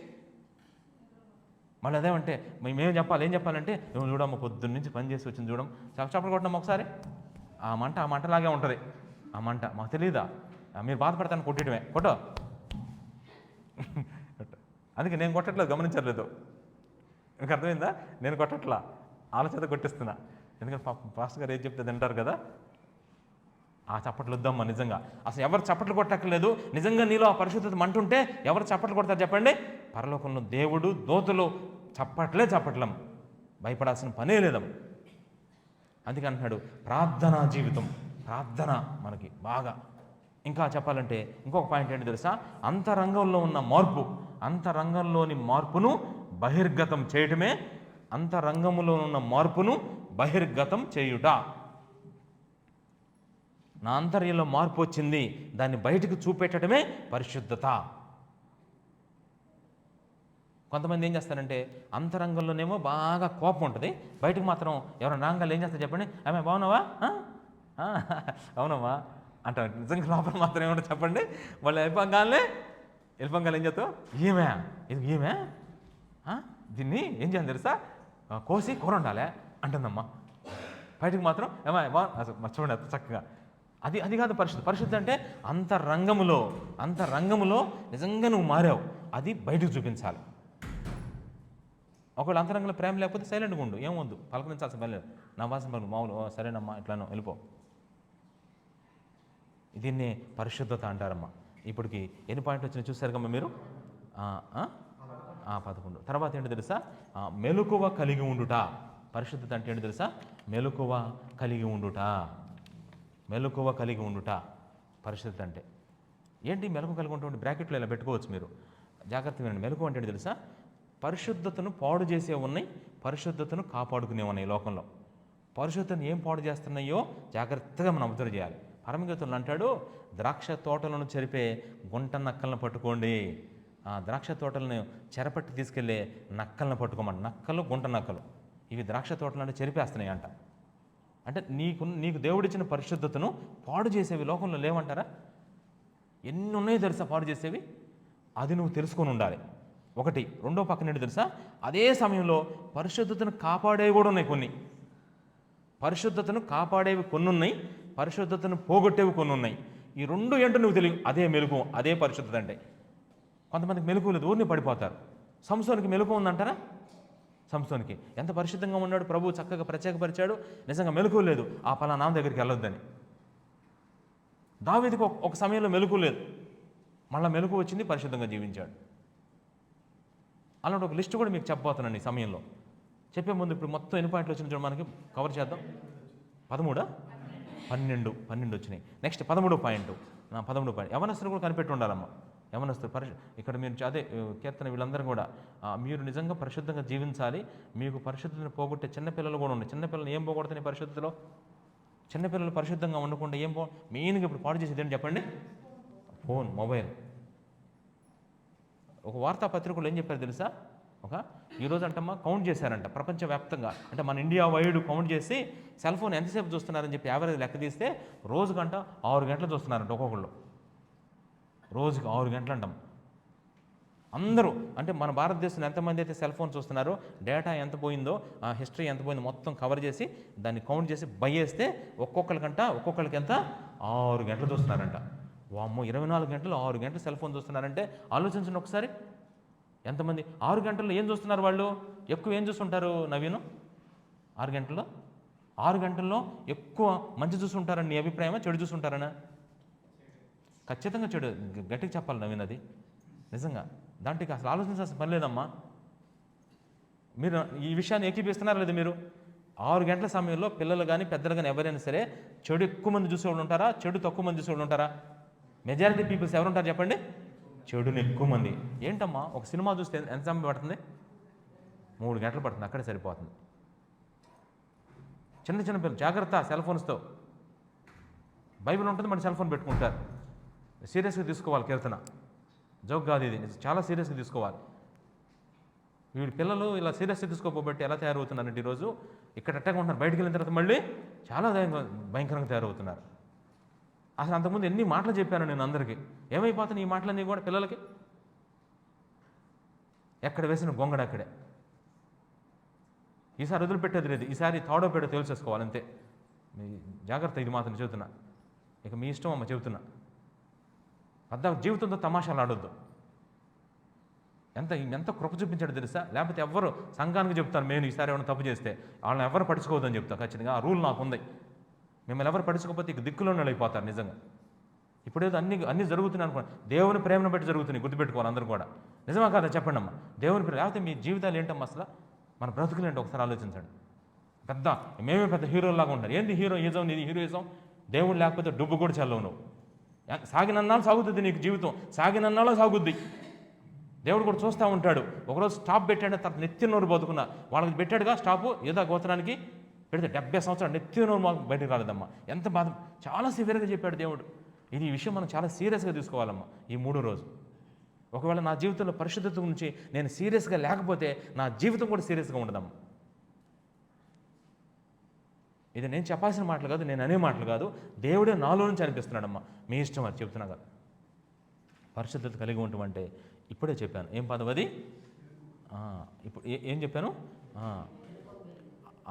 మళ్ళీ అదేమంటే మేమేం చెప్పాలి, ఏం చెప్పాలంటే, నువ్వు చూడమ్మ పొద్దున్న నుంచి పని చేసి వచ్చింది చూడడం, చప్పట్లు కొట్టడం ఒకసారి. ఆ మంటలాగే ఉంటుంది. ఆ మంట మాకు తెలియదా? మీరు బాధపడతాను కొట్టడమే కొట్టో. అందుకే నేను కొట్టట్లేదు, గమనించట్లేదు. మీకు అర్థమైందా? నేను కొట్టట్లా, ఆలోచన కొట్టిస్తున్నా. ఎందుకంటే పాస్టర్ గారు ఏం చెప్తే తింటారు కదా. ఆ చప్పట్లు వద్దమ్మా నిజంగా. అసలు ఎవరు చప్పట్లు కొట్టక్కర్లేదు. నిజంగా నీలో ఆ పరిశుద్ధత మంటుంటే ఎవరు చప్పట్లు కొడతారు చెప్పండి? పరలోకంలో దేవుడు, దూతలు చప్పట్లం. భయపడాల్సిన పనే లేదం. అందుకే అంటున్నాడు ప్రార్థనా జీవితం, ప్రార్థన మనకి బాగా. ఇంకా చెప్పాలంటే ఇంకొక పాయింట్ ఏంటి తెలుసా? అంతరంగంలో ఉన్న మార్పు, అంతరంగంలోని మార్పును బహిర్గతం చేయటమే, అంతరంగంలో ఉన్న మార్పును బహిర్గతం చేయుట. నా అంతర్యంలో మార్పు వచ్చింది, దాన్ని బయటకు చూపెట్టడమే పరిశుద్ధత. కొంతమంది ఏం చేస్తారంటే అంతరంగంలోనేమో బాగా కోపం ఉంటుంది, బయటకు మాత్రం ఎవరైనా రాగాలు ఏం చేస్తారు చెప్పండి, ఆమె బాగున్నావా, అవునమ్మా అంటారు. నిజంగా లోపల మాత్రం ఏమంటారు చెప్పండి, వాళ్ళు వెళ్ళిపోగానే ఏం చేస్తావు, ఈమె ఇది ఈమె దీన్ని ఏం చేయాలి తెలుసా, కోసి కూర ఉండాలి అంటుందమ్మా. బయటకు మాత్రం ఏమా అసలు మర్చిపోండి అంత చక్కగా. అది కాదు పరిశుద్ధి. పరిశుద్ధి అంటే అంతరంగములో నిజంగా నువ్వు మారావు, అది బయటకు చూపించాలి. ఒకవేళ అంతరంగంలో ప్రేమ లేకపోతే సైలెంట్గా ఉండు, ఏమొద్దు, పలకరించాల్సిన పని లేదు. నా వాసన పలుకు మామూలు సరేనమ్మా ఇట్లానో వెళ్ళిపో. దీన్ని పరిశుద్ధత అంటారమ్మా. ఇప్పటికి ఎన్ని పాయింట్లు వచ్చినా చూసారు కమ్మా మీరు, 11. తర్వాత ఏంటి తెలుసా, మెలకువ కలిగి ఉండుట. పరిశుద్ధత అంటే ఏంటి తెలుసా, మెలకువ కలిగి ఉండుట. మెలకువ కలిగి ఉండుట పరిశుద్ధత అంటే ఏంటి. మెలకువ కలిగి ఉంటే బ్రాకెట్లో ఇలా పెట్టుకోవచ్చు మీరు, జాగ్రత్తగా వినండి. మెలకువ అంటే ఏంటి తెలుసా, పరిశుద్ధతను పాడు చేసే ఉన్నాయి, పరిశుద్ధతను కాపాడుకునే ఉన్నాయి లోకంలో. పరిశుద్ధతను ఏం పాడు చేస్తున్నాయో జాగ్రత్తగా మనం అబ్జర్వ్ చేయాలి. పరమగీతంలో అంటాడు, ద్రాక్ష తోటలను చెరిపే గుంట నక్కలను పట్టుకోండి. ద్రాక్ష తోటలను చెరపట్టి తీసుకెళ్లే నక్కలను పట్టుకోమంట. నక్కలు, గుంట నక్కలు, ఇవి ద్రాక్ష తోటలను చెరిపేస్తున్నాయి అంట. అంటే నీకు దేవుడిచ్చిన పరిశుద్ధతను పాడు చేసేవి లోకంలో లేవంటారా? ఎన్ని ఉన్నాయో తెలుసా పాడు చేసేవి, అది నువ్వు తెలుసుకొని ఉండాలి. ఒకటి. రెండో పక్కన ఏంటి తెలుసా, అదే సమయంలో పరిశుద్ధతను కాపాడేవి కూడా ఉన్నాయి కొన్ని. పరిశుద్ధతను కాపాడేవి కొన్ని ఉన్నాయి, పరిశుద్ధతను పోగొట్టేవి కొన్ని ఉన్నాయి. ఈ రెండు ఏంటో నువ్వు తెలియదు, అదే మెలుగు, అదే పరిశుద్ధత అంటే. కొంతమందికి మెలుగు లేదు, ఊరిని పడిపోతారు. సంసోనికి మెలుగు ఉందంటారా? సంసోనికి ఎంత పరిశుద్ధంగా ఉన్నాడు, ప్రభు చక్కగా ప్రత్యేకపరిచాడు, నిజంగా మెలుగు లేదు, ఆ పలానా దగ్గరికి వెళ్ళొద్దని. దావీదుకు ఒక సమయంలో మెలుగు లేదు, మళ్ళీ మెలుగు వచ్చింది, పరిశుద్ధంగా జీవించాడు. అలాంటి ఒక లిస్టు కూడా మీకు చెప్పబోతున్నాను ఈ సమయంలో. చెప్పే ముందు ఇప్పుడు మొత్తం ఎన్ని పాయింట్లు వచ్చిన చూడ మనకి కవర్ చేద్దాం. 13, 12 వచ్చినాయి. Next 13 point. 13 పాయింట్ యవనస్తులు కూడా కనిపెట్టి ఉండాలమ్మా. యవనస్తులు ఇక్కడ మీరు అదే కీర్తన వీళ్ళందరూ కూడా మీరు నిజంగా పరిశుద్ధంగా జీవించాలి. మీకు పరిశుద్ధతను పోగొట్టే చిన్నపిల్లలు కూడా ఉన్నాయి. చిన్నపిల్లలు ఏం పోగొడుతున్నాయి పరిశుద్ధతలో? చిన్నపిల్లలు పరిశుద్ధంగా ఉండకుండా ఏం మెయిన్గా ఇప్పుడు పాడు చేసేది ఏంటి చెప్పండి? Phone, mobile. ఒక వార్తాపత్రికలు ఏం చెప్పారు తెలుసా, ఈరోజు అంటమ్మా కౌంట్ చేశారంట ప్రపంచవ్యాప్తంగా, అంటే మన ఇండియా వైడ్ కౌంట్ చేసి సెల్ ఫోన్ ఎంతసేపు చూస్తున్నారని చెప్పి యావరేజ్ లెక్క తీస్తే రోజుకంట 6 గంటలు చూస్తున్నారంట ఒక్కొక్కళ్ళు. రోజుకి 6 గంటలు అంటాం అందరూ. అంటే మన భారతదేశంలో ఎంతమంది అయితే సెల్ ఫోన్ చూస్తున్నారో, డేటా ఎంత పోయిందో, హిస్టరీ ఎంత పోయిందో మొత్తం కవర్ చేసి దాన్ని కౌంట్ చేసి బయ్యేస్తే ఒక్కొక్కరికి ఎంత 6 గంటలు చూస్తున్నారంట. వామ్మో, 24 గంటలు 6 గంటలు సెల్ ఫోన్ చూస్తున్నారంటే ఆలోచించండి ఒకసారి. ఎంతమంది 6 గంటల్లో ఏం చూస్తున్నారు వాళ్ళు? ఎక్కువ ఏం చూస్తుంటారు నవీను? 6 గంటల్లో ఎక్కువ మంచి చూస్తుంటారని నీ అభిప్రాయమా, చెడు చూస్తుంటారనా? ఖచ్చితంగా చెడు, గట్టిగా చెప్పాలి నవీన్. అది నిజంగా దాంట్లోకి అసలు ఆలోచించాల్సిన పని లేదమ్మా. మీరు ఈ విషయాన్ని ఏకీపిస్తున్నారా లేదా? మీరు 6 గంటల సమయంలో పిల్లలు కానీ పెద్దలు కానీ ఎవరైనా సరే చెడు ఎక్కువ మంది చూసేవాళ్ళు ఉంటారా, చెడు తక్కువ మంది చూసేవాళ్ళు ఉంటారా? మెజారిటీ పీపుల్స్ ఎవరుంటారు చెప్పండి? చెడుని ఎక్కువ మంది. ఏంటమ్మా, ఒక సినిమా చూస్తే ఎంత సమయం పడుతుంది? 3 గంటలు పడుతుంది, అక్కడే సరిపోతుంది. చిన్న పిల్లలు జాగ్రత్త సెల్ ఫోన్స్తో. బైబిల్ ఉంటుంది, మన సెల్ ఫోన్ పెట్టుకుంటారు. సీరియస్గా తీసుకోవాలి కీర్తన, జోక్ కాదు ఇది, చాలా సీరియస్గా తీసుకోవాలి. వీడి పిల్లలు ఇలా సీరియస్గా తీసుకోపోబట్టి ఎలా తయారవుతున్నారంటే ఈరోజు ఇక్కడ అట్టగా ఉంటున్నారు, బయటికి వెళ్ళిన తర్వాత మళ్ళీ చాలా భయంకరంగా తయారవుతున్నారు. అసలు అంతకుముందు ఎన్ని మాటలు చెప్పాను నేను అందరికీ. ఏమైపోతున్నాయి ఈ మాటలన్నీ కూడా పిల్లలకి? ఎక్కడ వేసిన గొంగడ అక్కడే. ఈసారి వదిలిపెట్టేది లేదు, ఈసారి తాడో పేడో తేల్చేసుకోవాలి అంతే. జాగ్రత్త, ఇది మాత్రం చెబుతున్నా. ఇక మీ ఇష్టం అమ్మ చెబుతున్నా. పెద్ద జీవితంతో తమాషాలు ఆడొద్దు. ఎంత కృప చూపించాడు తెలుసా? లేకపోతే ఎవరు సంఘానికి చెప్తారు, నేను ఈసారి ఏమైనా తప్పు చేస్తే వాళ్ళని ఎవరు పడుచుకోవద్దని చెప్తా ఖచ్చితంగా. ఆ రూల్ నాకు ఉంది. మిమ్మల్ని ఎవరు పడుచుకోకపోతే ఇక దిక్కులోనే అయిపోతారు నిజంగా. ఇప్పుడేదో అన్నీ జరుగుతున్నాయి అనుకోండి, దేవుని ప్రేమను బట్టి జరుగుతున్నాయి, గుర్తుపెట్టుకోవాలి అందరూ కూడా. నిజమా కాదా చెప్పండి అమ్మా? దేవుని ప్రేమ లేకపోతే మీ జీవితాలు ఏంటమ్మా అసలు? మన బ్రతుకులు ఏంటో ఒకసారి ఆలోచించండి. మేమే పెద్ద హీరోలాగా ఉంటారు. ఏంది హీరోయిజం? నీది హీరోయిజం. దేవుడు లేకపోతే డుబ్బు కూడా చల్లవు నువ్వు. సాగినన్నాళ్ళు సాగుతుంది నీకు జీవితం, సాగినన్నాళ్ళు సాగుద్ది. దేవుడు కూడా చూస్తూ ఉంటాడు. ఒకరోజు స్టాప్ పెట్టాడు, తర్వాత నెత్తినోరు బతుకున్నా వాళ్ళకి పెట్టాడుగా స్టాపు, ఏదో గోత్రానికి పెడితే 70 సంవత్సరాలు నెత్తినోరు మాకు బయటకు రాలేదమ్మా. ఎంత బాధ, చాలా సివియర్గా చెప్పాడు దేవుడు. ఈ విషయం మనం చాలా సీరియస్గా తీసుకోవాలమ్మా. ఈ 3వ రోజు ఒకవేళ నా జీవితంలో పరిశుద్ధత గురించి నేను సీరియస్గా లేకపోతే నా జీవితం కూడా సీరియస్గా ఉండదమ్మా. ఇది నేను చెప్పాల్సిన మాటలు కాదు, నేను అనే మాటలు కాదు, దేవుడే నాలో నుంచి అనిపిస్తున్నాడమ్మా. మీ ఇష్టం అది చెప్తున్నా కదా. పరిశుద్ధత కలిగి ఉండటం ఇప్పుడే చెప్పాను. ఏం పదం అది? ఇప్పుడు ఏం చెప్పాను?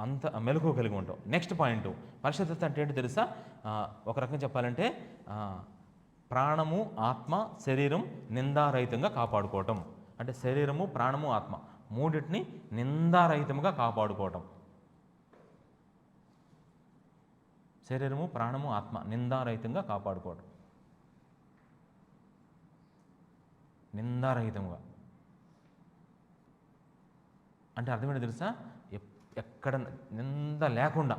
అంత మెలకువ కలిగి ఉంటాం. నెక్స్ట్ పాయింట్, పరిశుద్ధత అంటే ఏంటో తెలుసా? ఒక రకంగా చెప్పాలంటే ప్రాణము, ఆత్మ, శరీరం నిందారహితంగా కాపాడుకోవటం. అంటే శరీరము, ప్రాణము, ఆత్మ మూడింటిని నిందారహితంగా కాపాడుకోవటం. శరీరము, ప్రాణము, ఆత్మ నిందారహితంగా కాపాడుకోవటం. నిందారహితంగా అంటే అర్థమేంటో తెలుసా? ఎక్కడ నింద లేకుండా,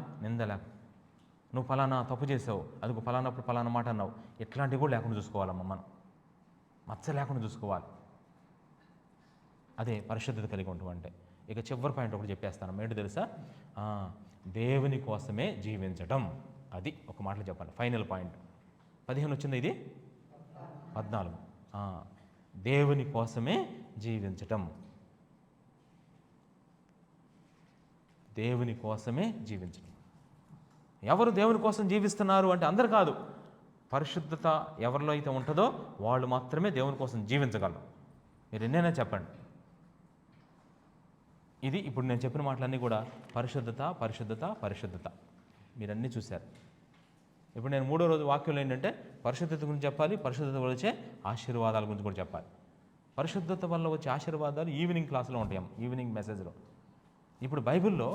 నువ్వు ఫలానా తప్పు చేసావు, అదిగో ఫలానప్పుడు ఫలానా మాట అన్నావు, ఇట్లాంటివి కూడా లేకుండా చూసుకోవాలమ్మ. మనం మచ్చ లేకుండా చూసుకోవాలి. అదే పరిశుద్ధత కలిగి ఉండటం అంటే. ఇక చివరి పాయింట్ ఒకటి చెప్పేస్తాను. ఏంటో తెలుసా? దేవుని కోసమే జీవించటం. అది ఒక మాటలో చెప్పాలి. ఫైనల్ పాయింట్ 15 వచ్చింది, ఇది 14. దేవుని కోసమే జీవించటం. దేవుని కోసమే జీవించడం. ఎవరు దేవుని కోసం జీవిస్తున్నారు అంటే అందరు కాదు. పరిశుద్ధత ఎవరిలో అయితే ఉంటుందో వాళ్ళు మాత్రమే దేవుని కోసం జీవించగలరు. మీరు ఎన్నైనా చెప్పండి. ఇది ఇప్పుడు నేను చెప్పిన మాటలన్నీ కూడా పరిశుద్ధత, పరిశుద్ధత, పరిశుద్ధత. మీరన్నీ చూశారు. ఇప్పుడు నేను 3వ రోజు వాక్యంలో ఏంటంటే పరిశుద్ధత గురించి చెప్పాలి, పరిశుద్ధత వల్ల వచ్చే ఆశీర్వాదాల గురించి కూడా చెప్పాలి. పరిశుద్ధత వల్ల వచ్చే ఆశీర్వాదాలు ఈవినింగ్ క్లాసులో ఉంటాయి, ఈవినింగ్ మెసేజ్లో. ఇప్పుడు బైబిల్లో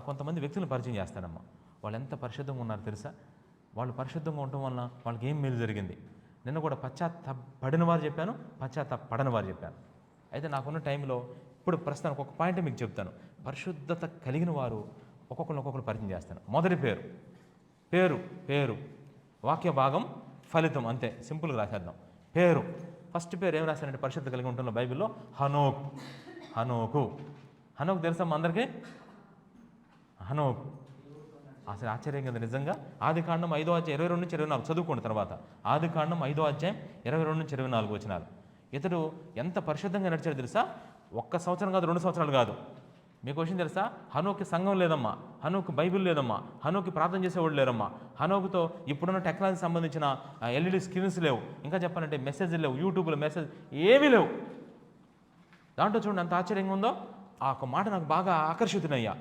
కొంతమంది వ్యక్తులను పరిచయం చేస్తానమ్మా. వాళ్ళు ఎంత పరిశుద్ధంగా ఉన్నారు తెలుసా? వాళ్ళు పరిశుద్ధంగా ఉండటం వల్ల వాళ్ళకి ఏం మేలు జరిగింది. నిన్న కూడా పశ్చాత్తాపడిన వారు చెప్పాను, పశ్చాత్తాపడని వారు చెప్పాను. అయితే నాకున్న టైంలో ఇప్పుడు ప్రస్తుతానికి ఒక పాయింట్ మీకు చెప్తాను. పరిశుద్ధత కలిగిన వారు ఒక్కొక్కరు పరిచయం చేస్తాను. మొదటి పేరు వాక్య భాగం ఫలితం, అంతే సింపుల్గా రాసేద్దాం. పేరు, ఫస్ట్ పేరు ఏం రాశారంటే పరిశుద్ధత కలిగి ఉంటున్న బైబిల్లో హనోకు తెలుసమ్మా అందరికీ? హనోకు అసలు ఆశ్చర్యం కదా నిజంగా. ఆదికాండం 5వ అధ్యాయం 22 నుంచి 24 చదువుకోండి. తర్వాత ఆదికాండం 5వ అధ్యాయం 22 నుంచి 24 వచనాలు. ఇతడు ఎంత పరిశుద్ధంగా నడిచాడు తెలుసా? 1 సంవత్సరం కాదు, 2 సంవత్సరాలు కాదు. మీకు విషయం తెలుసా? హనోకి సంఘం లేదమ్మా, హనోకి బైబిల్ లేదమ్మా, హనోకి ప్రార్థన చేసేవాళ్ళు లేరమ్మా. హనోకుతో ఇప్పుడున్న టెక్నాలజీ సంబంధించిన LED స్క్రీన్స్ లేవు, ఇంకా చెప్పాలంటే మెసేజ్లు లేవు, యూట్యూబ్లో మెసేజ్ ఏమీ లేవు. దాంట్లో చూడండి ఎంత ఆశ్చర్యంగా ఉందో. ఆ ఒక మాట నాకు బాగా ఆకర్షితునయ్యా.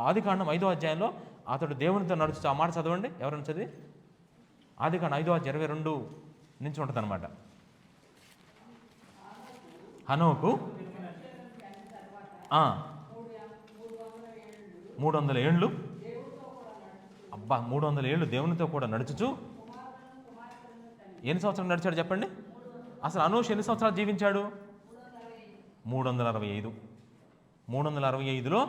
ఆదికాండం 5వ అధ్యాయంలో అతడు దేవునితో నడుచు, ఆ మాట చదవండి ఎవరైనా చదివి. ఆదికాండం 5వ అధ్యాయం 22 నుంచి ఉంటుంది అనమాట. హనోకు 300 ఏళ్ళు, అబ్బా 300 ఏళ్ళు దేవునితో కూడా నడుచుచు ఎన్ని సంవత్సరాలు నడిచాడు చెప్పండి? అసలు అనూష్ ఎన్ని సంవత్సరాలు జీవించాడు? 365. 365లో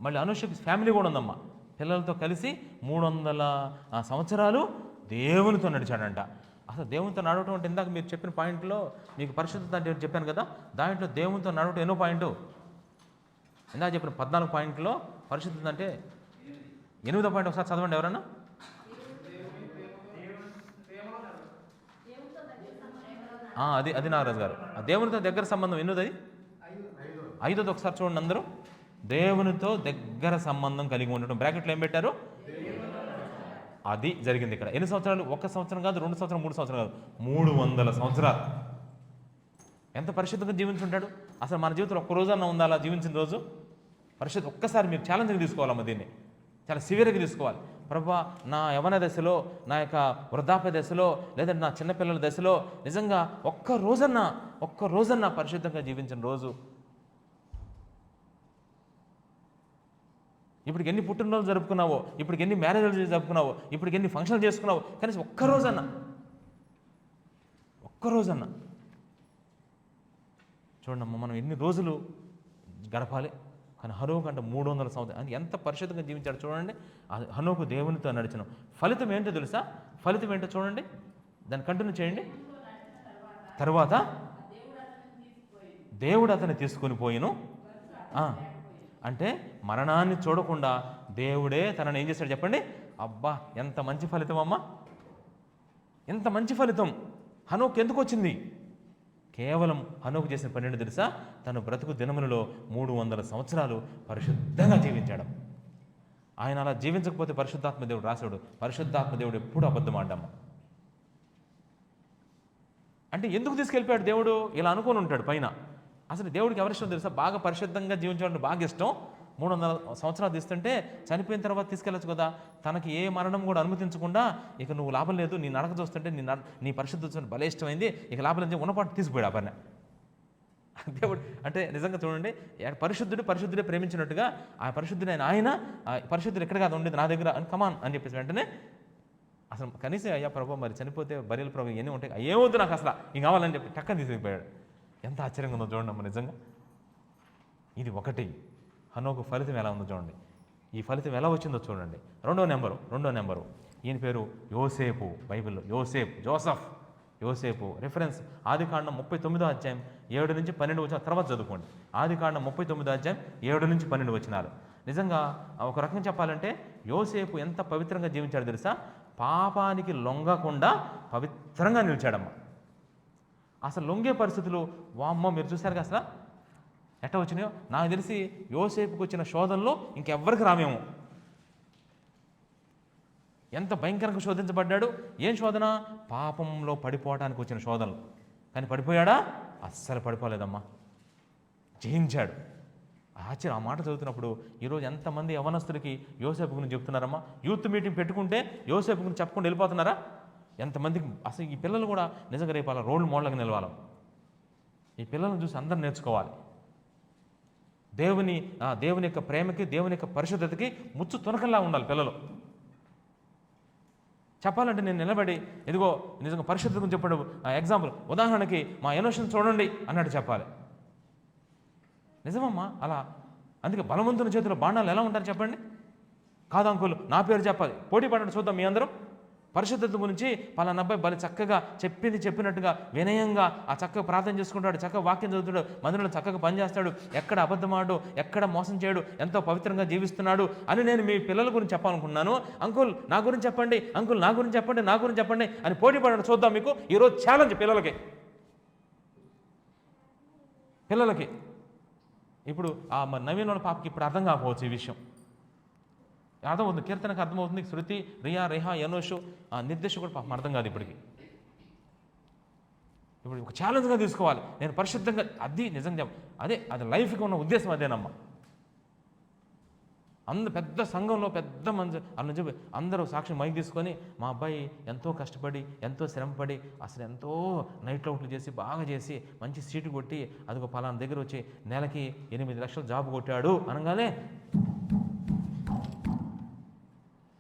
మళ్ళీ అనూషకి ఫ్యామిలీ కూడా ఉందమ్మా, పిల్లలతో కలిసి 300 సంవత్సరాలు దేవునితో నడిచాడంట. అసలు దేవునితో నడవటం అంటే ఇందాక మీరు చెప్పిన పాయింట్లో మీకు పరిశుద్ధత అంటే చెప్పాను కదా, దాంట్లో దేవునితో నడవటం ఎన్నో పాయింట్? ఇందాక చెప్పిన 14 పాయింట్లో పరిశుద్ధత అంటే 8వ పాయింట్ ఒకసారి చదవండి ఎవరన్నా. అది నాగరాజు గారు. దేవునితో దగ్గర సంబంధం ఎన్నోది? 5వ ఒకసారి చూడండి అందరూ. దేవునితో దగ్గర సంబంధం కలిగి ఉండటం. బ్రాకెట్లో ఏం పెట్టారు? అది జరిగింది ఇక్కడ. ఎన్ని సంవత్సరాలు? 1 సంవత్సరం కాదు, 2 సంవత్సరం, 3 సంవత్సరం కాదు, 300 సంవత్సరాలు. ఎంత పరిశుద్ధంగా జీవించుంటాడు. అసలు మన జీవితంలో ఒక్క రోజన్నా ఉందా అలా జీవించిన రోజు? పరిశుద్ధ ఒక్కసారి మీరు ఛాలెంజ్గా తీసుకోవాలమ్మా, దీన్ని చాలా సివియర్గా తీసుకోవాలి. ప్రభువా, నా యవన దశలో, నా యొక్క వృద్ధాప్య దశలో, లేదంటే నా చిన్నపిల్లల దశలో నిజంగా ఒక్క రోజన్నా పరిశుద్ధంగా జీవించిన రోజు. ఇప్పటికి ఎన్ని పుట్టినరోజులు జరుపుకున్నావో, ఇప్పటికి ఎన్ని మ్యారేజ్లు జరుపుకున్నావో, ఇప్పటికి ఎన్ని ఫంక్షన్లు చేసుకున్నావో, కనీసం ఒక్క రోజన్నా చూడండి మనం ఎన్ని రోజులు గడపాలి. కానీ హనోకు అంటే 300 సంవత్సరాలు అని ఎంత పరిశుద్ధంగా జీవించాడు చూడండి. హనోకు దేవునితో నడిచిన ఫలితం ఏంటో తెలుసా? ఫలితం ఏంటో చూడండి, దాన్ని కంటిన్యూ చేయండి. తర్వాత దేవుడు అతన్ని తీసుకొని పోయిను. అంటే మరణాన్ని చూడకుండా దేవుడే తనని ఏం చేశాడు చెప్పండి? అబ్బా ఎంత మంచి ఫలితం అమ్మా, ఎంత మంచి ఫలితం. హనోకు ఎందుకు వచ్చింది? కేవలం హనోకు చేసిన పని ఏంటో తెలుసా? తను బ్రతుకు దినములలో 300 సంవత్సరాలు పరిశుద్ధంగా జీవించాడు. ఆయన అలా జీవించకపోతే పరిశుద్ధాత్మ దేవుడు రాశాడు, పరిశుద్ధాత్మ దేవుడు ఎప్పుడు అబద్ధం ఆడమ్మ. అంటే ఎందుకు తీసుకెళ్ళిపోయాడు దేవుడు? ఇలా అనుకొని ఉంటాడు పైన. అసలు దేవుడికి ఎవరిష్టం తెలుసా? బాగా పరిశుద్ధంగా జీవించడం బాగా ఇష్టం. 300 సంవత్సరాలు తీస్తుంటే చనిపోయిన తర్వాత తీసుకెళ్ళచ్చు కదా. తనకి ఏ మరణం కూడా అనుమతించకుండా, ఇక నువ్వు లాభం లేదు, నీ నడక చూస్తుంటే నీ పరిశుద్ధ చూస్తుంటే భలే ఇష్టమైంది, ఇక లాభం లేదు ఉన్నపాటు తీసుకుపోయాడు ఆ పని. దేవుడు అంటే నిజంగా చూడండి, పరిశుద్ధుడే ప్రేమించినట్టుగా ఆ పరిశుద్ధుడైన ఆయన పరిశుద్ధుడు ఎక్కడ కాదు ఉండేది నా దగ్గర అని కమాన్ అని చెప్పేసి వెంటనే అసలు కనీసం అయ్యా ప్రభు మరి చనిపోతే బరియల ప్రభు ఇవన్నీ ఉంటాయి, ఏమవుద్దు నాకు అసలు ఇంక కావాలని చెప్పి టక్కని తీసుకుపోయాడు. ఎంత ఆశ్చర్యంగా ఉందో చూడండి అమ్మ నిజంగా. ఇది ఒకటి. హనోకు ఫలితం ఎలా ఉందో చూడండి. ఈ ఫలితం ఎలా వచ్చిందో చూడండి. రెండో నెంబరు ఈయన పేరు యోసేపు. బైబిల్లో యోసేపు రిఫరెన్స్ ఆదికాండం 39వ అధ్యాయం 7 నుంచి 12 వచనాలు తర్వాత చదువుకోండి. ఆదికాండం 39వ అధ్యాయం 7 నుంచి 12 వచనాలు. నిజంగా ఒక రకంగా చెప్పాలంటే యోసేపు ఎంత పవిత్రంగా జీవించాడు తెలుసా? పాపానికి లొంగకుండా పవిత్రంగా నిలిచాడమ్మ. అసలు లొంగే పరిస్థితులు వామ్మ మీరు చూశారు కదా అసలు ఎట్ట వచ్చినాయో. నాకు తెలిసి యోసేపుకు వచ్చిన శోధనలో ఇంకెవ్వరికి రామేమో. ఎంత భయంకరంగా శోధించబడ్డాడు. ఏం శోధన? పాపంలో పడిపోవడానికి వచ్చిన శోధనలు. కానీ పడిపోయాడా? అస్సలు పడిపోలేదమ్మా, జయించాడు. ఆశ్చర్యం. ఆ మాట చదువుతున్నప్పుడు ఈరోజు ఎంతమంది యవనస్తులకి యోసేపు గురించి చెప్తున్నారమ్మా. యూత్ మీటింగ్ పెట్టుకుంటే యోసేపు గురించి చెప్పకుండా వెళ్ళిపోతున్నారా? ఎంతమందికి అసలు ఈ పిల్లలు కూడా నిజంగా రేపు అలా రోల్ మోడల్గా నిలవాలి. ఈ పిల్లలను చూసి అందరూ నేర్చుకోవాలి. దేవుని యొక్క ప్రేమకి, దేవుని యొక్క పరిశుద్ధతకి ముచ్చు తునకల్లా ఉండాలి పిల్లలు. చెప్పాలంటే నేను నిలబడి ఇదిగో నిజంగా పరిశుద్ధత గురించి చెప్పాడు. ఎగ్జాంపుల్ ఉదాహరణకి మా ఎమోషన్ చూడండి అన్నట్టు చెప్పాలి. నిజమమ్మా అలా. అందుకే బలవంతుని చేతిలో బాణాలు ఎలా ఉంటారు చెప్పండి? కాదు అంకుల్ నా పేరు చెప్పాలి, పోటీ పడండి చూద్దాం మీ అందరం. పరిశుద్ధత గురించి పలానా అబ్బాయి బలి చక్కగా చెప్పినట్టుగా వినయంగా ఆ చక్కగా ప్రార్థన చేసుకుంటాడు, చక్కగా వాక్యం చదువుతాడు, మందిరంలో చక్కగా పనిచేస్తాడు, ఎక్కడ అబద్ధమాడు, ఎక్కడ మోసం చేయడు, ఎంతో పవిత్రంగా జీవిస్తున్నాడు అని నేను మీ పిల్లల గురించి చెప్పాలనుకున్నాను. అంకుల్ నా గురించి చెప్పండి, అంకుల్ నా గురించి చెప్పండి, నా గురించి చెప్పండి అని పోటీ పడండి చూద్దాం. మీకు ఈరోజు ఛాలెంజ్ పిల్లలకి. ఇప్పుడు ఆ నవీన్ వాళ్ళ పాపకి ఇప్పుడు అర్థం కాకపోవచ్చు ఈ విషయం. అర్థమవుతుంది, కీర్తనకు అర్థమవుతుంది, శృతి, రియా, రేహా, యనోషు నిర్దేశం కూడా పాపం అర్థం కాదు ఇప్పటికి. ఇప్పుడు ఒక ఛాలెంజ్గా తీసుకోవాలి. నేను పరిశుద్ధంగా అది నిజంగా అది లైఫ్కి ఉన్న ఉద్దేశం అదేనమ్మా. పెద్ద సంఘంలో పెద్ద మంది అన్న చెప్పి అందరూ సాక్షి మైక్ తీసుకొని మా అబ్బాయి ఎంతో కష్టపడి ఎంతో శ్రమపడి అసలు ఎంతో నైట్ అవుట్లు చేసి బాగా చేసి మంచి సీటు కొట్టి అదిగో పలానా దగ్గర వచ్చి నెలకి 8 లక్షలు జాబ్ కొట్టాడు అనగానే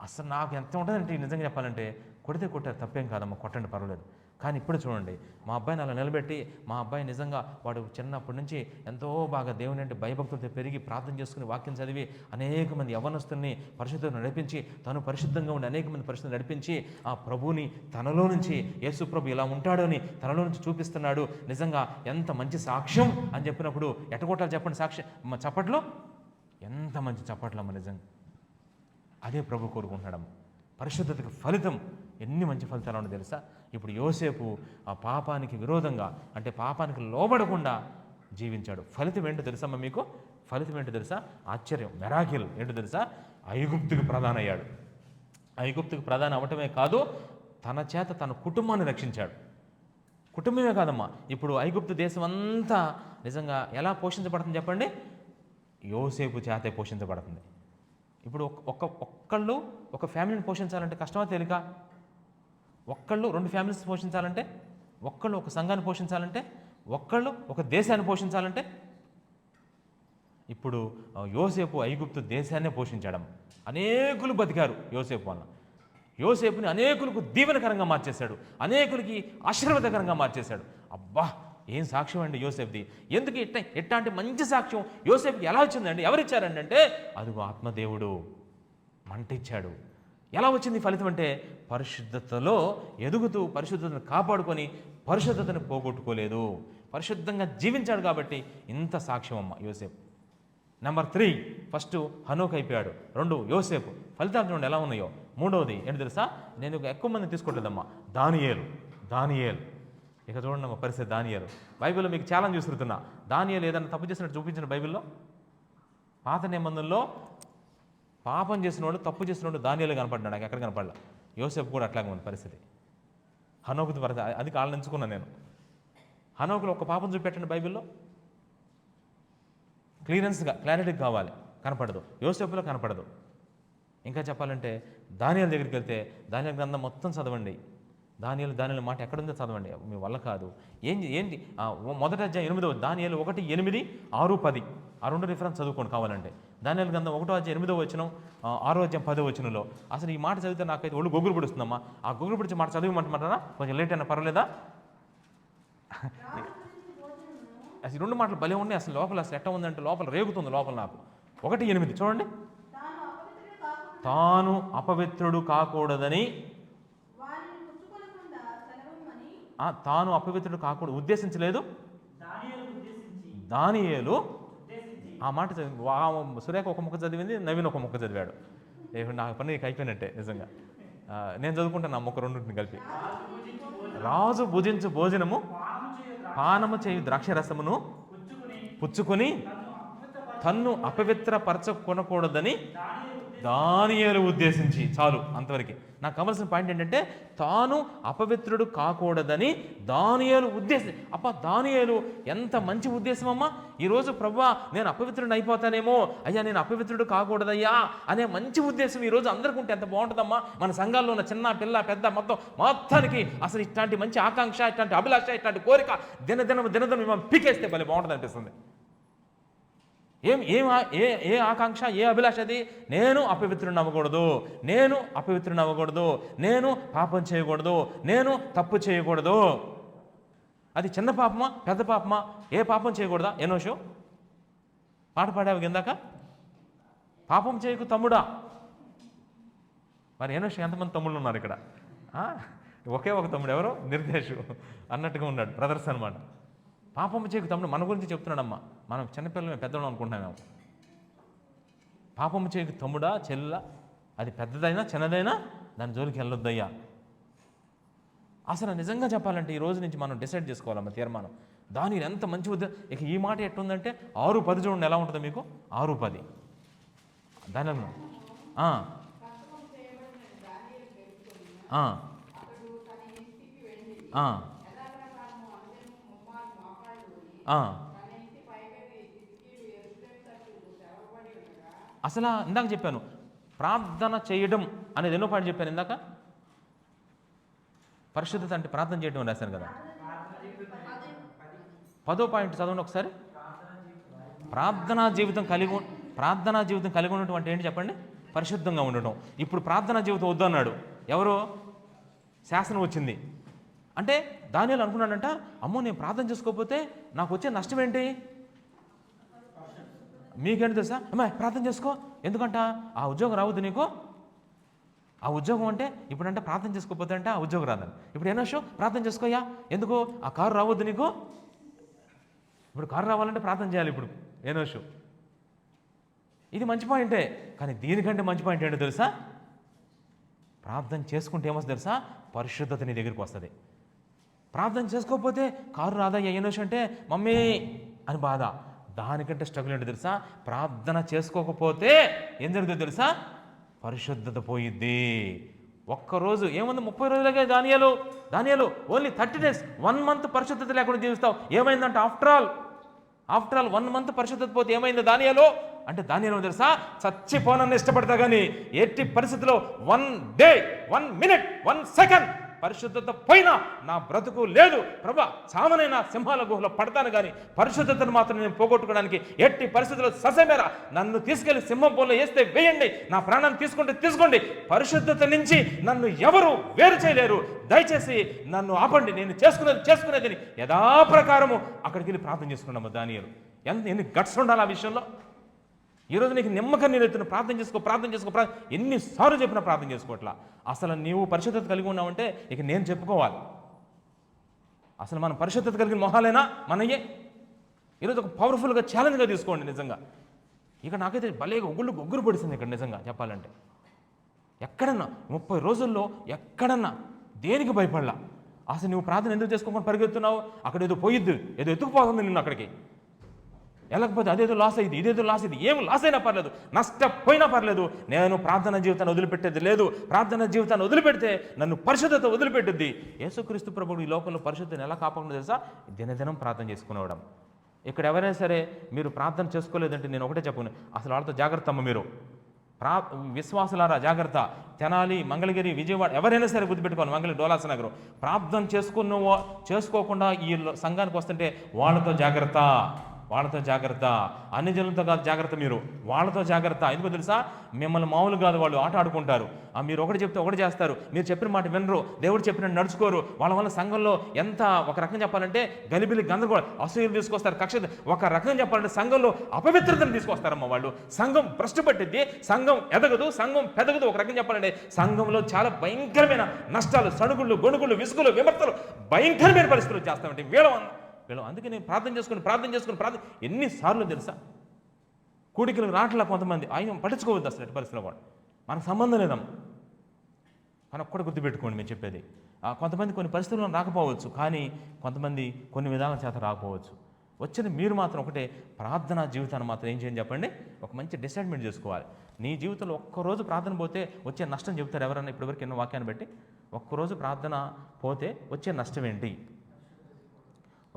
అసలు నాకు ఎంత ఉంటుందంటే నిజంగా చెప్పాలంటే కొట్టారు తప్పేం కాదమ్మా, కొట్టండి పర్వాలేదు. కానీ ఇప్పుడు చూడండి మా అబ్బాయిని అలా నిలబెట్టి మా అబ్బాయి నిజంగా వాడు చిన్నప్పటి నుంచి ఎంతో బాగా దేవుని అంటే భయభక్తులతో పెరిగి ప్రార్థన చేసుకుని వాక్యం చదివి అనేక మంది యవ్వనస్తుల్ని పరిశుద్ధంగా నడిపించి తను పరిశుద్ధంగా ఉండి అనేక మంది పరిశుద్ధంగా నడిపించి ఆ ప్రభువుని తనలో నుంచి యేసు ప్రభు ఇలా ఉంటాడు అని తనలో నుంచి చూపిస్తున్నాడు. నిజంగా ఎంత మంచి సాక్ష్యం అని చెప్పినప్పుడు ఎట్టగొట్టాలి చెప్పండి సాక్ష్యం చప్పట్లో. ఎంత మంచి చప్పట్లమ్మ నిజంగా. అదే ప్రభు కోరుకుంటున్నాడమ్మ. పరిశుద్ధతకు ఫలితం ఎన్ని మంచి ఫలితాలు ఉన్నాయో తెలుసా? ఇప్పుడు యోసేపు ఆ పాపానికి విరోధంగా అంటే పాపానికి లోబడకుండా జీవించాడు. ఫలితం ఏంటో తెలుసమ్మా మీకు? ఫలితం ఏంటో తెలుసా? ఆశ్చర్యం, మెరాకిల్ ఏంటో తెలుసా? ఐగుప్తుకు ప్రధాన అయ్యాడు. ఐగుప్తుకు ప్రధాన అవటమే కాదు, తన చేత తన కుటుంబాన్ని రక్షించాడు. కుటుంబమే కాదమ్మా, ఇప్పుడు ఐగుప్తు దేశం అంతా నిజంగా ఎలా పోషించబడుతుంది చెప్పండి? యోసేపు చేతే పోషించబడుతుంది. ఇప్పుడు ఒక్కళ్ళు ఒక ఫ్యామిలీని పోషించాలంటే కష్టమా తేలిక? ఒక్కళ్ళు 2 ఫ్యామిలీస్ పోషించాలంటే, ఒక్కళ్ళు ఒక సంఘాన్ని పోషించాలంటే, ఒక్కళ్ళు ఒక దేశాన్ని పోషించాలంటే, ఇప్పుడు యోసేపు ఐగుప్తు దేశాన్నే పోషించడం. అనేకులు బతికారు యోసేపు వల్ల. యోసేపుని అనేకులకు దీవెనకరంగా మార్చేశాడు, అనేకులకి ఆశీర్వాదకరంగా మార్చేశాడు. అబ్బా ఏం సాక్ష్యం అండి యోసేపుది. ఎందుకు ఎట్లాంటి మంచి సాక్ష్యం యోసేపుకి ఎలా వచ్చిందండి? ఎవరిచ్చారండి అంటే అదిగో ఆత్మదేవుడు మంటిచ్చాడు. ఎలా వచ్చింది ఫలితం అంటే పరిశుద్ధతలో ఎదుగుతూ పరిశుద్ధతను కాపాడుకొని పరిశుద్ధతను పోగొట్టుకోలేదు, పరిశుద్ధంగా జీవించాడు కాబట్టి ఇంత సాక్ష్యం అమ్మ యోసేపు. నెంబర్ 3 ఫస్ట్ హనోక్ అయిపోయాడు, 2 యోసేపు. ఫలితాలు చూడండి ఎలా ఉన్నాయో. 3వది ఏంటి తెలుసా? నేను ఎక్కువ మంది తీసుకోవట్లేదమ్మా. దానియేలు ఇక చూడండి మా పరిస్థితి దానియేలు. బైబిల్లో మీకు ఛాలెంజ్ చూస్తున్నా, దానియేలు ఏదైనా తప్పు చేసినట్టు చూపించిన బైబిల్లో? పాత నిబంధనలో పాపం చేసినోడు, తప్పు చేసినోడు దానియేలు కనపడ్డాడు, నాకు ఎక్కడ కనపడలా. యోసేపు కూడా అట్లాగే ఉంది పరిస్థితి. హనోకుది పరిస్థితి అది కాళ్ళని ఎంచుకున్నాను నేను. హనోకులో ఒక పాపం చూపెట్టండి బైబిల్లో, క్లారిటీగా కావాలి, కనపడదు. యోసేపులో కనపడదు. ఇంకా చెప్పాలంటే దానియేలు దగ్గరికి వెళ్తే దానియేలు గ్రంథం మొత్తం చదవండి, దానియేలు మాట ఎక్కడుందో చదవండి, మీ వల్ల కాదు. ఏంటి మొదటి అధ్యాయం 8వ, దానియేలు 1:8, 6, 10 ఆ 2 రిఫరెన్స్ చదువుకోండి కావాలంటే. దానియేలు గ్రంథం 1వ అధ్యాయం 8వ వచనం, 6వ అధ్యాయం 10వ వచనంలో. అసలు ఈ మాట చదివితే నాకైతే ఒళ్ళు గొగ్గురు పడుతుందమ్మా. ఆ గొగ్గురు పడిచే మాట చదివమంటారా? కొంచెం లేట్ అయినా పర్వాలేదా? అసలు 2 మాటలు భలే ఉన్నాయి. అసలు లోపల అసలు ఎట్ట ఉందంటే లోపల రేగుతుంది లోపల నాకు. 1:8 చూడండి. తాను అపవిత్రుడు కాకూడదని, తాను అపవిత్రుడు కాకూడదు ఉద్దేశించలేదు దానియేలు. ఆ మాట సురేఖ ఒక ముక్క చదివింది, నవీన్ ఒక ముక్క చదివాడు. నా పని నీకు అయిపోయినట్టే నిజంగా. నేను చదువుకుంటాను ఆ ముక్క రెండింటిని కలిపి. రాజు భుజించు భోజనము, పానము చేయు ద్రాక్షరసమును పుచ్చుకొని తన్ను అపవిత్రపరచకొనకూడదని దానియేలు ఉద్దేశించి. చాలు అంతవరకు. నాకు కావాల్సిన పాయింట్ ఏంటంటే తాను అపవిత్రుడు కాకూడదని దానియేలు ఉద్దేశం. దానియేలు ఎంత మంచి ఉద్దేశం అమ్మా. ఈరోజు ప్రభువా నేను అపవిత్రుడిని అయిపోతానేమో, అయ్యా నేను అపవిత్రుడు కాకూడదయ్యా అనే మంచి ఉద్దేశం ఈరోజు అందరికీ ఉంటే ఎంత బాగుంటుందమ్మా. మన సంఘాల్లో ఉన్న చిన్న పిల్ల పెద్ద మొత్తానికి అసలు ఇట్లాంటి మంచి ఆకాంక్ష, ఇట్లాంటి అభిలాష, ఇట్లాంటి కోరిక దినదినం మనం పీకేస్తే భలే బాగుంటుంది అనిపిస్తుంది. ఏ ఆకాంక్ష, ఏ అభిలాష అది? నేను అపవిత్రుడిని అవ్వకూడదు, నేను పాపం చేయకూడదు, నేను తప్పు చేయకూడదు. అది చిన్న పాపమా పెద్ద పాపమా? ఏ పాపం చేయకూడదా? ఎనోషు పాట పాడావు ఇందాక, పాపం చేయకు తమ్ముడా. మరి ఎనోషు ఎంతమంది తమ్ముళ్ళు ఉన్నారు ఇక్కడ? ఒకే ఒక తమ్ముడు, ఎవరో నిర్దేశు అన్నట్టుగా ఉన్నాడు, బ్రదర్స్ అనమాట. పాపం చేయకు తమ్ముడు మన గురించి చెప్తున్నాడమ్మా. మనం చిన్నపిల్లలు పెద్దవాళ్ళం అనుకుంటున్నాం. పాపం చేయకు తమ్ముడా చెల్ల, అది పెద్దదైనా చిన్నదైనా దాని జోలికి వెళ్ళొద్దయ్యా. అసలు నిజంగా చెప్పాలంటే ఈ రోజు నుంచి మనం డిసైడ్ చేసుకోవాలమ్మా తీర్మానం. దాని ఎంత మంచి ఉద్దేశం. ఇక ఈ మాట ఎట్టుందంటే 6:10 చూడండి ఎలా ఉంటుందో మీకు. 6:10 దాని అసలు ఇందాక చెప్పాను ప్రార్థన చేయడం అనేది ఎన్నో పాయింట్ చెప్పాను ఇందాక. పరిశుద్ధత అంటే ప్రార్థన చేయడం అని రాశాను కదా. 10వ పాయింట్ చదవండి ఒకసారి. ప్రార్థనా జీవితం కలిగి ఉండటం అంటే ఏంటి చెప్పండి? పరిశుద్ధంగా ఉండటం. ఇప్పుడు ప్రార్థనా జీవితం వద్దు అన్నాడు ఎవరు? శాసనం వచ్చింది అంటే దానియేలు అనుకున్నాడంట, అమ్మో నేను ప్రార్థన చేసుకోకపోతే నాకు వచ్చే నష్టం ఏంటి? మీకేంటి తెలుసా? అమ్మా ప్రార్థన చేసుకో, ఎందుకంట ఆ ఉద్యోగం రావద్దు నీకు. ఆ ఉద్యోగం అంటే ఇప్పుడంటే ప్రార్థన చేసుకోకపోతే అంటే ఆ ఉద్యోగం రాదని. ఇప్పుడు ఏనోషో ప్రార్థన చేసుకోయా, ఎందుకు ఆ కారు రావద్దు నీకు. ఇప్పుడు కారు రావాలంటే ప్రార్థన చేయాలి ఇప్పుడు ఏనోషో. ఇది మంచి పాయింటే, కానీ దీనికంటే మంచి పాయింట్ ఏంటో తెలుసా? ప్రార్థన చేసుకుంటే ఏమొస్తుంది తెలుసా? పరిశుద్ధత నీ దగ్గరికి వస్తుంది. ప్రార్థన చేసుకోకపోతే కారు రాదా ఏనోష్ అంటే మమ్మీ అని బాధ. దానికంటే స్ట్రగుల్ ఏంటో తెలుసా? ప్రార్థన చేసుకోకపోతే ఏం జరుగుతుందో తెలుసా? పరిశుద్ధత పోయిద్ది. ఒక్కరోజు ఏముంది 30 రోజులకే దానియేలు ఓన్లీ 30 days 1 month పరిశుద్ధత లేకుండా జీవిస్తావు. ఏమైందంటే ఆఫ్టర్ ఆల్ 1 month పరిశుద్ధత పోతే ఏమైంది దానియేలు అంటే? దానియేలు తెలుసా? చచ్చిపోనని ఇష్టపడతా కానీ ఎట్టి పరిస్థితిలో 1 day 1 minute 1 second పరిశుద్ధత పోయినా నా బ్రతుకు లేదు ప్రభా, చావనైనా సింహాల గుహలో పడతాను కానీ పరిశుద్ధతను మాత్రం నేను పోగొట్టుకోవడానికి ఎట్టి పరిస్థితుల్లో ససమేరా నన్ను తీసుకెళ్లి సింహం పోలో వేస్తే వేయండి, నా ప్రాణాన్ని తీసుకోండి. పరిశుద్ధత నుంచి నన్ను ఎవరు వేరు చేయలేరు. దయచేసి నన్ను ఆపండి, నేను చేసుకునేదని యథాప్రకారము అక్కడికి వెళ్ళి ప్రార్థన చేసుకున్నాము దానియేలు. ఎన్ని గట్స్ ఉండాలి ఆ విషయంలో. ఈరోజు నీకు నిమ్మకం నేను ప్రార్థన చేసుకో ఎన్నిసార్లు చెప్పినా ప్రార్థన చేసుకోవట్లా. అసలు నీవు పరిశుద్ధత కలిగి ఉన్నావంటే ఇక నేను చెప్పుకోవాలి. అసలు మనం పరిశుద్ధత కలిగిన మొహాలేనా మనయ్యే? ఈరోజు ఒక పవర్ఫుల్గా ఛాలెంజ్గా తీసుకోండి నిజంగా. ఇక నాకైతే భలేగా ఒగ్గురు పడిస్తుంది ఇక్కడ నిజంగా చెప్పాలంటే. ఎక్కడన్నా 30 రోజుల్లో ఎక్కడన్నా దేనికి భయపడలా. అసలు నువ్వు ప్రార్థన ఎందుకు చేసుకోకుండా పరిగెత్తున్నావు? అక్కడ ఏదో పోయిద్దు, ఏదో ఎత్తుకుపోతుంది నిన్ను అక్కడికి. వెళ్ళకపోతే అదేదో లాస్ అయింది, ఇదేదో లాస్ అయింది. ఏం లాస్ అయినా పర్లేదు, నష్టపోయినా పర్లేదు, నేను ప్రార్థన జీవితాన్ని వదిలిపెట్టేది లేదు. ప్రార్థన జీవితాన్ని వదిలిపెడితే నన్ను పరిశుద్ధత వదిలిపెట్టుద్ది. యేసుక్రీస్తు ప్రభువు ఈ లోకంలో పరిశుద్ధతను ఎలా కాపాడుతుందో తెలుసా? దినదినం ప్రార్థన చేసుకునేవడం. ఇక్కడ ఎవరైనా సరే మీరు ప్రార్థన చేసుకోలేదంటే నేను ఒకటే చెప్పను, అసలు వాళ్ళతో జాగ్రత్త అమ్మ. మీరు విశ్వాసులారా జాగ్రత్త. తెనాలి, మంగళగిరి, విజయవాడ ఎవరైనా సరే గుర్తుపెట్టుకోవాలి, మంగళగిరి, డోలాస నగరం ప్రార్థన చేసుకోకుండా ఈ సంఘానికి వస్తుంటే వాళ్ళతో జాగ్రత్త, వాళ్ళతో జాగ్రత్త. అన్ని జనులతో కాదు జాగ్రత్త, మీరు వాళ్ళతో జాగ్రత్త. ఎందుకో తెలుసా? మిమ్మల్ని మామూలు కాదు, వాళ్ళు ఆట ఆడుకుంటారు. మీరు ఒకటి చెప్తే ఒకటి చేస్తారు, మీరు చెప్పిన మాట వినరు, దేవుడు చెప్పినట్టు నడుచుకోరు. వాళ్ళ వల్ల సంఘంలో ఎంత ఒక రకం చెప్పాలంటే గలిబిలి, గందరగోళం, అసూయలు తీసుకొస్తారు, కక్ష. ఒక రకం చెప్పాలంటే సంఘంలో అపవిత్రతను తీసుకొస్తారమ్మ వాళ్ళు. సంఘం భ్రష్టు పట్టిద్ది, సంఘం ఎదగదు, సంఘం పెదగదు. ఒక రకం చెప్పాలంటే సంఘంలో చాలా భయంకరమైన నష్టాలు, సణుగుళ్ళు, గొణుగుళ్ళు, విసుగులు, విమర్శలు, భయంకరమైన పరిస్థితులు చేస్తామంటే వీళ్ళం. అందుకే నేను ప్రార్థన చేసుకుని ఎన్నిసార్లు తెలుసా? కూడికలకు రావట్లా కొంతమంది. ఆయన పట్టించుకోవద్దు అసలు ఎట్టి పరిస్థితుల్లో కూడా, మనకు సంబంధం లేదమ్మా. కానీ ఒక్కటి గుర్తుపెట్టుకోండి, మేము చెప్పేది. కొంతమంది కొన్ని పరిస్థితుల్లో రాకపోవచ్చు, కానీ కొంతమంది కొన్ని విధాల చేత రాకపోవచ్చు. వచ్చిన మీరు మాత్రం ఒకటే, ప్రార్థనా జీవితాన్ని మాత్రం ఏం చేయండి చెప్పండి, ఒక మంచి డిసైడ్మెంట్ చేసుకోవాలి. నీ జీవితంలో ఒక్కరోజు ప్రార్థన పోతే వచ్చే నష్టం చెబుతారు ఎవరన్నా? ఇప్పటివరకు ఎన్నో వాక్యాన్ని బట్టి ఒక్కరోజు ప్రార్థన పోతే వచ్చే నష్టం ఏంటి?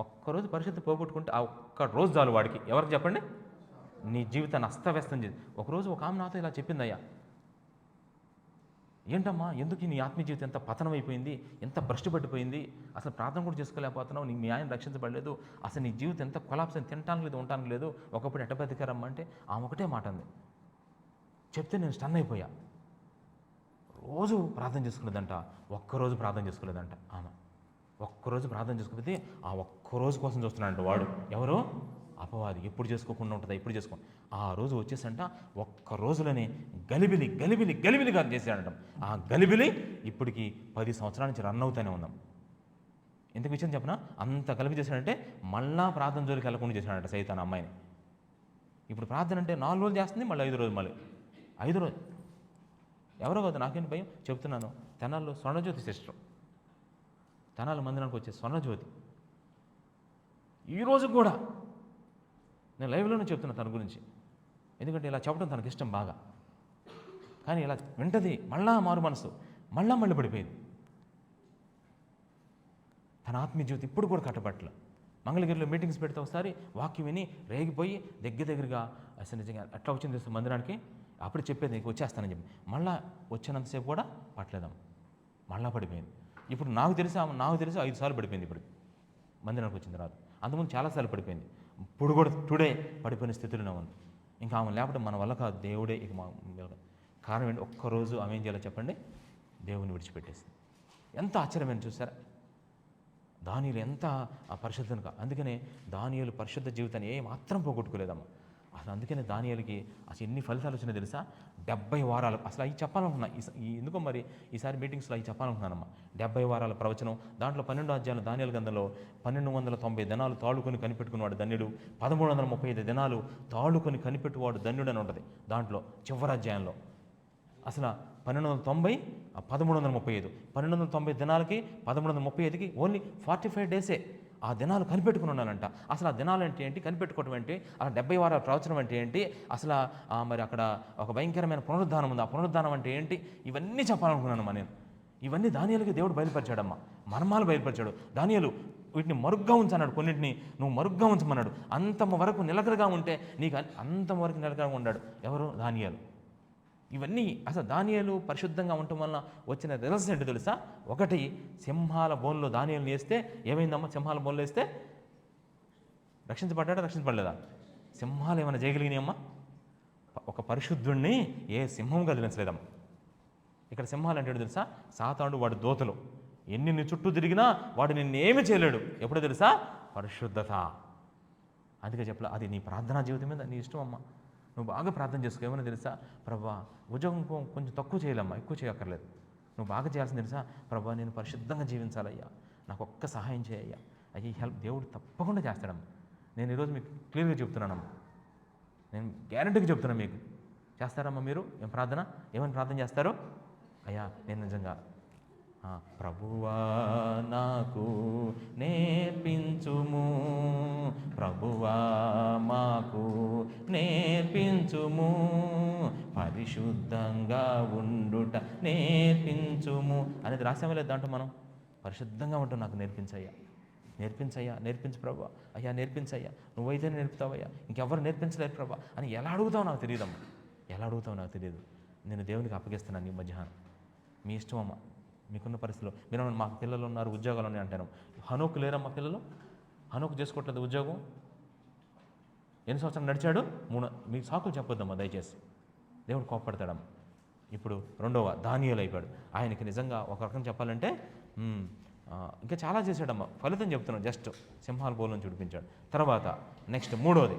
ఒక్కరోజు పరిశుద్ధి పోగొట్టుకుంటే ఆ ఒక్క రోజు చాలు వాడికి. ఎవరికి చెప్పండి? నీ జీవితాన్ని అస్తవ్యస్తం చేసి. ఒకరోజు ఒక ఆమె నాతో ఇలా చెప్పిందయ్యా, ఏంటమ్మా ఎందుకు నీ ఆత్మీయ జీవితం ఎంత పతనం అయిపోయింది, ఎంత భ్రష్టు పట్టిపోయింది, అసలు ప్రార్థన కూడా చేసుకోలేకపోతున్నావు, నీ ఆయన రక్షించబడలేదు, అసలు నీ జీవితం ఎంత కొలాప్స్, తినటానికి లేదు, ఉండటానికి లేదు, ఒకప్పుడు ఎట్ట బతికారమ్మా అంటే ఆమె ఒకటే మాట అంది. చెప్తే నేను స్టన్ అయిపోయా. రోజు ప్రార్థన చేసుకునేదంట, ఒక్కరోజు ప్రార్థన చేసుకోలేదంట ఆమె. ఒక్కరోజు ప్రార్థన చేసుకోకపోతే ఆ ఒక్కరోజు కోసం చూస్తున్నాడంట వాడు. ఎవరు? అపవాది. ఎప్పుడు చేసుకోకుండా ఉంటుందా, ఎప్పుడు చేసుకో. ఆ రోజు వచ్చేసంట ఒక్క రోజులోనే గలిబిలిగా చేశాడంట. ఆ గలిబిలి ఇప్పటికి 10 సంవత్సరాల నుంచి రన్ అవుతూనే ఉన్నాం. ఎందుకు విషయం చెప్పనా? అంత గలిబి చేశాడంటే మళ్ళా ప్రార్థన జోలికి వెళ్ళకుండా చేశాడంట సైతాన్ అమ్మాయిని. ఇప్పుడు ప్రార్థన అంటే 4 రోజులు చేస్తుంది, మళ్ళీ 5 రోజులు, మళ్ళీ 5 రోజులు. ఎవరో కాదు, నాకేంటి భయం చెప్తున్నాను. తెనాల్లో స్వర్ణజ్యోతి సిస్టర్, తెనాలి మందిరానికి వచ్చే స్వర్ణజ్యోతి, ఈరోజు కూడా నేను లైవ్లోనే చెప్తున్నా తన గురించి. ఎందుకంటే ఇలా చెప్పడం తనకి ఇష్టం బాగా. కానీ ఇలా వింటది, మళ్ళా మారు మనసు, మళ్ళీ పడిపోయింది. తన ఆత్మీయ జీవితం ఇప్పుడు కూడా కట్టబట్టలు. మంగళగిరిలో మీటింగ్స్ పెడితే ఒకసారి వాక్యం విని రేగిపోయి దగ్గరగా అసలు నిజంగా ఎట్లా వచ్చింది మందిరానికి, అప్పుడు చెప్పేది నీకు వచ్చేస్తానని చెప్పి మళ్ళీ వచ్చినంతసేపు కూడా పట్టలేదమ్మ, మళ్ళా పడిపోయింది. ఇప్పుడు నాకు తెలిసి 5 సార్లు పడిపోయింది ఇప్పుడు మందిరానికి వచ్చిన తర్వాత. అంతకుముందు చాలాసార్లు పడిపోయింది. ఇప్పుడు కూడా టుడే పడిపోయిన స్థితిలోనే ఉంది. ఇంకా ఆమె లేపడం మన వల్ల కాదు, దేవుడే. ఇక మా కారణం ఏంటి? ఒక్కరోజు ఆమె ఏం చేయాలో చెప్పండి, దేవుని విడిచిపెట్టేసింది. ఎంత ఆశ్చర్యమైన చూసారా? దానియేలు ఎంత పరిశుద్ధంగా. అందుకనే దానియేలు పరిశుద్ధ జీవితాన్ని ఏమాత్రం పోగొట్టుకోలేదమ్మా. అసలు అందుకనే దానియేలుకి అసలు ఎన్ని ఫలితాలు వచ్చినాయి తెలుసా? 70 వారాలు. అసలు అవి చెప్పాలనుకున్నా, ఎందుకో మరి ఈసారి మీటింగ్స్లో అవి చెప్పాలనుకున్నానమ్మా. 70 వారాల ప్రవచనం. దాంట్లో 12 అధ్యాయాలు దానియేలు గ్రంథంలో 1290 దినాలు తాళుకొని కనిపెట్టుకున్నవాడు ధన్యుడు, 1335 దినాలు తాళుకొని కనిపెట్టువాడు ధన్యుడు అని ఉంటుంది దాంట్లో చివరి అధ్యాయంలో. అసలు 1290, 1335, 1290 దినాలకి 1335కి ఓన్లీ 45 డేసే ఆ దినాలు కనిపెట్టుకుని ఉన్నానంట. అసలు ఆ దినాలు అంటే ఏంటి, కనిపెట్టుకోవడం ఏంటి, అలా 70 వారాల ప్రవచనం అంటే ఏంటి, అసలు మరి అక్కడ ఒక భయంకరమైన పునరుద్ధానం ఉంది, ఆ పునరుద్ధానం అంటే ఏంటి, ఇవన్నీ చెప్పాలనుకున్నానమ్మా నేను. ఇవన్నీ దానియేలుకి దేవుడు బయలుపరిచాడమ్మా, మర్మాలు బయలుపరిచాడు. దానియేలు వీటిని మరుగ్గా ఉంచన్నాడు, కొన్నింటిని నువ్వు మరుగ్గా ఉంచమన్నాడు. అంత వరకు నిలకడగా ఉంటే నీకు అంతవరకు నిలకడగా ఉన్నాడు. ఎవరు? దానియేలు. ఇవన్నీ అసలు దానియేలు పరిశుద్ధంగా ఉండటం వలన వచ్చిన రిజల్ట్స్ ఏంటో తెలుసా? ఒకటి, సింహాల బోన్లో దానియేలుని వేస్తే ఏమైందమ్మా? సింహాల బోన్లో వేస్తే రక్షించబడ్డా, రక్షించబడలేదా? సింహాలు ఏమైనా చేయగలిగినాయమ్మా? ఒక పరిశుద్ధుణ్ణి ఏ సింహం కదిలించలేదమ్మా. ఇక్కడ సింహాలు అంటే తెలుసా? సాతానుడు వాడు దోతలు, ఎన్ని నీ చుట్టూ తిరిగినా వాడు నిన్నేమి చేయలేడు. ఎప్పుడో తెలుసా? పరిశుద్ధత. అందుకే చెప్పలే, అది నీ ప్రార్థనా జీవితం మీద నీ ఇష్టం అమ్మా. నువ్వు బాగా ప్రార్థన చేసుకో. ఏమైనా తెలుసా? ప్రభా ఉద్యోగం కొంచెం తక్కువ చేయాలమ్మా, ఎక్కువ చేయక్కర్లేదు. నువ్వు బాగా చేయాల్సింది తెలుసా? ప్రభా నేను పరిశుద్ధంగా జీవించాలయ్యా, నాకు ఒక్క సహాయం చేయయ్యా. అయ్యి హెల్ప్ దేవుడు తప్పకుండా చేస్తాడమ్మా. నేను ఈరోజు మీకు క్లియర్గా చెప్తున్నానమ్మా, నేను గ్యారంటీగా చెప్తున్నాను. మీకు చేస్తారమ్మా మీరు ఏం ప్రార్థన? ఏమని ప్రార్థన చేస్తారు? అయ్యా నేను నిజంగా ప్రభువా నాకు నేర్పించుము, ప్రభువా మాకు నేర్పించుము, పరిశుద్ధంగా ఉండుట నేర్పించుము అనేది రాసామే లేదు దాంట్లో మనం. పరిశుద్ధంగా ఉంటూ నాకు నేర్పించయ్యా, నేర్పించయ్యా, నేర్పించు ప్రభా, అయ్యా నేర్పించయ్యా, నువ్వైతే నేర్పుతావయ్యా, ఇంకెవరు నేర్పించలేరు ప్రభా అని ఎలా అడుగుతావు నాకు తెలియదమ్మా, ఎలా అడుగుతావు నాకు తెలియదు. నేను దేవునికి అప్పగిస్తున్నాను ఈ మధ్యాహ్నం. మీ ఇష్టం అమ్మ, మీకున్న పరిస్థితుల్లో. మీరు మాకు పిల్లలు ఉన్నారు, ఉద్యోగాలు ఉన్నాయి అంటాను. హనోకు లేరమ్మా పిల్లలు, హనోకు చేసుకోవట్లేదు ఉద్యోగం. ఎన్ని సంవత్సరాలు నడిచాడు? 3. మీకు సాకులు చెప్పొద్దమ్మా దయచేసి, దేవుడు కోప్పడతాడమ్మా. ఇప్పుడు రెండవ దానియేలు అయిపోయాడు. ఆయనకి నిజంగా ఒక రకం చెప్పాలంటే ఇంకా చాలా చేశాడమ్మా. ఫలితం చెప్తున్నాను, జస్ట్ సింహాల బోలను చూడిపించాడు. తర్వాత నెక్స్ట్ మూడోది,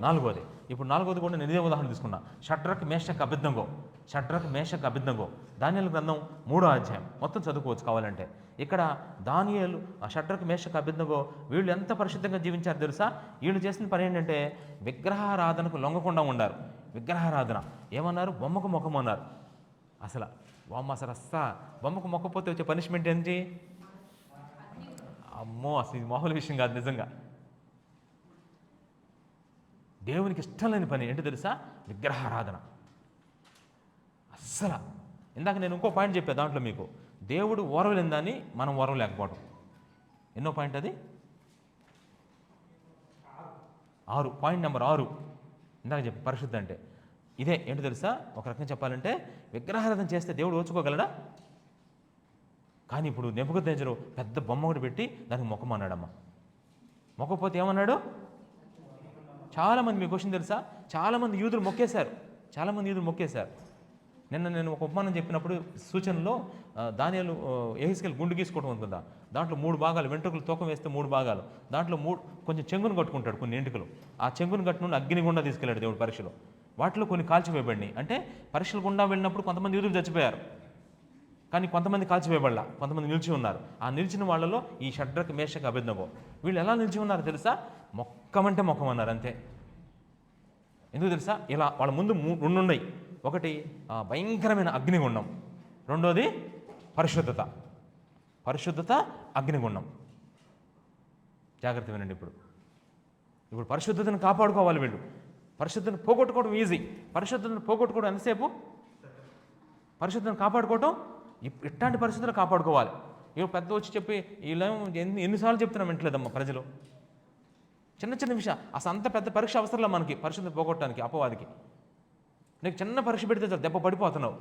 నాలుగోది. ఇప్పుడు నాలుగోది కూడా నేను ఇదే ఉదాహరణ తీసుకున్నా. షడ్రక్ మేషక్ అబేద్నెగో, షడ్రక్ మేషక్ అబేద్నెగో, దానియేలు గ్రంథం 3వ అధ్యాయం మొత్తం చదువుకోవచ్చు కావాలంటే. ఇక్కడ దానియేలు, షడ్రక్ మేషక్ అబేద్నెగో వీళ్ళు ఎంత పరిశుద్ధంగా జీవించారు తెలుసా? వీళ్ళు చేసిన పని ఏంటంటే విగ్రహారాధనకు లొంగకుండా ఉండారు. విగ్రహారాధన ఏమన్నారు? బొమ్మకు ముఖం అన్నారు. అసలు బొమ్మకు మొక్కపోతే వచ్చే పనిష్మెంట్ ఏంటి? అమ్మో, అసలు ఇది మామూలు విషయం కాదు నిజంగా. దేవునికి ఇష్టం లేని పని ఏంటి తెలుసా? విగ్రహారాధన. అస్సలు ఇందాక నేను ఇంకో పాయింట్ చెప్పాను దాంట్లో మీకు, దేవుడు ఓర్వలేని మనం ఓర్వలేకపోవడం. ఎన్నో పాయింట్ అది? 6, పాయింట్ నెంబర్ 6 ఇందాక చెప్పి పరిశుద్ధి అంటే ఇదే. ఏంటి తెలుసా? ఒక రకంగా చెప్పాలంటే విగ్రహారాధన చేస్తే దేవుడు ఓర్చుకోగలడా? కానీ ఇప్పుడు నెబుకద్నెజరు పెద్ద బొమ్మ ఒకటి పెట్టి దానికి మొక్కమన్నాడమ్మ. మొక్కపోతే ఏమన్నాడు? చాలామంది, మీ క్వశ్చన్ తెలుసా, చాలామంది యూదులు మొక్కేశారు. నిన్న నేను ఒక ఉపమానం చెప్పినప్పుడు సూచనలో దానియేలు యెహెజ్కేలు గుండు గీసుకోవడం అనుకుందా, దాంట్లో 3 భాగాలు, వెంట్రుకలు తూకం వేస్తే 3 భాగాలు, దాంట్లో కొంచెం చెంగును కట్టుకుంటాడు, కొన్ని ఎంటుకలు. ఆ చెంగును కట్టును అగ్నిగుండా తీసుకెళ్ళాడు దేవుడు పరీక్షలో. వాటిలో కొన్ని కాల్చివేయబడినాయి. అంటే పరీక్షల గుండా వెళ్ళినప్పుడు కొంతమంది యూదులు చచ్చిపోయారు, కానీ కొంతమంది కాల్చివేయబడలా, కొంతమంది నిలిచి ఉన్నారు. ఆ నిలిచిన వాళ్ళలో ఈ షడ్రక్ మేషక్ అబేద్నెగో వీళ్ళు ఎలా నిలిచి ఉన్నారు తెలుసా? మొక్కమంటే మొక్కమన్నారు అంతే. ఎందుకు తెలుసా? ఇలా వాళ్ళ ముందు 2 ఉన్నాయి. ఒకటి భయంకరమైన అగ్నిగుండం, రెండోది పరిశుద్ధత అగ్నిగుండం. జాగ్రత్త వినండి. ఇప్పుడు పరిశుద్ధతను కాపాడుకోవాలి వీళ్ళు. పరిశుద్ధతను పోగొట్టుకోవడం ఈజీ. పరిశుద్ధతను పోగొట్టుకోవడం ఎంతసేపు? పరిశుద్ధతను కాపాడుకోవటం ఇట్లాంటి పరిస్థితులు కాపాడుకోవాలి. ఇవి పెద్ద వచ్చి చెప్పి ఇలా ఎన్నిసార్లు చెప్తున్నాం వింటలేదమ్మా ప్రజలు. చిన్న విషయం, అసలు అంత పెద్ద పరీక్ష అవసరంలో మనకి పరిశుద్ధత పోగొట్టడానికి. అపవాదికి నీకు చిన్న పరీక్ష పెడితే చాలు దెబ్బ పడిపోతున్నావు.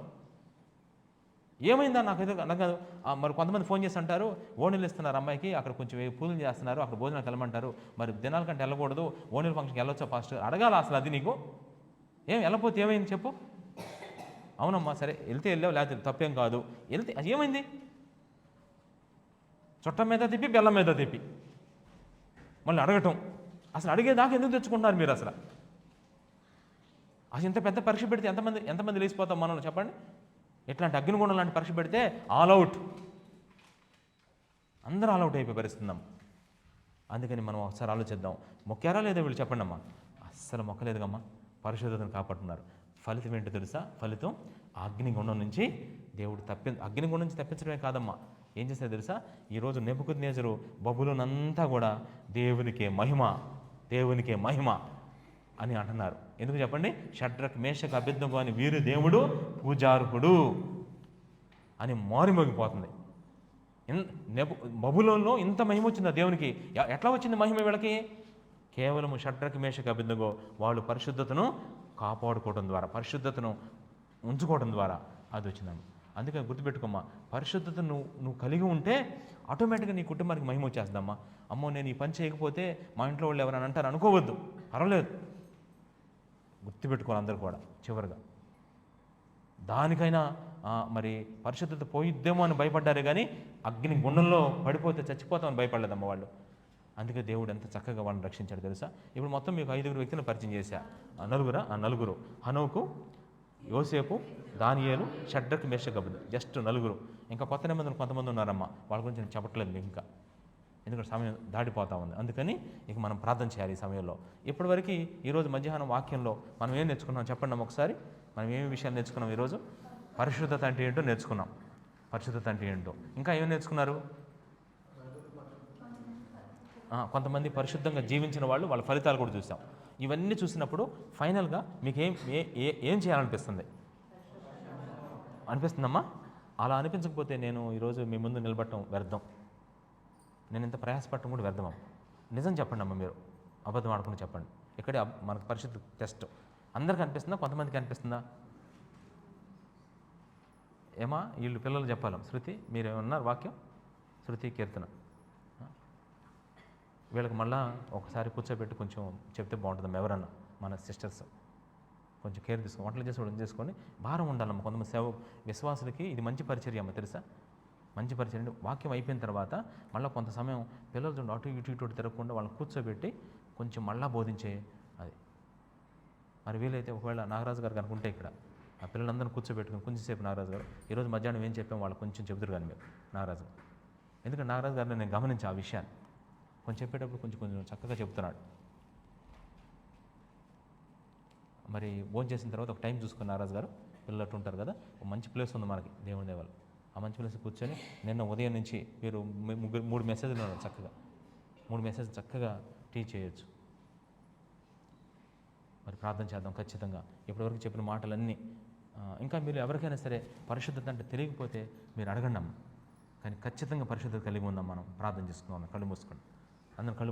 ఏమైందా నాకు మరి కొంతమంది ఫోన్ చేసి అంటారు, ఓణీలు ఇస్తున్నారు అమ్మాయికి, అక్కడ కొంచెం పూజలు చేస్తున్నారు, అక్కడ భోజనాలకు వెళ్ళమంటారు, మరి దినాల కంటే వెళ్ళకూడదు, ఓణీల ఫంక్షన్కి వెళ్ళొచ్చా ఫాస్ట్ అడగాల. అసలు అది నీకు వెళ్ళకపోతే ఏమైంది చెప్పు? అవునమ్మా సరే వెళ్తే వెళ్ళావు, లేకపోతే తప్పేం కాదు. వెళ్తే అది ఏమైంది? చుట్టం మీద తిప్పి బెల్లం మీద తిప్పి మళ్ళీ అడగటం. అసలు అడిగేదాకా ఎందుకు తెచ్చుకుంటున్నారు మీరు? అసలు ఇంత పెద్ద పరీక్ష పెడితే ఎంతమంది లేచిపోతాం మనం చెప్పండి? ఇట్లాంటి అగ్నిగుండం లాంటి పరీక్ష పెడితే ఆల్అవుట్, అందరూ ఆల్అవుట్ అయిపోయి పరిస్థితున్నాం. అందుకని మనం ఒకసారి ఆలోచిద్దాం, మొక్కారా లేదా వీళ్ళు చెప్పండి అమ్మా? అస్సలు మొక్కలేదుగమ్మా, పరిశుద్ధతను కాపాడుతున్నారు. ఫలితం ఏంటో తెలుసా? ఫలితం అగ్నిగుండం నుంచి దేవుడు అగ్నిగుండం నుంచి తప్పించడమే కాదమ్మా, ఏం చేస్తే తెలుసా? ఈరోజు నెబుకద్నెజరు బబులోనంతా కూడా దేవునికే మహిమ అని అంటున్నారు. ఎందుకు చెప్పండి? షడ్రక్ మేషక్ అబేద్నెగో అని వీరు దేవుడు పూజార్హుడు అని మారుమోగిపోతుంది. బబులోన్లో ఇంత మహిమ వచ్చిందా దేవునికి? ఎట్లా వచ్చింది మహిమ వీళ్ళకి? కేవలం షడ్రక్ మేషక్ అబేద్నెగో వాళ్ళు పరిశుద్ధతను కాపాడుకోవడం ద్వారా, పరిశుద్ధతను ఉంచుకోవడం ద్వారా అది వచ్చిందమ్మ. అందుకని గుర్తుపెట్టుకోమ్మా, పరిశుద్ధత నువ్వు కలిగి ఉంటే ఆటోమేటిక్గా నీ కుటుంబానికి మహిమ వచ్చేస్తుందమ్మా. అమ్మో నేను ఈ పని చేయకపోతే మా ఇంట్లో వాళ్ళు ఎవరైనా అంటారు అనుకోవద్దు, పర్వాలేదు. గుర్తుపెట్టుకోవాలి అందరూ కూడా. చివరిగా దానికైనా మరి పరిశుద్ధత పోయిద్దేమో అని భయపడ్డారే కానీ అగ్ని గుండంలో పడిపోతే చచ్చిపోతామని భయపడలేదమ్మ వాళ్ళు. అందుకే దేవుడు ఎంత చక్కగా వాళ్ళని రక్షించాడు తెలుసా? ఇప్పుడు మొత్తం మీకు 5 వ్యక్తులను పరిచయం చేశా. నలుగురు, హనోకు, యోసేపు, దానియేలు, షడ్రక్ మేషక్ అబేద్నెగో, జస్ట్ 4. ఇంకా కొత్త నిబంధనలు కొంతమంది ఉన్నారమ్మా, వాళ్ళ గురించి నేను చెప్పట్లేదు మీకు ఇంకా, ఎందుకంటే సమయం దాటిపోతా ఉంది. అందుకని ఇక మనం ప్రార్థన చేయాలి ఈ సమయంలో. ఇప్పటివరకు ఈరోజు మధ్యాహ్నం వాక్యంలో మనం ఏం నేర్చుకున్నాం చెప్పండి ఒకసారి? మనం ఏమి విషయాలు నేర్చుకున్నాం ఈరోజు? పరిశుద్ధత అంటే ఏంటో నేర్చుకున్నాం. పరిశుద్ధత అంటే ఏంటో. ఇంకా ఏం నేర్చుకున్నారు? కొంతమంది పరిశుద్ధంగా జీవించిన వాళ్ళు వాళ్ళ ఫలితాలు కూడా చూసాం. ఇవన్నీ చూసినప్పుడు ఫైనల్గా మీకు ఏం చేయాలనిపిస్తుంది? అనిపిస్తుందమ్మా? అలా అనిపించకపోతే నేను ఈరోజు మీ ముందు నిలబడటం వ్యర్థం. నేను ఇంత ప్రయాసపడటం కూడా వ్యర్థమమ్మ. నిజం చెప్పండి అమ్మ, మీరు అబద్ధం ఆడకుండా చెప్పండి. ఇక్కడే మనకు పరిశుద్ధ టెస్ట్. అందరికీ అనిపిస్తుందా? కొంతమందికి అనిపిస్తుందా? ఏమా వీళ్ళు పిల్లలు చెప్పాలి. శృతి మీరు ఏమన్నారు వాక్యం? శృతి, కీర్తన వీళ్ళకి మళ్ళా ఒకసారి కూర్చోబెట్టి కొంచెం చెప్తే బాగుంటుందమ్మా. ఎవరన్నా మన సిస్టర్స్ కొంచెం కేర్ తీసుకొని వంటలు చేసుకొని భారం ఉండాలమ్మ. కొంతమంది విశ్వాసులకి ఇది మంచి పరిచర్య అమ్మ, తెలుసా? మంచి పరిచర్య. వాక్యం అయిపోయిన తర్వాత మళ్ళీ కొంత సమయం పిల్లలు అటు ఇటు తిరగకుండా వాళ్ళని కూర్చోబెట్టి కొంచెం మళ్ళా బోధించే అది. మరి వీలైతే ఒకవేళ నాగరాజు గారు కనుకుంటే ఇక్కడ ఆ పిల్లలందరినీ కూర్చోబెట్టుకుని కొంచెంసేపు నాగరాజు గారు ఈరోజు మధ్యాహ్నం ఏం చెప్పాం వాళ్ళు కొంచెం చెబుతారు కానీ మీరు నాగరాజు గారు. ఎందుకంటే నాగరాజు గారిని నేను గమనించి ఆ విషయాన్ని కొంచెం చెప్పేటప్పుడు కొంచెం చక్కగా చెప్తున్నాడు. మరి భోజనం చేసిన తర్వాత ఒక టైం చూసుకుని నాగరాజు గారు పిల్లలు అట్టు ఉంటారు కదా, ఒక మంచి ప్లేస్ ఉంది మనకి దేవుని దేవాలు. ఆ మంచి ప్లేస్ కూర్చొని నిన్న ఉదయం నుంచి మీరు 3 మెసేజ్లు ఉన్నారు చక్కగా. 3 మెసేజ్ చక్కగా టీచ్ చేయొచ్చు. మరి ప్రార్థన చేద్దాం ఖచ్చితంగా. ఇప్పటివరకు చెప్పిన మాటలన్నీ ఇంకా మీరు ఎవరికైనా సరే పరిశుద్ధత అంటే తెలియకపోతే మీరు అడగండి అమ్మ. కానీ ఖచ్చితంగా పరిశుద్ధత కలిగి ఉందాం. మనం ప్రార్థన చేసుకుందాం. కళ్ళు మూసుకోండి. అందరం కళ్ళు మూసుకోండి.